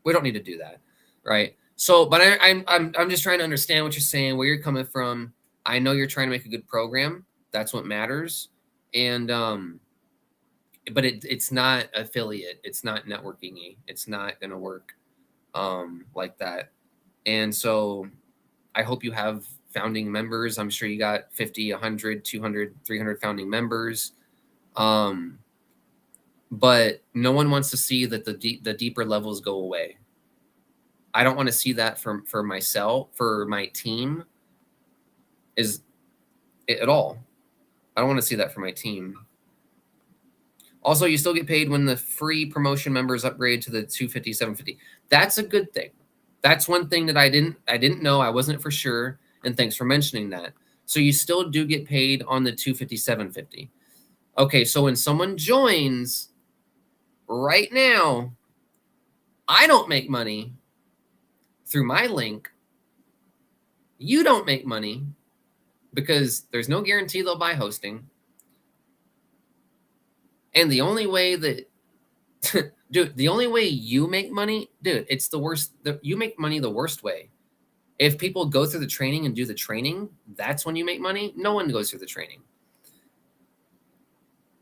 We don't need to do that, right? So, but I'm just trying to understand what you're saying, where you're coming from. I know you're trying to make a good program. That's what matters. And but it's not affiliate. It's not networking-y. It's not going to work like that. And so I hope you have founding members. I'm sure you got 50, 100, 200, 300 founding members. But no one wants to see that the deeper levels go away. I don't want to see that for myself, for my team, is at all. I don't want to see that for my team. Also, you still get paid when the free promotion members upgrade to the 250, 750. That's a good thing. That's one thing that I didn't know. I wasn't for sure. And thanks for mentioning that. So you still do get paid on the 250, 750. Okay, so when someone joins right now, I don't make money through my link. You don't make money because there's no guarantee they'll buy hosting. And the only way that, dude, the only way you make money, dude, it's the worst. You make money the worst way. If people go through the training and do the training, that's when you make money. No one goes through the training.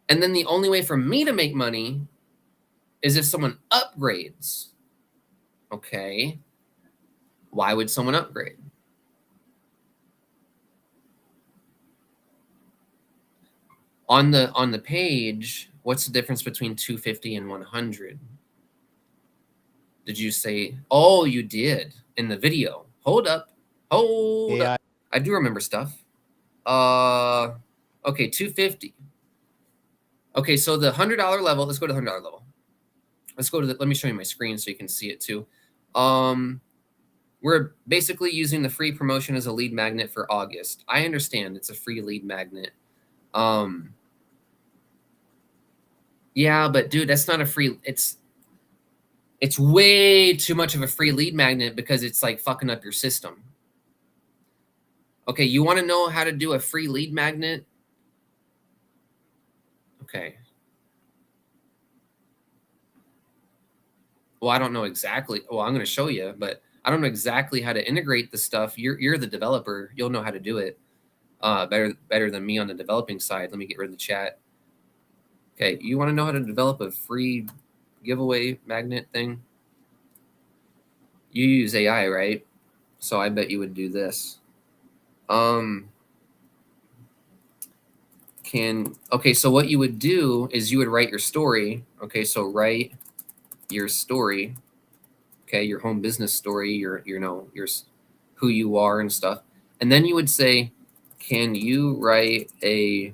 And then the only way for me to make money is if someone upgrades. Okay. Why would someone upgrade? On the page, what's the difference between 250 and 100? Did you say, oh, you did in the video? Hold up. I do remember stuff. Okay, 250. Okay, so the $100 level, let's go to the $100 level. Let's go to let me show you my screen so you can see it too. We're basically using the free promotion as a lead magnet for August. I understand it's a free lead magnet. Yeah, but dude, that's not a free, it's way too much of a free lead magnet because it's like fucking up your system. Okay, you want to know how to do a free lead magnet? Okay. Well, I don't know exactly. Well, I'm going to show you, but I don't know exactly how to integrate the stuff. You're the developer. You'll know how to do it better than me on the developing side. Let me get rid of the chat. Okay, you want to know how to develop a free giveaway magnet thing? You use AI, right? So I bet you would do this. Okay, so what you would do is you would write your story. Okay, so write your story. Okay, your home business story, your who you are and stuff. And then you would say, can you write it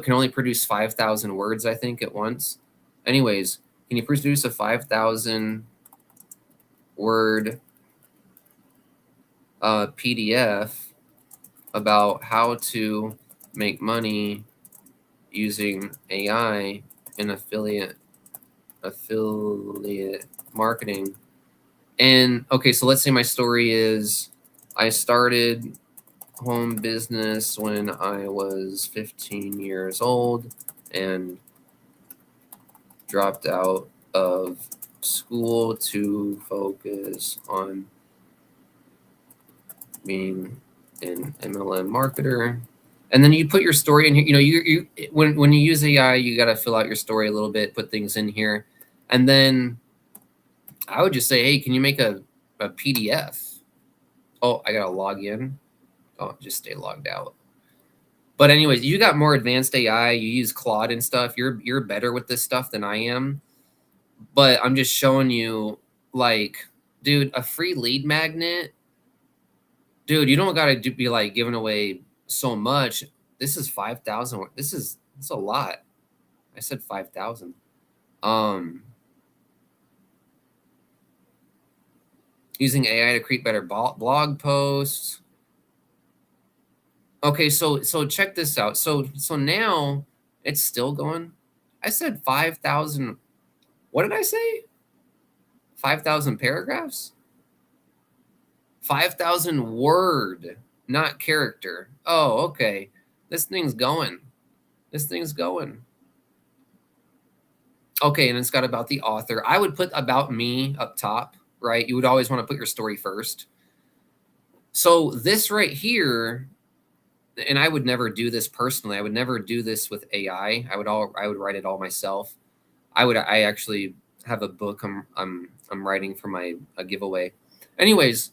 can only produce 5,000 words, I think, at once. Anyways, Can you produce a 5,000 word PDF about how to make money using AI in affiliate marketing? And okay, so let's say my story is I started home business when I was 15 years old and dropped out of school to focus on being an MLM marketer. And then you put your story in here. You know, when you use AI, you got to fill out your story a little bit, put things in here, and then I would just say, hey, can you make a PDF? Oh, I gotta log in. Oh, just stay logged out. But anyways, you got more advanced AI. You use Claude and stuff. You're better with this stuff than I am. But I'm just showing you, like, dude, a free lead magnet. Dude, you don't gotta be like giving away so much. This is 5,000. It's a lot. I said 5,000. Using AI to create better blog posts. Okay, so check this out. So now it's still going. I said 5,000. What did I say? 5,000 paragraphs? 5,000 word, not character. Oh, okay. This thing's going. This thing's going. Okay, and it's got about the author. I would put about me up top, right? You would always want to put your story first. So this right here, and I would never do this personally. I would never do this with AI. I would write it all myself. I actually have a book I'm writing for my giveaway. Anyways,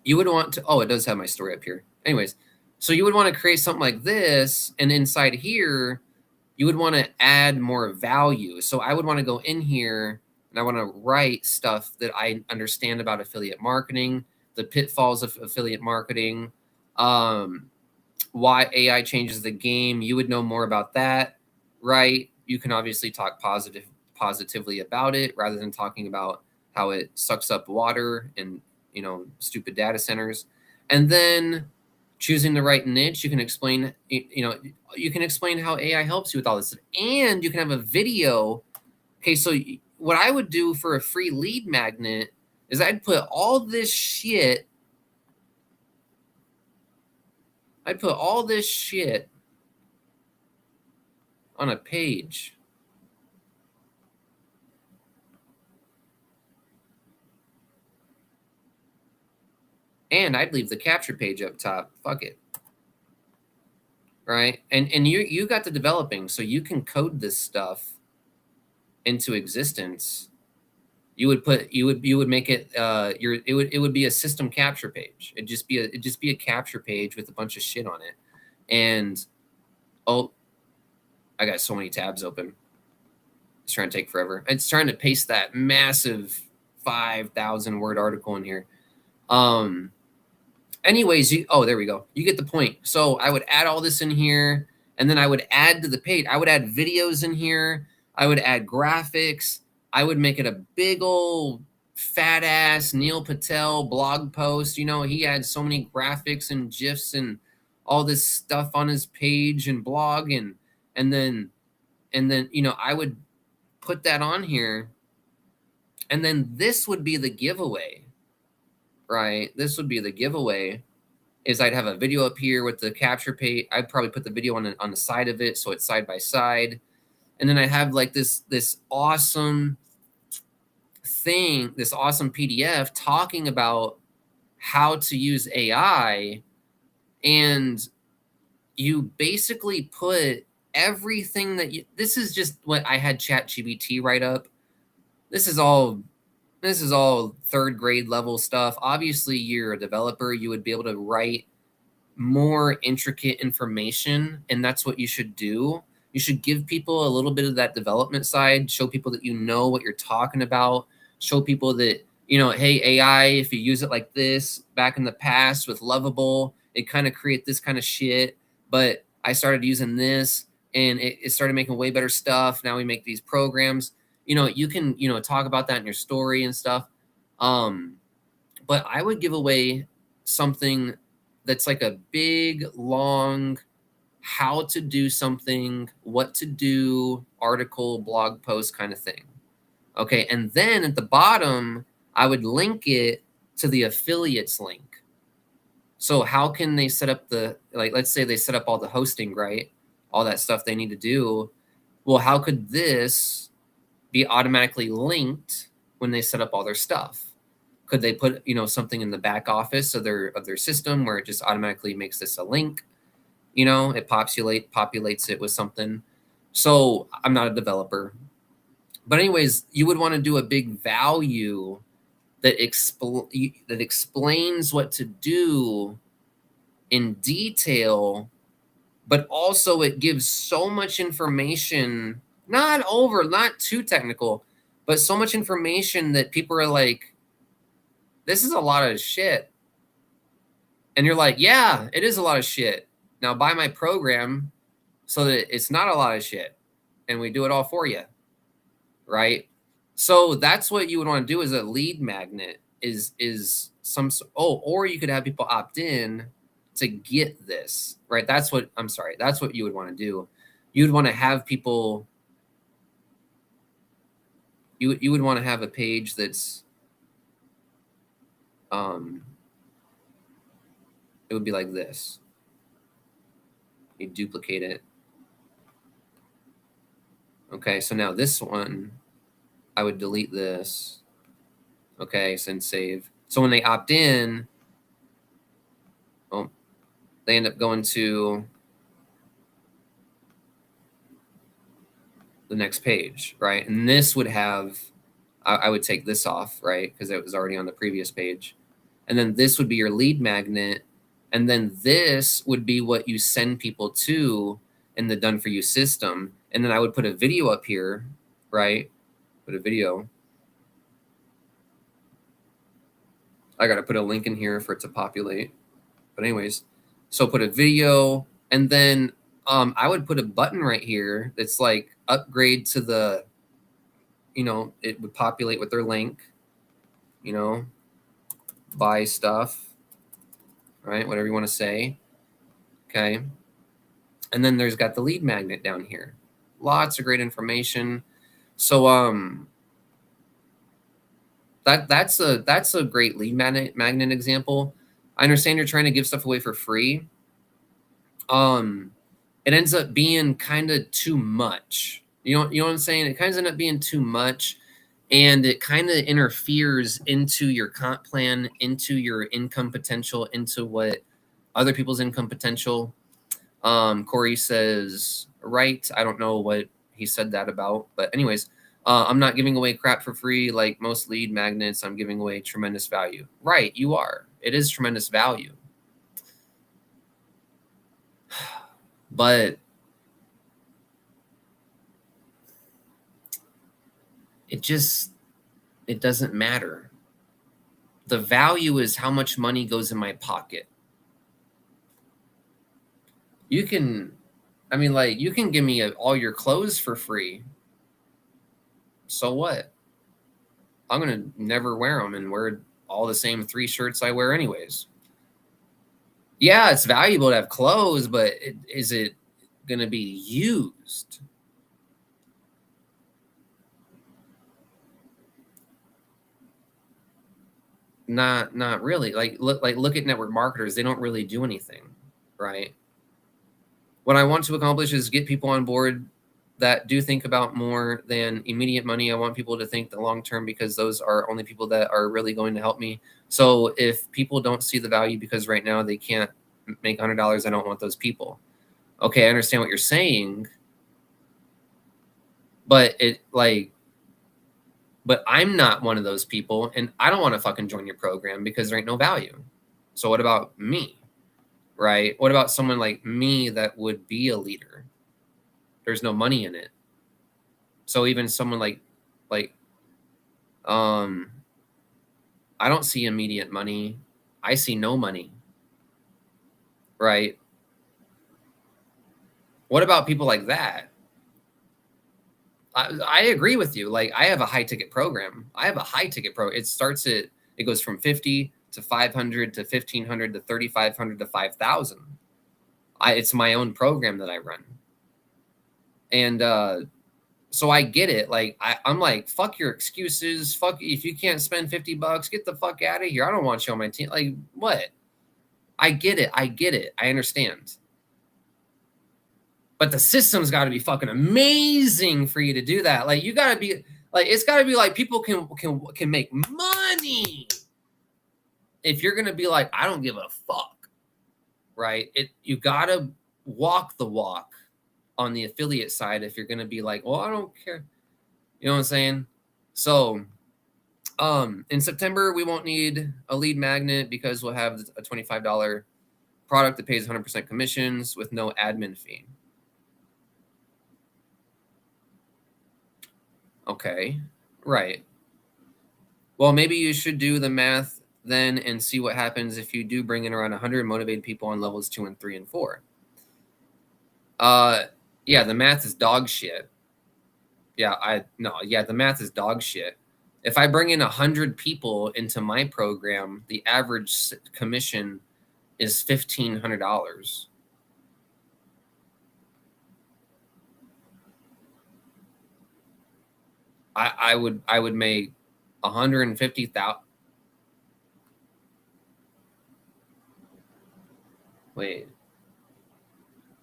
you would want to, oh, it does have my story up here. Anyways, so you would want to create something like this, and inside here, you would want to add more value. So I would want to go in here and I want to write stuff that I understand about affiliate marketing, the pitfalls of affiliate marketing, why AI changes the game. You would know more about that, right? You can obviously talk positively about it rather than talking about how it sucks up water and, you know, stupid data centers. And then choosing the right niche, you can explain, you know, you can explain how AI helps you with all this, and you can have a video. Okay, so what I would do for a free lead magnet is I'd put all this shit. I'd put all this shit on a page. And I'd leave the capture page up top. Fuck it. Right? And you got the developing, so you can code this stuff into existence. You would make it it would be a system capture page. It'd just be a capture page with a bunch of shit on it. And oh, I got so many tabs open. It's trying to take forever. It's trying to paste that massive 5,000 word article in here. Anyways, oh, there we go. You get the point. So I would add all this in here, and then I would add to the page. I would add videos in here. I would add graphics. I would make it a big old fat ass Neil Patel blog post. You know, he had so many graphics and GIFs and all this stuff on his page and blog, and then you know, I would put that on here, and then this would be the giveaway. Right, this would be the giveaway. Is I'd have a video up here with the capture page. I'd probably put the video on the side of it, so it's side by side, and then I have like this awesome thing, this awesome PDF talking about how to use AI, and you basically put everything that you. This is just what I had ChatGPT write up. This is all third grade level stuff. Obviously, you're a developer. You would be able to write more intricate information, and that's what you should do. You should give people a little bit of that development side, show people that you know what you're talking about, show people that, you know, hey, AI, if you use it like this back in the past with Lovable, it kind of create this kind of shit, but I started using this and it started making way better stuff. Now we make these programs. you can, talk about that in your story and stuff. But I would give away something that's like a big, long, how to do something, what to do, article, blog post kind of thing. Okay. And then at the bottom, I would link it to the affiliates link. So how can they set up let's say they set up all the hosting, right? All that stuff they need to do. Well, how could this be automatically linked when they set up all their stuff? Could they put, something in the back office of their system where it just automatically makes this a link? It populates it with something. So I'm not a developer. But anyways, you would want to do a big value that explains what to do in detail, but also it gives so much information, not too technical, but so much information that people are like, this is a lot of shit. And you're like, yeah, it is a lot of shit. Now buy my program so that it's not a lot of shit and we do it all for you. Right? So that's what you would want to do as a lead magnet is or you could have people opt in to get this, right? That's what you would want to do. You'd want to have people, you would want to have a page that's, it would be like this. You duplicate it. Okay, so now this one, I would delete this. Okay, send save. So when they opt in, they end up going to the next page, right? And this would have, I would take this off, right? Because it was already on the previous page. And then this would be your lead magnet. And then this would be what you send people to in the done for you system. And then I would put a video up here, right? Put a video. I got to put a link in here for it to populate. But anyways, so put a video, and then I would put a button right here that's like upgrade to the, it would populate with their link, buy stuff, right? Whatever you want to say. Okay. And then there's got the lead magnet down here. Lots of great information. So that's a great lead magnet example. I understand you're trying to give stuff away for free. It ends up being kind of too much. You know what I'm saying? It kind of ends up being too much, and it kind of interferes into your comp plan, into your income potential, into what other people's income potential. Corey says, right. I don't know what he said that about, but anyways, I'm not giving away crap for free like most lead magnets. I'm giving away tremendous value. Right, you are. It is tremendous value. But it doesn't matter. The value is how much money goes in my pocket. You can give me all your clothes for free. So what? I'm going to never wear them and wear all the same 3 shirts I wear anyways. Yeah, it's valuable to have clothes, but is it going to be used? Not really. Look at network marketers. They don't really do anything, right? What I want to accomplish is get people on board that do think about more than immediate money. I want people to think the long term, because those are only people that are really going to help me. So if people don't see the value because right now they can't make $100, I don't want those people. Okay, I understand what you're saying, but but I'm not one of those people, and I don't want to fucking join your program because there ain't no value. So what about me, right? What about someone like me that would be a leader? There's no money in it. So even someone like I don't see immediate money. I see no money, right? What about people like that? I agree with you. Like, I have a high ticket program. I have a high ticket pro. It goes from 50 to 500 to 1500 to 3500 to 5000. It's my own program that I run. And so I get it. Like, I'm like, fuck your excuses. Fuck, if you can't spend $50, get the fuck out of here. I don't want you on my team. Like, what? I get it. I understand. But the system's got to be fucking amazing for you to do that. Like, you got to be like, it's got to be like people can make money. If you're gonna be like, I don't give a fuck, right? You got to walk the walk on the affiliate side. If you're gonna be like, well, I don't care, you know what I'm saying? So, in September we won't need a lead magnet because we'll have a $25 product that pays 100% commissions with no admin fee. Okay, right. Well, maybe you should do the math then and see what happens if you do bring in around 100 motivated people on levels 2 and 3 and 4. Yeah, the math is dog shit. Yeah, the math is dog shit. If I bring in 100 people into my program, the average commission is $1,500. I would make 150,000. Wait,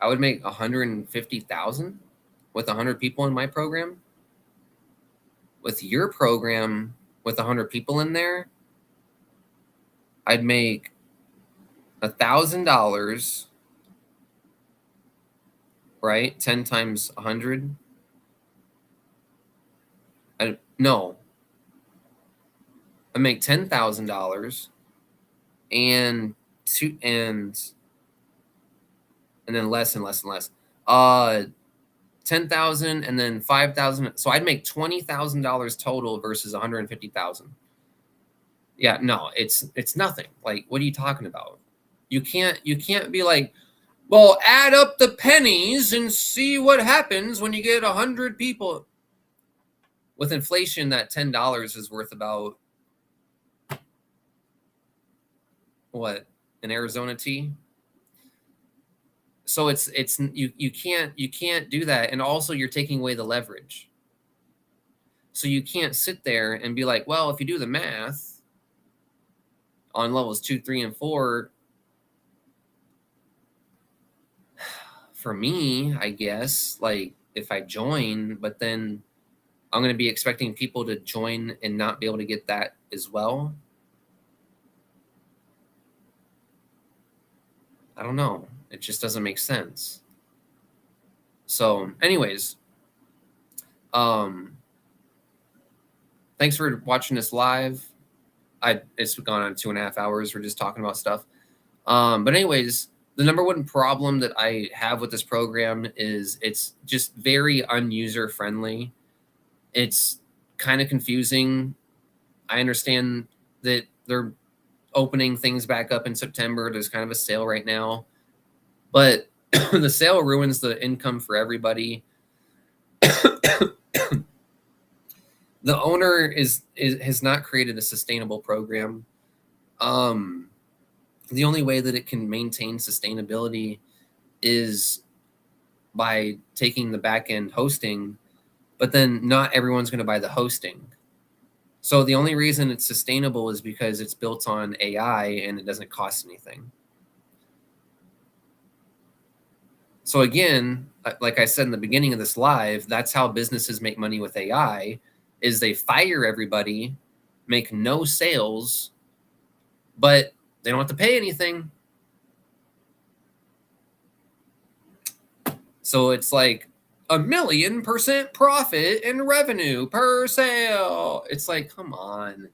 I would make 150,000 with 100 people in my program. With your program, with 100 people in there, I'd make $1,000, right? 10 times 100. No, I make $10,000 and then less and less and less. 10,000 and then 5,000. So I'd make $20,000 total versus 150,000. Yeah, no, it's nothing. Like, what are you talking about? You can't be like, well, add up the pennies and see what happens when you get 100 people. With inflation, that $10 is worth about what, an Arizona tea? So you can't do that. And also you're taking away the leverage. So you can't sit there and be like, well, if you do the math on levels 2, 3, and 4, for me, I guess, like, if I join, but then I'm going to be expecting people to join and not be able to get that as well. I don't know. It just doesn't make sense. So anyways, thanks for watching this live. It's gone on 2.5 hours. We're just talking about stuff. But anyways, the number one problem that I have with this program is it's just very unuser friendly. It's kind of confusing. I understand that they're opening things back up in September. There's kind of a sale right now, but the sale ruins the income for everybody. The owner has not created a sustainable program. The only way that it can maintain sustainability is by taking the back end hosting, but then not everyone's going to buy the hosting. So the only reason it's sustainable is because it's built on AI and it doesn't cost anything. So again, like I said in the beginning of this live, that's how businesses make money with AI, is they fire everybody, make no sales, but they don't have to pay anything. So it's like 1,000,000% profit and revenue per sale. It's like, come on.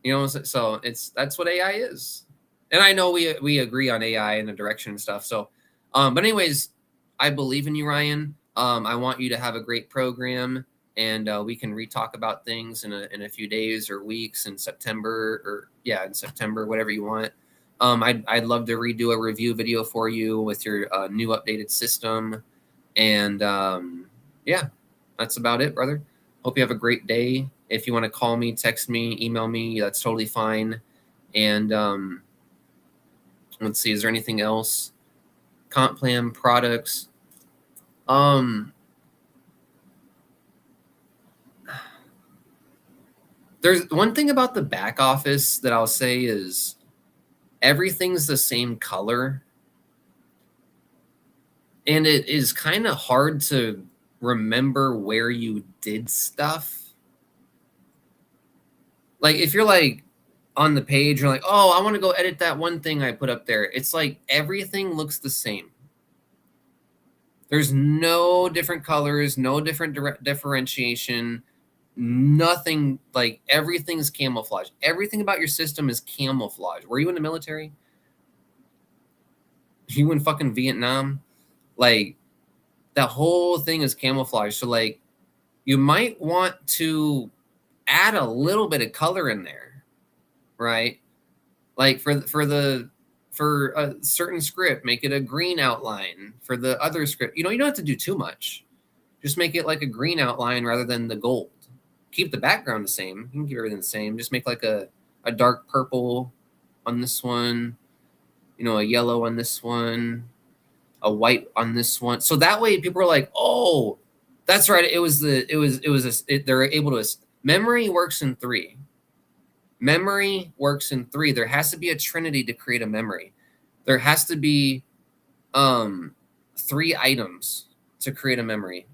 You know, so that's what AI is. And I know we agree on AI and the direction and stuff. So, but anyways, I believe in you, Ryan. I want you to have a great program, and we can re-talk about things in a few days or weeks in September, in September, whatever you want. I'd love to redo a review video for you with your new updated system, and yeah. That's about it, brother. Hope you have a great day. If you want to call me, text me, email me, that's totally fine. And let's see, is there anything else? Comp plan, products. There's one thing about the back office that I'll say is everything's the same color. And it is kind of hard to remember where you did stuff. Like if you're like on the page, you're like, oh, I want to go edit that one thing I put up there. It's like everything looks the same. There's no different colors, no different differentiation, nothing. Like everything's camouflage. Everything about your system is camouflage. Were you in the military? You in fucking Vietnam? Like that whole thing is camouflage. So like you might want to add a little bit of color in there, right? Like for a certain script, make it a green outline. For the other script, you don't have to do too much. Just make it like a green outline rather than the gold. Keep the background the same. You can keep everything the same. Just make like a dark purple on this one, a yellow on this one, a white on this one. So that way people are like, oh, that's right. They're able to, memory works in three. Memory works in three. There has to be a trinity to create a memory. There has to be three items to create a memory.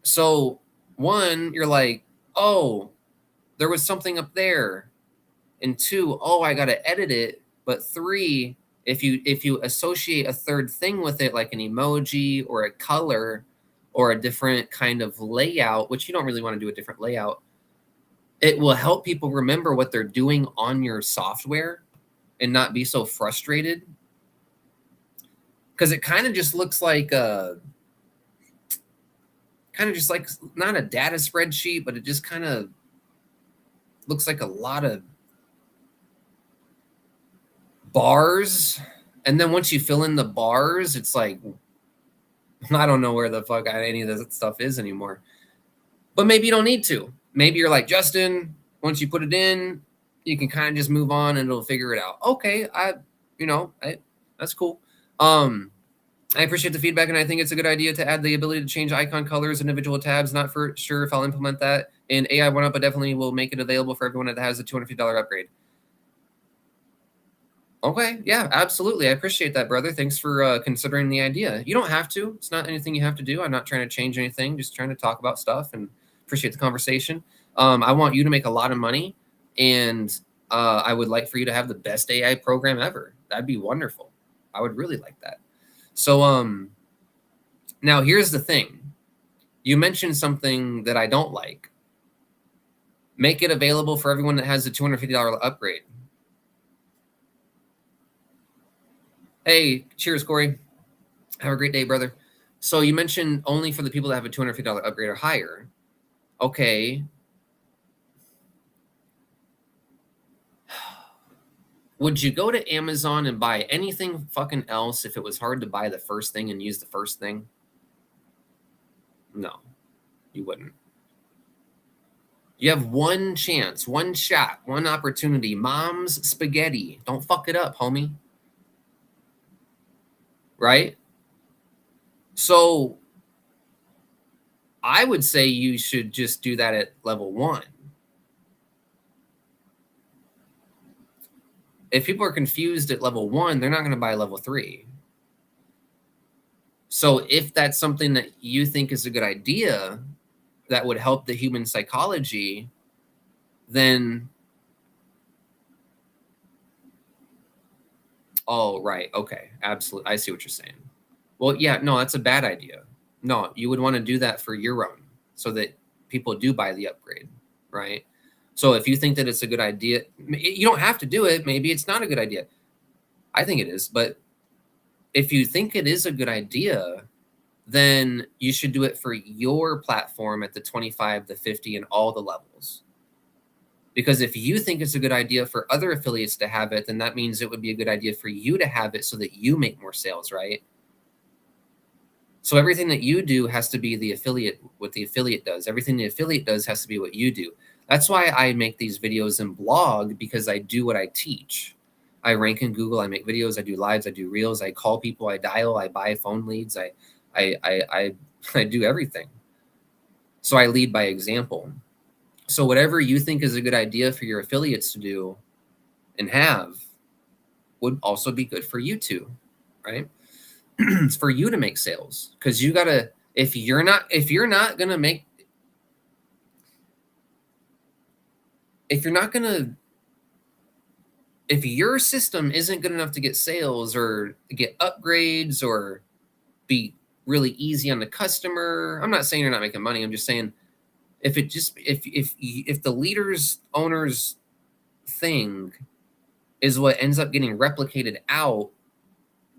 So one, you're like, oh, there was something up there. And two, oh, I got to edit it. But three, if you associate a third thing with it, like an emoji or a color or a different kind of layout, which you don't really want to do a different layout, it will help people remember what they're doing on your software and not be so frustrated. Because it kind of just looks like not a data spreadsheet, but it just kind of looks like a lot of bars. And then once you fill in the bars, it's like, I don't know where the fuck any of this stuff is anymore. But maybe you don't need to. Maybe you're like, Justin, once you put it in, you can kind of just move on and it'll figure it out. Okay, that's cool. I appreciate the feedback, and I think it's a good idea to add the ability to change icon colors, individual tabs. Not for sure if I'll implement that in AI1UP, but definitely will make it available for everyone that has a $250 upgrade. Okay, yeah, absolutely. I appreciate that, brother. Thanks for considering the idea. You don't have to. It's not anything you have to do. I'm not trying to change anything, just trying to talk about stuff and appreciate the conversation. I want you to make a lot of money, and I would like for you to have the best AI program ever. That'd be wonderful. I would really like that. So now here's the thing. You mentioned something that I don't like. Make it available for everyone that has a $250 upgrade. Hey, cheers, Corey. Have a great day, brother. So you mentioned only for the people that have a $250 upgrade or higher. Okay. Would you go to Amazon and buy anything fucking else if it was hard to buy the first thing and use the first thing? No, you wouldn't. You have one chance, one shot, one opportunity. Mom's spaghetti. Don't fuck it up, homie. Right? So I would say you should just do that at level 1. If people are confused at level 1, they're not going to buy level 3. So if that's something that you think is a good idea that would help the human psychology, then, oh, right. Okay. Absolutely. I see what you're saying. Well, yeah, no, that's a bad idea. No, you would want to do that for your own so that people do buy the upgrade, right? So if you think that it's a good idea, you don't have to do it. Maybe it's not a good idea. I think it is. But if you think it is a good idea, then you should do it for your platform at the 25, the 50, and all the levels. Because if you think it's a good idea for other affiliates to have it, then that means it would be a good idea for you to have it so that you make more sales, right? So everything that you do has to be the affiliate, what the affiliate does. Everything the affiliate does has to be what you do. That's why I make these videos and blog, because I do what I teach. I rank in Google, I make videos, I do lives, I do reels, I call people, I dial, I buy phone leads, I do everything. So I lead by example. So whatever you think is a good idea for your affiliates to do and have would also be good for you too, right? It's for you to make sales, because you gotta, if you're not gonna make, if your system isn't good enough to get sales or get upgrades or be really easy on the customer, I'm not saying you're not making money. I'm just saying if the leader's owner's thing is what ends up getting replicated out,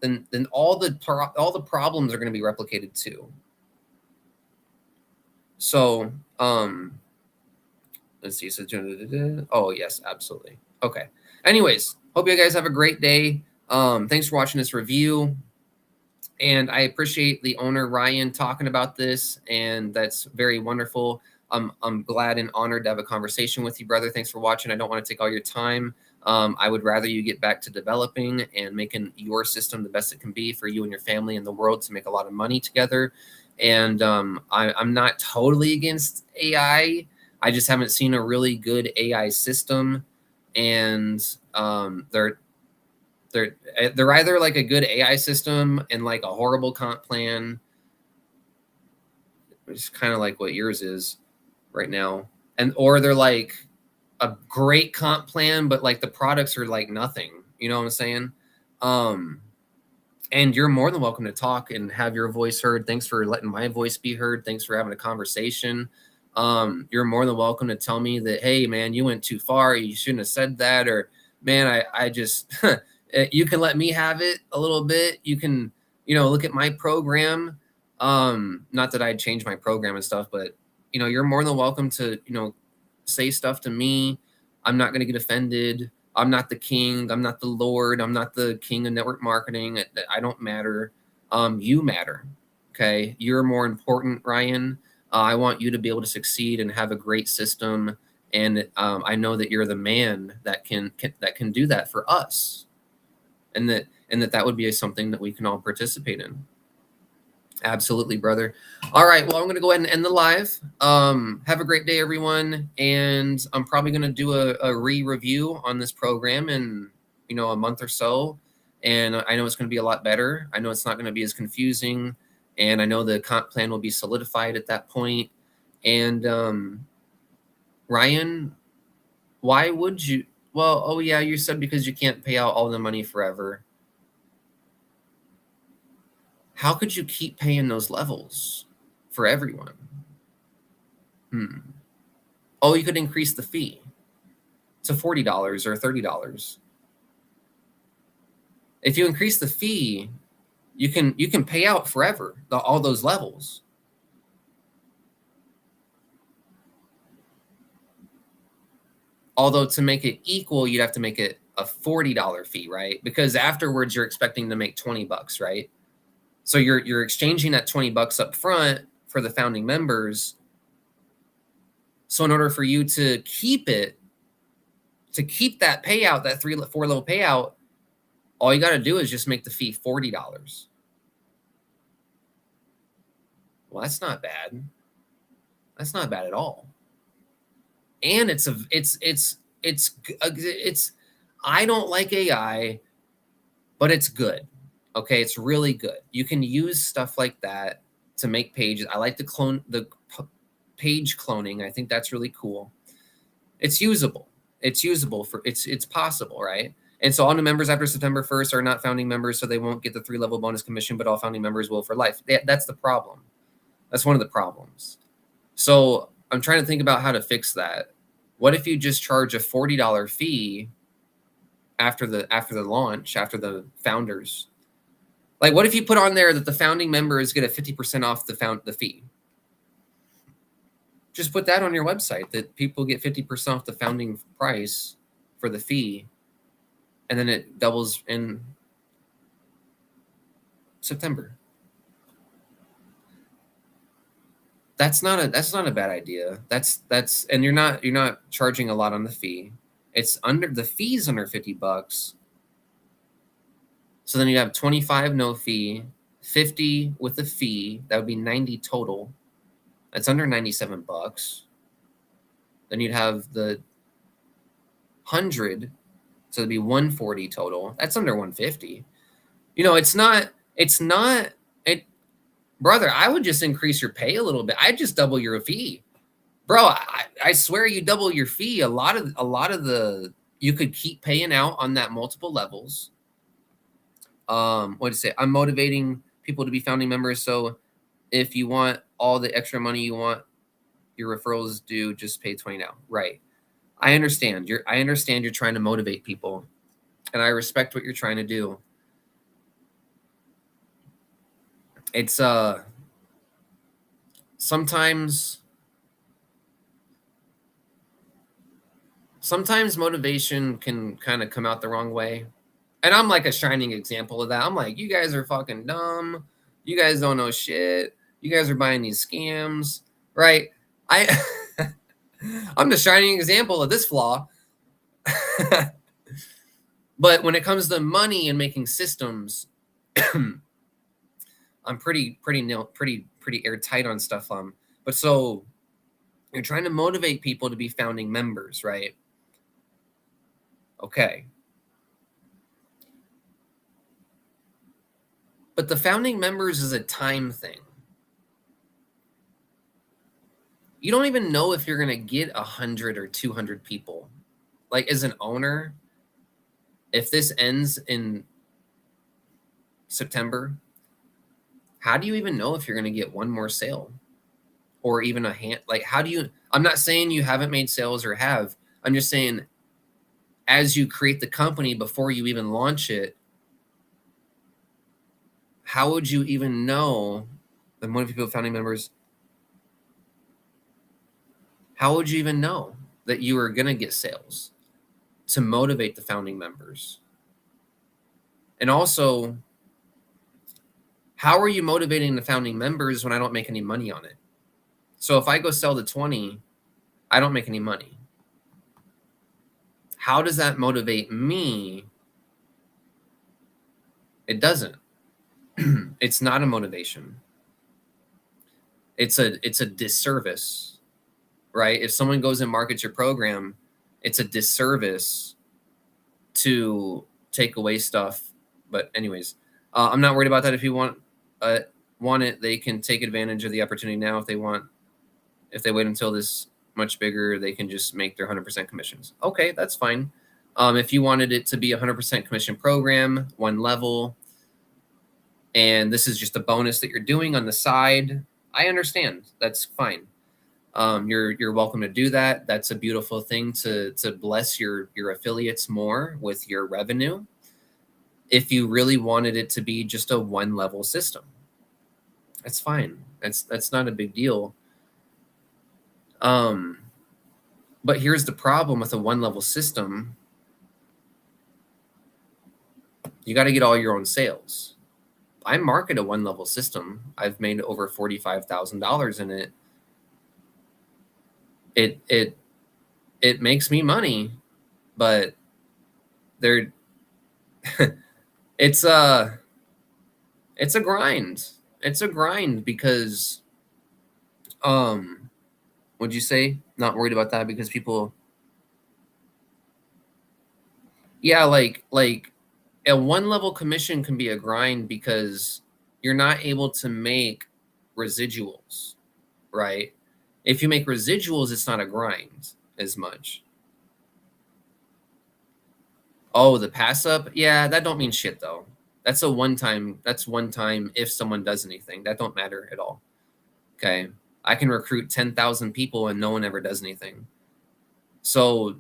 then all the problems are going to be replicated too. So let's see. So oh yes, absolutely. Okay. Anyways, hope you guys have a great day. Thanks for watching this review. And I appreciate the owner, Ryan, talking about this, and that's very wonderful. I'm glad and honored to have a conversation with you, brother. Thanks for watching. I don't want to take all your time. I would rather you get back to developing and making your system the best it can be for you and your family and the world to make a lot of money together. And I'm not totally against AI. I just haven't seen a really good AI system. And they're either like a good AI system and like a horrible comp plan, which is kind of like what yours is right now, or they're like a great comp plan, but like the products are like nothing. You know what I'm saying? And you're more than welcome to talk and have your voice heard. Thanks for letting my voice be heard. Thanks for having a conversation. You're more than welcome to tell me that, hey, man, you went too far. You shouldn't have said that. Or, man, I just, you can let me have it a little bit. You can, look at my program. Not that I'd change my program and stuff, but, you're more than welcome to, say stuff to me. I'm not going to get offended. I'm not the king. I'm not the Lord. I'm not the king of network marketing. I don't matter. You matter. Okay. You're more important, Ryan. I want you to be able to succeed and have a great system. And I know that you're the man that can do that for us. And that would be something that we can all participate in. Absolutely, brother. All right. Well, I'm going to go ahead and end the live. Have a great day, everyone. And I'm probably going to do a re-review on this program in, a month or so. And I know it's going to be a lot better. I know it's not going to be as confusing. And I know the comp plan will be solidified at that point. And Ryan, why would you? Well, oh yeah, you said because you can't pay out all the money forever. How could you keep paying those levels for everyone? Oh, you could increase the fee to $40 or $30. If you increase the fee, you can pay out forever all those levels. Although to make it equal, you'd have to make it a $40 fee, right? Because afterwards you're expecting to make $20, right? So you're exchanging that $20 up front for the founding members. So in order for you to keep that payout, that 4 level payout, all you got to do is just make the fee $40. Well, that's not bad. That's not bad at all. And it's I don't like AI, but it's good. Okay, it's really good. You can use stuff like that to make pages. I like the page cloning. I think that's really cool. It's usable. It's possible, right? And so all new members after September 1st are not founding members, so they won't get the 3-level bonus commission, but all founding members will for life. That's the problem. That's one of the problems. So I'm trying to think about how to fix that. What if you just charge a $40 fee after the launch, after the founders? Like, what if you put on there that the founding members get a 50% off the fee? Just put that on your website, that people get 50% off the founding price for the fee, and then it doubles in September. That's not a bad idea. And you're not charging a lot on the fee. It's under the fees under $50. So then you have 25 no fee, 50 with a fee. That would be 90 total. That's under $97. Then you'd have the 100, so it'd be 140 total. That's under 150. You know, it's not it, brother. I would just increase your pay a little bit. I'd just double your fee, bro. I swear, you double your fee. A lot of the you could keep paying out on that multiple levels. What did it say? I'm motivating people to be founding members. So if you want all the extra money you want your referrals due, just pay 20 now. Right. I understand. You're trying to motivate people, and I respect what you're trying to do. It's sometimes motivation can kind of come out the wrong way. And I'm like a shining example of that. I'm like, you guys are fucking dumb. You guys don't know shit. You guys are buying these scams, right? I'm the shining example of this flaw. But when it comes to money and making systems, I'm pretty airtight on stuff. But so you're trying to motivate people to be founding members, right? Okay. But the founding members is a time thing. You don't even know if you're going to get 100 or 200 people. Like, as an owner, if this ends in September, how do you even know if you're going to get one more sale or even a hand? Like, how do you, I'm not saying you haven't made sales or have. I'm just saying, as you create the company, before you even launch it, how would you even know the more people founding members? How would you even know that you are going to get sales to motivate the founding members? And also, how are you motivating the founding members when I don't make any money on it? So if I go sell the 20, I don't make any money. How does that motivate me? It doesn't. It's not a motivation. It's a disservice, right? If someone goes and markets your program, it's a disservice to take away stuff. But anyways, I'm not worried about that. If you want it, they can take advantage of the opportunity now. If they want, if they wait until this much bigger, they can just make their 100% commissions. Okay, that's fine. If you wanted it to be a 100% commission program, one level, and this is just a bonus that you're doing on the side, I understand. That's fine. You're welcome to do that. That's a beautiful thing to bless your affiliates more with your revenue. If you really wanted it to be just a one level system, that's fine. That's not a big deal. But here's the problem with a one level system. You got to get all your own sales. I market a one level system. I've made over $45,000 in it. It makes me money, but it's a grind. It's a grind because would you say not worried about that because people, yeah, like a one level commission can be a grind because you're not able to make residuals, right? If you make residuals, it's not a grind as much. Oh, the pass up? Yeah, that don't mean shit though. That's a one time if someone does anything. That don't matter at all. Okay. I can recruit 10,000 people and no one ever does anything. So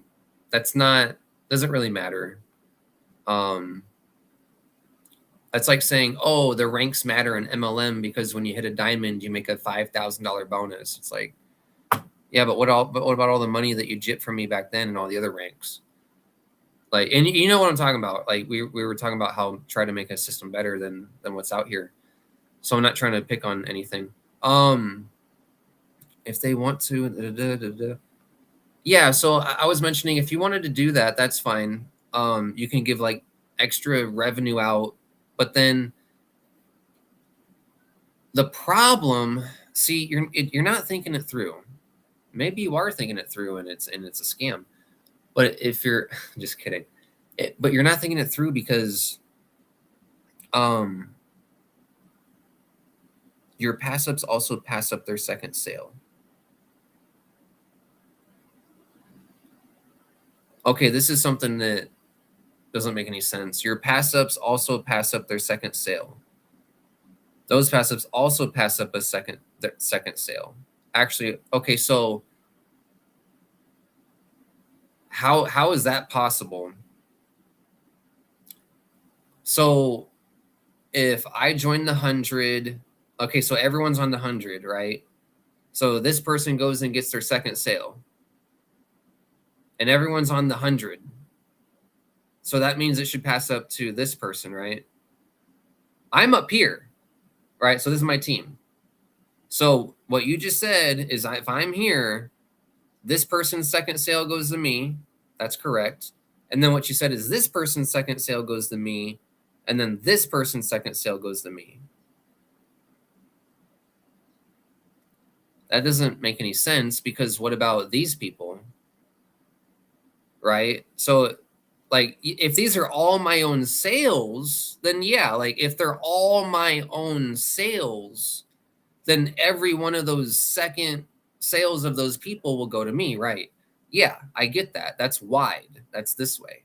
doesn't really matter. That's like saying, oh, the ranks matter in MLM because when you hit a diamond, you make a $5,000 bonus. It's like, yeah, but what about all the money that you gypped from me back then and all the other ranks? Like, and you know what I'm talking about. Like we were talking about how try to make a system better than what's out here. So I'm not trying to pick on anything. if they want to, yeah. So I was mentioning if you wanted to do that, that's fine. You can give like extra revenue out, but then the problem, see, you're not thinking it through. Maybe you are thinking it through, and it's a scam. But if you're just kidding, but you're not thinking it through because your pass ups also pass up their second sale. Okay, this is something that doesn't make any sense. Your pass ups also pass up their second sale. Those pass ups also pass up their second sale. Actually, okay, so how is that possible? So if I join the 100, okay, so everyone's on the 100, right? So this person goes and gets their second sale, and everyone's on the 100. So that means it should pass up to this person, right? I'm up here, right? So this is my team. So what you just said is if I'm here, this person's second sale goes to me. That's correct. And then what you said is this person's second sale goes to me, and then this person's second sale goes to me. That doesn't make any sense because what about these people? Right? So like if these are all my own sales, then yeah, like if they're all my own sales, then every one of those second sales of those people will go to me, right? Yeah, I get that. That's wide. That's this way.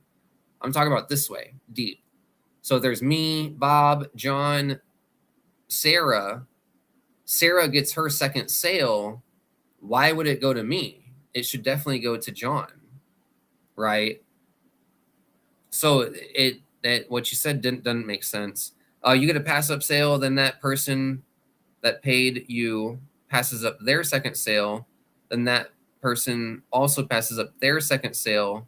I'm talking about this way, deep. So there's me, Bob, John, Sarah. Sarah gets her second sale. Why would it go to me? It should definitely go to John, right? So that what you said doesn't make sense. You get a pass up sale, then that person that paid you passes up their second sale, then that person also passes up their second sale.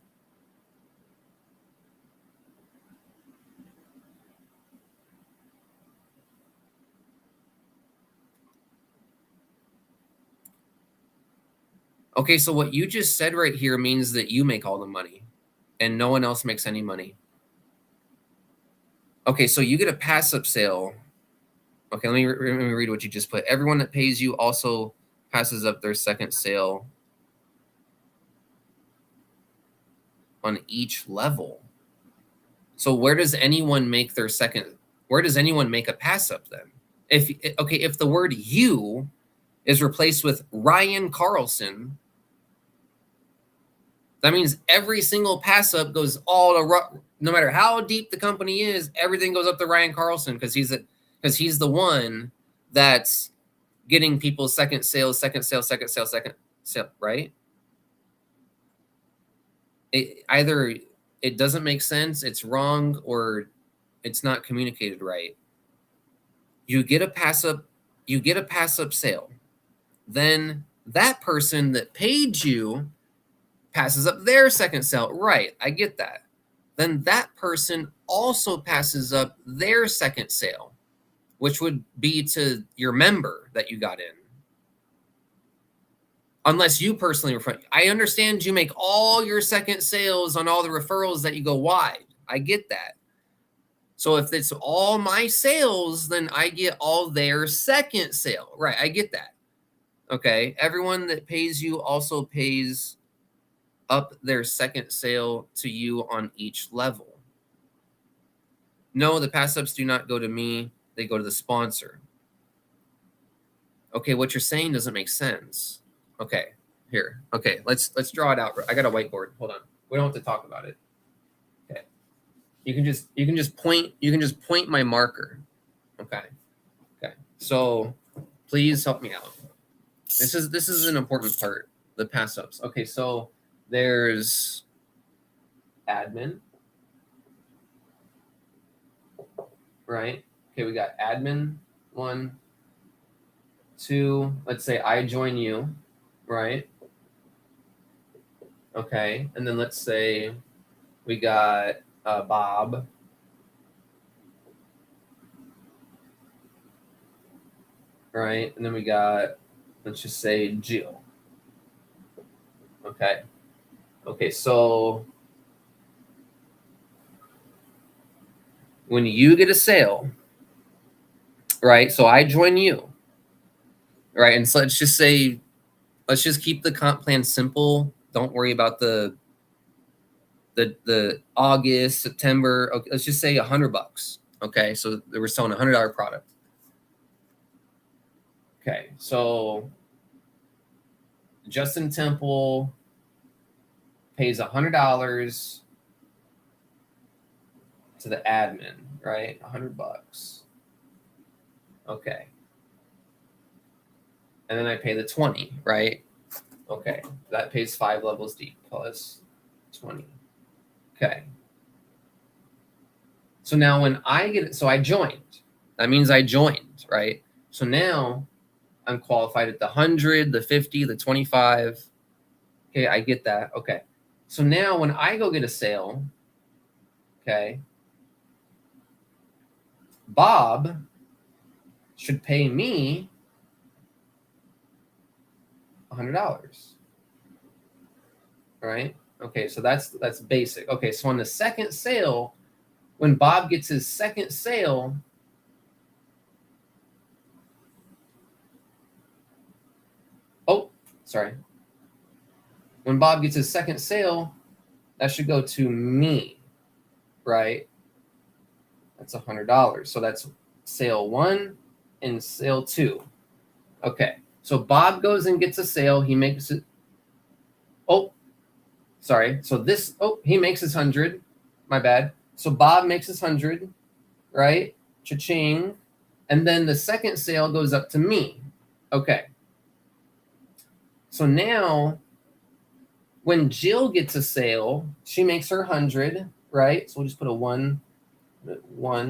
Okay, so what you just said right here means that you make all the money and no one else makes any money. Okay, so you get a pass up sale. Okay, let me read what you just put. Everyone that pays you also passes up their second sale on each level. So where does anyone make their second? Where does anyone make a pass up then? If the word you is replaced with Ryan Carlson, that means every single pass up goes all to no matter how deep the company is, everything goes up to Ryan Carlson because he's the one that's getting people's second sale, right? Either it doesn't make sense, it's wrong, or it's not communicated right. You get a pass up sale. Then that person that paid you passes up their second sale. Right, I get that. Then that person also passes up their second sale, which would be to your member that you got in. Unless you personally refer. I understand you make all your second sales on all the referrals that you go wide. I get that. So if it's all my sales, then I get all their second sale. Right, I get that. Okay, everyone that pays you also pays up their second sale to you on each level. No, the pass ups do not go to me, they go to the sponsor. Okay, what you're saying doesn't make sense. Okay, here. Okay, let's draw it out. I got a whiteboard. Hold on. We don't have to talk about it. Okay. You can just point my marker. Okay. Okay. So please help me out. This is an important part, the pass ups. Okay, so there's admin, right? Okay, we got admin 1, 2. Let's say I join you, right? Okay, and then let's say we got Bob, right? And then we got Let's just say Jill. Okay. Okay, so when you get a sale, right? So I join you, right? And so let's just say, let's just keep the comp plan simple. Don't worry about the August, September. Okay, let's just say $100. Okay, so they were selling $100 product. Okay, so Justin Temple pays $100 to the admin, right? $100. Okay. And then I pay the 20, right? Okay. That pays 5 levels deep plus 20. Okay. So now when I get it, so I joined. That means I joined, right? So now I'm qualified at the 100, the 50, the 25. Okay, I get that. Okay. So now when I go get a sale, okay, Bob should pay me $100. Right? Okay, so that's basic. Okay, so on the second sale, when Bob gets his second sale, oh, sorry. When Bob gets his second sale, that should go to me, right? That's $100. So that's sale 1 and sale 2. Okay, so Bob goes and gets a sale. He makes it. Oh, sorry. So this. Oh, he makes his 100. My bad. So Bob makes his 100, right? Cha-ching. And then the second sale goes up to me. Okay. So now, when Jill gets a sale, she makes her 100, right? So we'll just put a 1.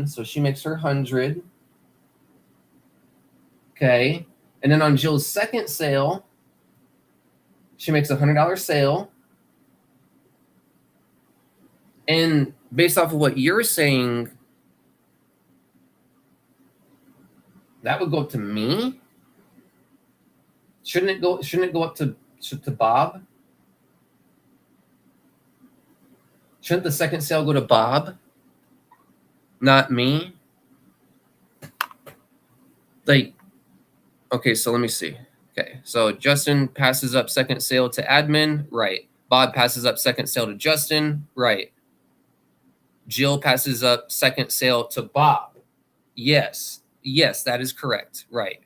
So she makes her 100. Okay. And then on Jill's second sale, she makes a $100 sale. And based off of what you're saying, that would go up to me. Shouldn't it go up to Bob? Shouldn't the second sale go to Bob, not me? Like, okay, so let me see. Okay, so Justin passes up second sale to admin, right? Bob passes up second sale to Justin, right? Jill passes up second sale to Bob. Yes, that is correct, right?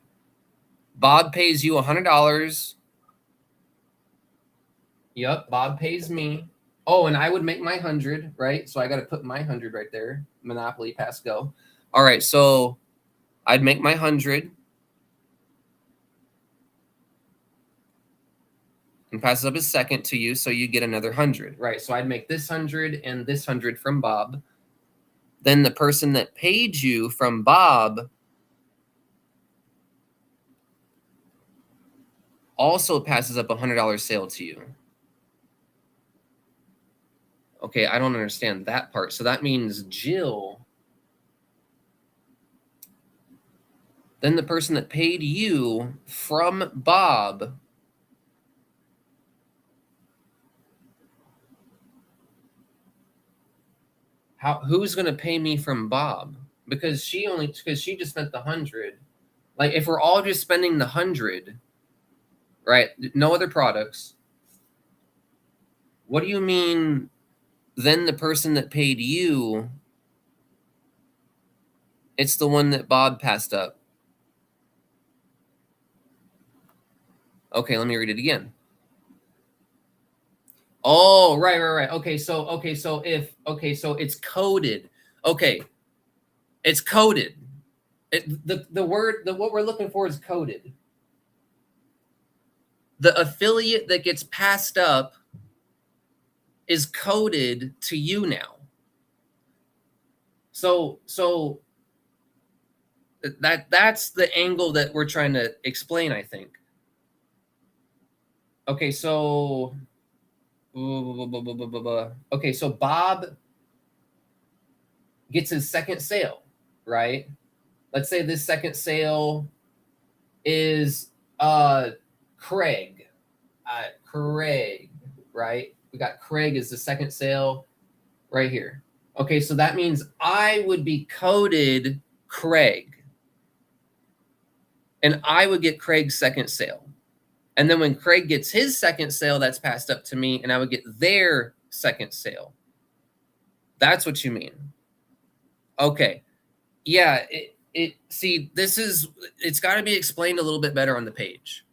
Bob pays you $100. Yep, Bob pays me. Oh, and I would make my 100, right? So I got to put my 100 right there. Monopoly, pass, go. All right, so I'd make my 100 and passes up his second to you, so you get another 100, right? So I'd make this 100 and this 100 from Bob. Then the person that paid you from Bob also passes up a $100 sale to you. Okay, I don't understand that part. So that means Jill, then the person that paid you from Bob, who's going to pay me from Bob? Because she just spent the 100. Like, if we're all just spending the 100, right? No other products. What do you mean? Then the person that paid you, it's the one that Bob passed up. Okay, let me read it again. Oh, right. Okay, so it's coded. Okay, it's coded. What we're looking for is coded. The affiliate that gets passed up is coded to you now. So that's the angle that we're trying to explain, I think. Okay, so okay, so Bob gets his second sale, right? Let's say this second sale is Craig. Craig, right? We got Craig is the second sale right here. Okay, so that means I would be coded Craig. And I would get Craig's second sale. And then when Craig gets his second sale, that's passed up to me, and I would get their second sale. That's what you mean. Okay. Yeah, see, it's got to be explained a little bit better on the page.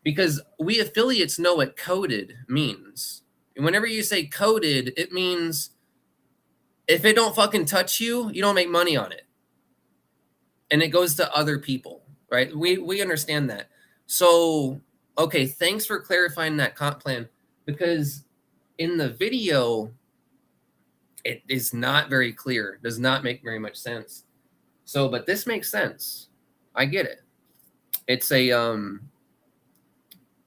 Because we affiliates know what coded means. And whenever you say coded, it means if it don't fucking touch you, you don't make money on it. And it goes to other people, right? We understand that. So, okay, thanks for clarifying that comp plan, because in the video, it is not very clear, does not make very much sense. So, but this makes sense. I get it. It's a,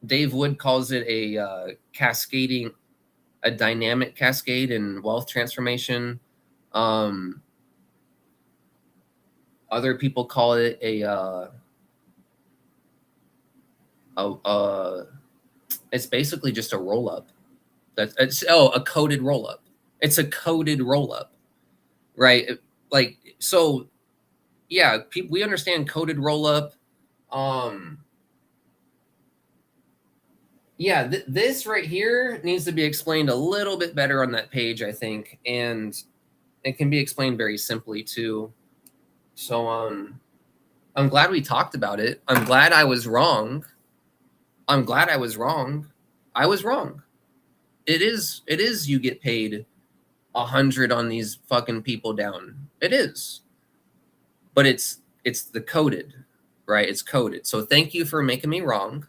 Dave Wood calls it a cascading, a dynamic cascade in wealth transformation. Other people call it it's basically just a roll up. A coded roll up. It's a coded roll up, right? Like, so yeah, we understand coded roll up. Yeah, this right here needs to be explained a little bit better on that page, I think, and it can be explained very simply too. So I'm glad we talked about it. I'm glad I was wrong. I was wrong. It is you get paid 100 on these fucking people down. It is. But it's the coded, right? It's coded. So thank you for making me wrong.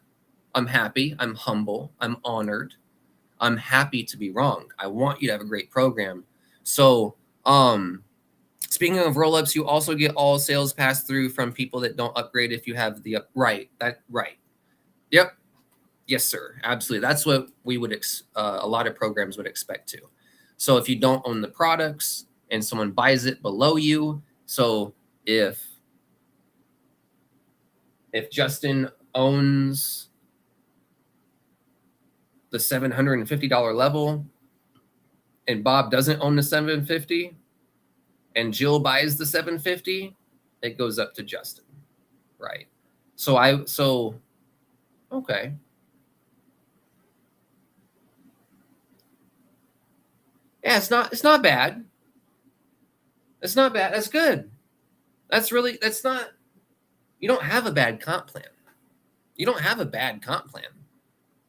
I'm happy. I'm humble. I'm honored. I'm happy to be wrong. I want you to have a great program. So, speaking of roll-ups, you also get all sales passed through from people that don't upgrade if you have the right. Yep. Yes, sir. Absolutely. That's what we would a lot of programs would expect to. So if you don't own the products and someone buys it below you, so if Justin owns the $750 level and Bob doesn't own the 750 and Jill buys the 750, it goes up to Justin, right? So okay. Yeah, it's not bad. It's not bad. That's good. That's not, you don't have a bad comp plan. You don't have a bad comp plan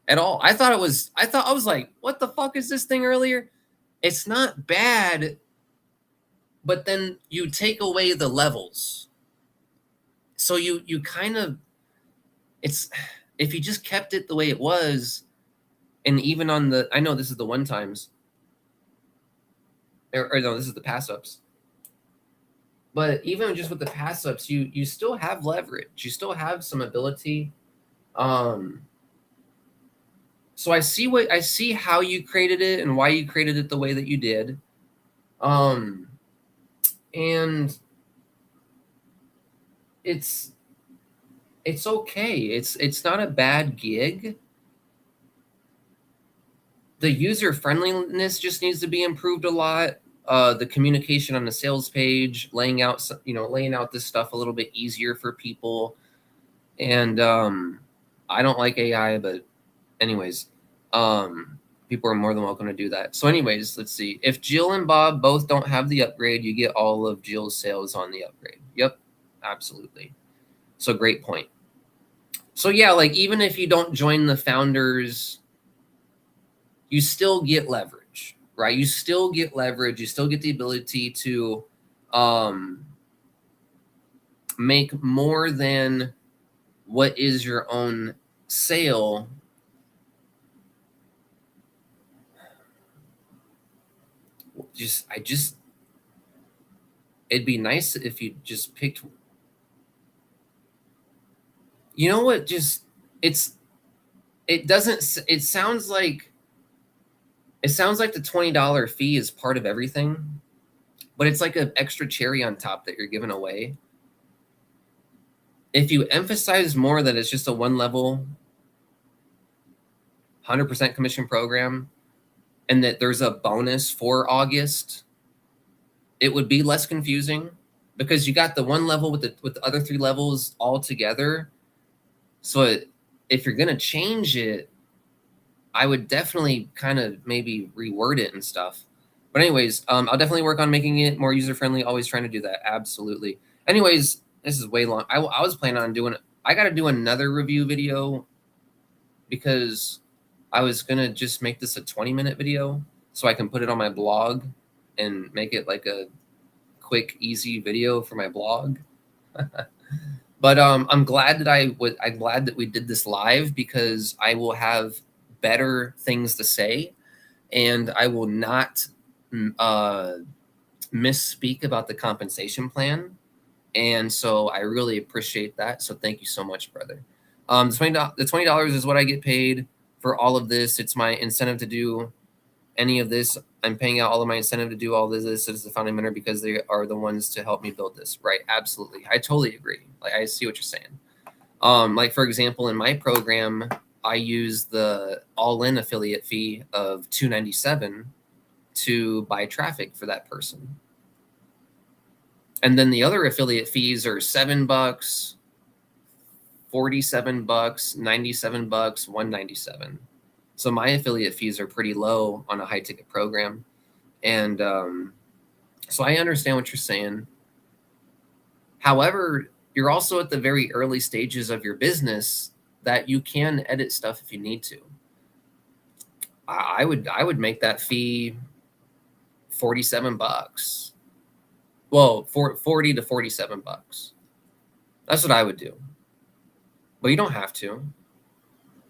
at all. I was like, what the fuck is this thing earlier? It's not bad, but then you take away the levels. So you kind of, it's, if you just kept it the way it was, and even on the, I know this is the one times, or no, this is the pass ups. But even just with the pass ups, you still have leverage. You still have some ability. So I see how you created it and why you created it the way that you did. And it's okay. It's not a bad gig. The user friendliness just needs to be improved a lot. The communication on the sales page, laying out this stuff a little bit easier for people. And I don't like AI, but anyways, people are more than welcome to do that. So anyways, let's see. If Jill and Bob both don't have the upgrade, you get all of Jill's sales on the upgrade. Yep, absolutely. So great point. So yeah, like even if you don't join the founders, you still get leverage, right? You still get leverage. You still get the ability to make more than what is your own sale. It'd be nice if you just picked, you know what, it sounds like the $20 fee is part of everything, but it's like an extra cherry on top that you're giving away. if you emphasize more that it's just a one level 100% commission program and that there's a bonus for August, it would be less confusing because you got the one level with the other 3 levels all together. So if you're going to change it, I would definitely kind of maybe reword it and stuff. But anyways, I'll definitely work on making it more user-friendly. Always trying to do that. Absolutely. Anyways, this is way long. I was planning on doing it. I got to do another review video because I was going to just make this a 20-minute video so I can put it on my blog and make it like a quick, easy video for my blog. But I'm glad that I'm glad that we did this live because I will have better things to say, and I will not misspeak about the compensation plan. And so I really appreciate that. So thank you so much, brother. The $20 is what I get paid for all of this. It's my incentive to do any of this. I'm paying out all of my incentive to do all of this as the founding mentor because they are the ones to help me build this. Right? Absolutely. I totally agree. Like I see what you're saying. Like for example, in my program, I use the all-in affiliate fee of $297 to buy traffic for that person. And then the other affiliate fees are $7, $47, $97, $197. So my affiliate fees are pretty low on a high ticket program. And so I understand what you're saying. However, you're also at the very early stages of your business that you can edit stuff if you need to. I would make that fee $47. Well, 40 to $47. That's what I would do. But you don't have to.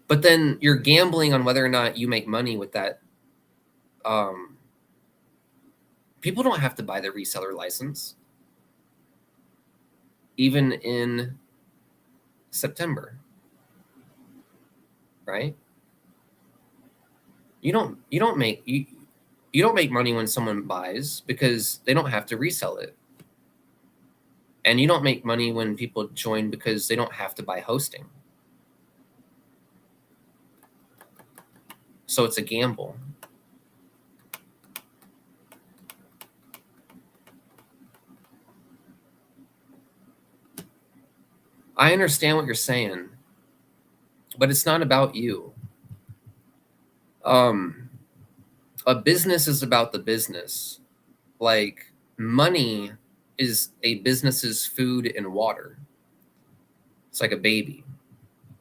But then you're gambling on whether or not you make money with that. People don't have to buy the reseller license, even in September, right? You don't make money when someone buys because they don't have to resell it. And you don't make money when people join because they don't have to buy hosting. So it's a gamble. I understand what you're saying, but it's not about you. A business is about the business. Like money is a business's food and water. It's like a baby.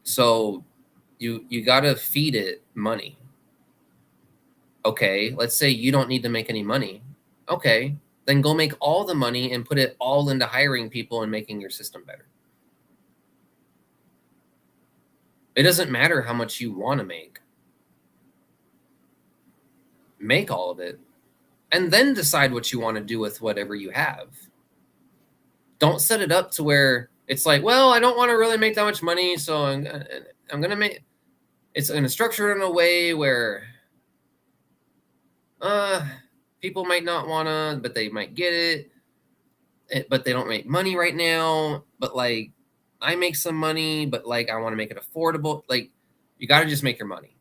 So you got to feed it money. Okay, let's say you don't need to make any money. Okay, then go make all the money and put it all into hiring people and making your system better. It doesn't matter how much you want to make. Make all of it and then decide what you want to do with whatever you have. Don't set it up to where it's like, well, I don't want to really make that much money, so I'm going to make it's going to structure it in a way where people might not want to, but they might get it, but they don't make money right now, but like I make some money, but like I want to make it affordable. Like you got to just make your money.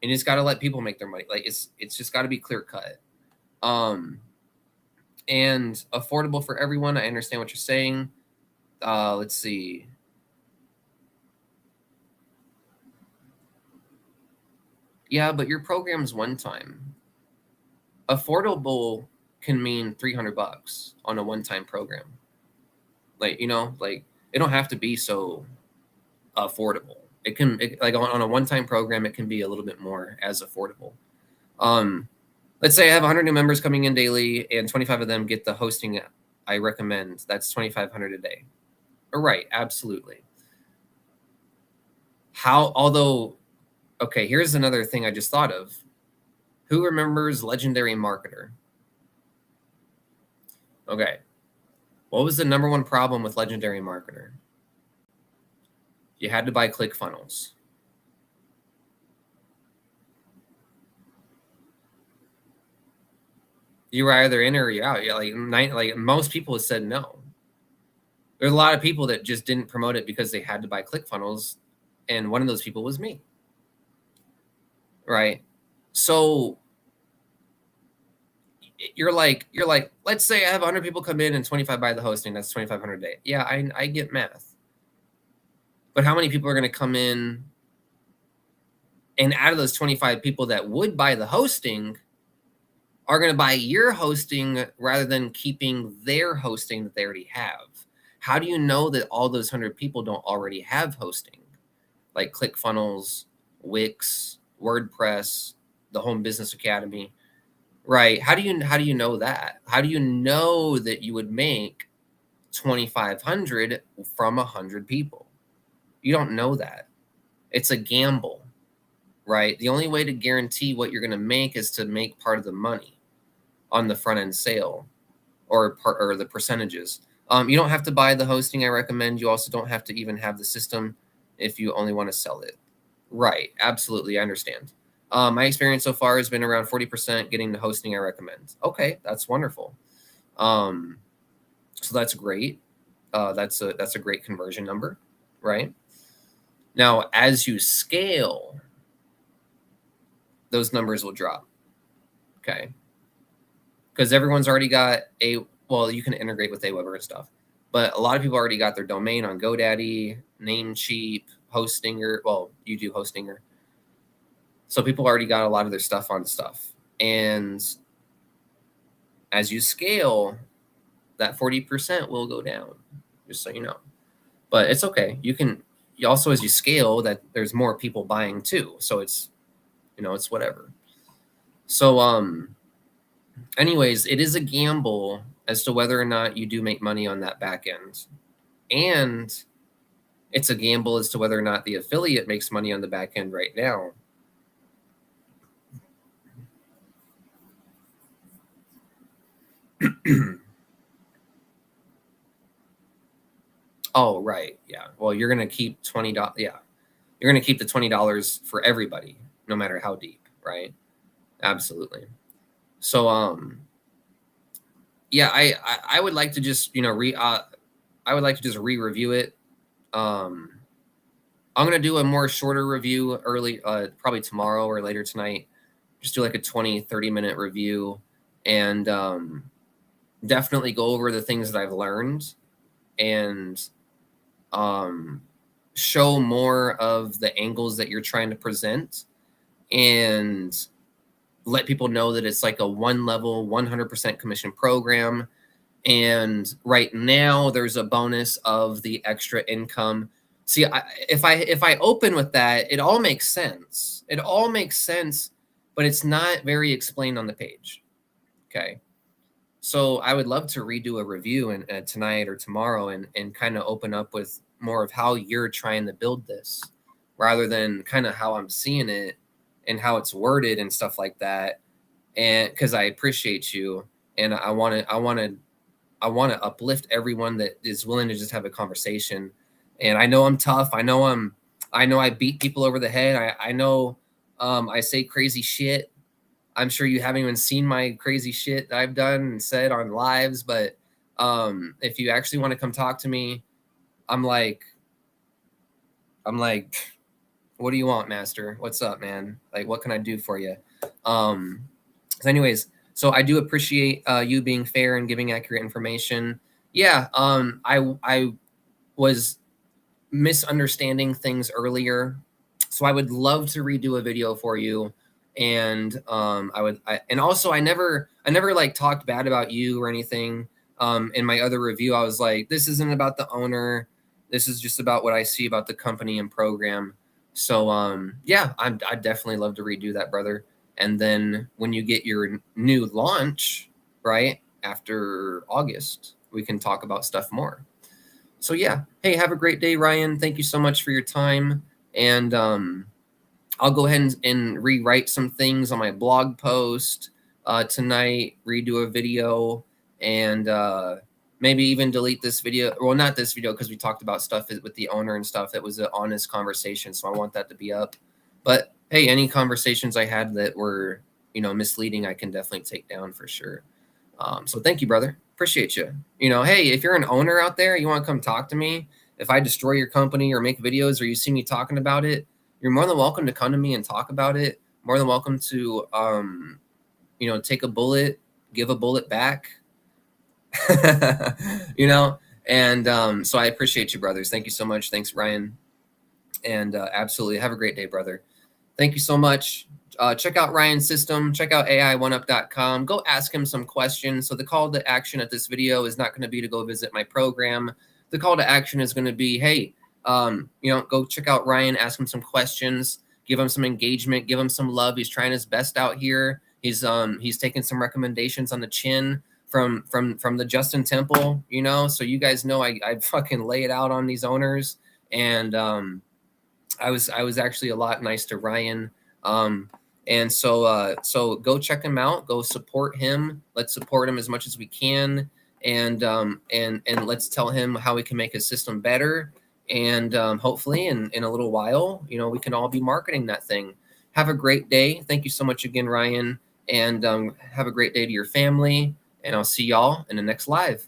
And you just got to let people make their money. Like it's just got to be clear cut. And affordable for everyone. I understand what you're saying. Let's see. Yeah, but your program's one time. Affordable can mean $300 on a one-time program. Like, like it don't have to be so affordable. It can like on a one-time program, it can be a little bit more as affordable. Let's say I have 100 new members coming in daily and 25 of them get the hosting I recommend. That's $2,500 a day. Right, absolutely. Although, okay, here's another thing I just thought of. Who remembers Legendary Marketer? Okay. What was the number one problem with Legendary Marketer? You had to buy ClickFunnels. You were either in or you're out. Yeah, like most people have said no. There's a lot of people that just didn't promote it because they had to buy ClickFunnels, and one of those people was me, right? So you're like, let's say I have 100 people come in and 25 buy the hosting. That's 2,500 a day. Yeah, I get math. But how many people are going to come in, and out of those 25 people that would buy the hosting are going to buy your hosting rather than keeping their hosting that they already have? How do you know that all those 100 people don't already have hosting? Like ClickFunnels, Wix, WordPress, the Home Business Academy, right? How do you know that? How do you know that you would make 2,500 from 100 people? You don't know that. It's a gamble, right? The only way to guarantee what you're going to make is to make part of the money on the front end sale, or the percentages. You don't have to buy the hosting. I recommend you also don't have to even have the system if you only want to sell it. Right. Absolutely. I understand. My experience so far has been around 40% getting the hosting I recommend. Okay. That's wonderful. So that's great. That's a great conversion number, right? Now, as you scale, those numbers will drop. Okay. Because everyone's already got well, you can integrate with Aweber and stuff, but a lot of people already got their domain on GoDaddy, Namecheap, Hostinger. Well, you do Hostinger. So people already got a lot of their stuff on stuff. And as you scale, that 40% will go down, just so you know. But it's okay. You also, as you scale, that there's more people buying too. So it's, it's whatever. So, anyways, it is a gamble as to whether or not you do make money on that back end. And it's a gamble as to whether or not the affiliate makes money on the back end right now. Oh, right. Yeah. Well, you're going to keep $20. Yeah. You're going to keep the $20 for everybody, no matter how deep, right? Absolutely. So, yeah, I would like to just, I would like to just re-review it. I'm going to do a more shorter review early, probably tomorrow or later tonight. Just do like a 20-30 minute review, and definitely go over the things that I've learned, and show more of the angles that you're trying to present, and let people know that it's like a one level 100% commission program. And right now there's a bonus of the extra income. See, if I open with that, it all makes sense. It all makes sense, but it's not very explained on the page. Okay. So I would love to redo a review tonight or tomorrow, and kind of open up with more of how you're trying to build this, rather than kind of how I'm seeing it and how it's worded and stuff like that. And because I appreciate you, and I want to uplift everyone that is willing to just have a conversation. And I know I'm tough. I know I beat people over the head. I know I say crazy shit. I'm sure you haven't even seen my crazy shit that I've done and said on lives, but if you actually want to come talk to me, I'm like, what do you want, master? What's up, man? Like, what can I do for you? So anyways, so I do appreciate you being fair and giving accurate information. Yeah, I was misunderstanding things earlier, so I would love to redo a video for you. And and also I never like talked bad about you or anything. In my other review, I was like, this isn't about the owner. This is just about what I see about the company and program. So yeah, I'd definitely love to redo that, brother. And then when you get your new launch, right after August, we can talk about stuff more. So yeah, hey, have a great day, Ryan. Thank you so much for your time. And I'll go ahead and rewrite some things on my blog post tonight, redo a video, and maybe even delete this video. Well, not this video, because we talked about stuff with the owner and stuff. That was an honest conversation, so I want that to be up. But hey, any conversations I had that were, misleading, I can definitely take down for sure. So thank you, brother. Appreciate you. You know, hey, if you're an owner out there, you want to come talk to me. If I destroy your company or make videos or you see me talking about it, you're more than welcome to come to me and talk about it. More than welcome to, you know, take a bullet, give a bullet back, you know. And so I appreciate you, brothers. Thank you so much. Thanks, Ryan. And absolutely have a great day, brother. Thank you so much. Check out Ryan's system. Check out AI1UP.com. Go ask him some questions. So the call to action at this video is not going to be to go visit my program. The call to action is going to be, hey, you know, go check out Ryan, ask him some questions, give him some engagement, give him some love. He's trying his best out here. He's taking some recommendations on the chin from the Justin Temple, you know. So you guys know I fucking lay it out on these owners, and I was actually a lot nice to Ryan. And so go check him out, go support him. Let's support him as much as we can. And let's tell him how we can make his system better. And hopefully in a little while, you know, we can all be marketing that thing. Have a great day. Thank you so much again, Ryan. And have a great day to your family. And I'll see y'all in the next live.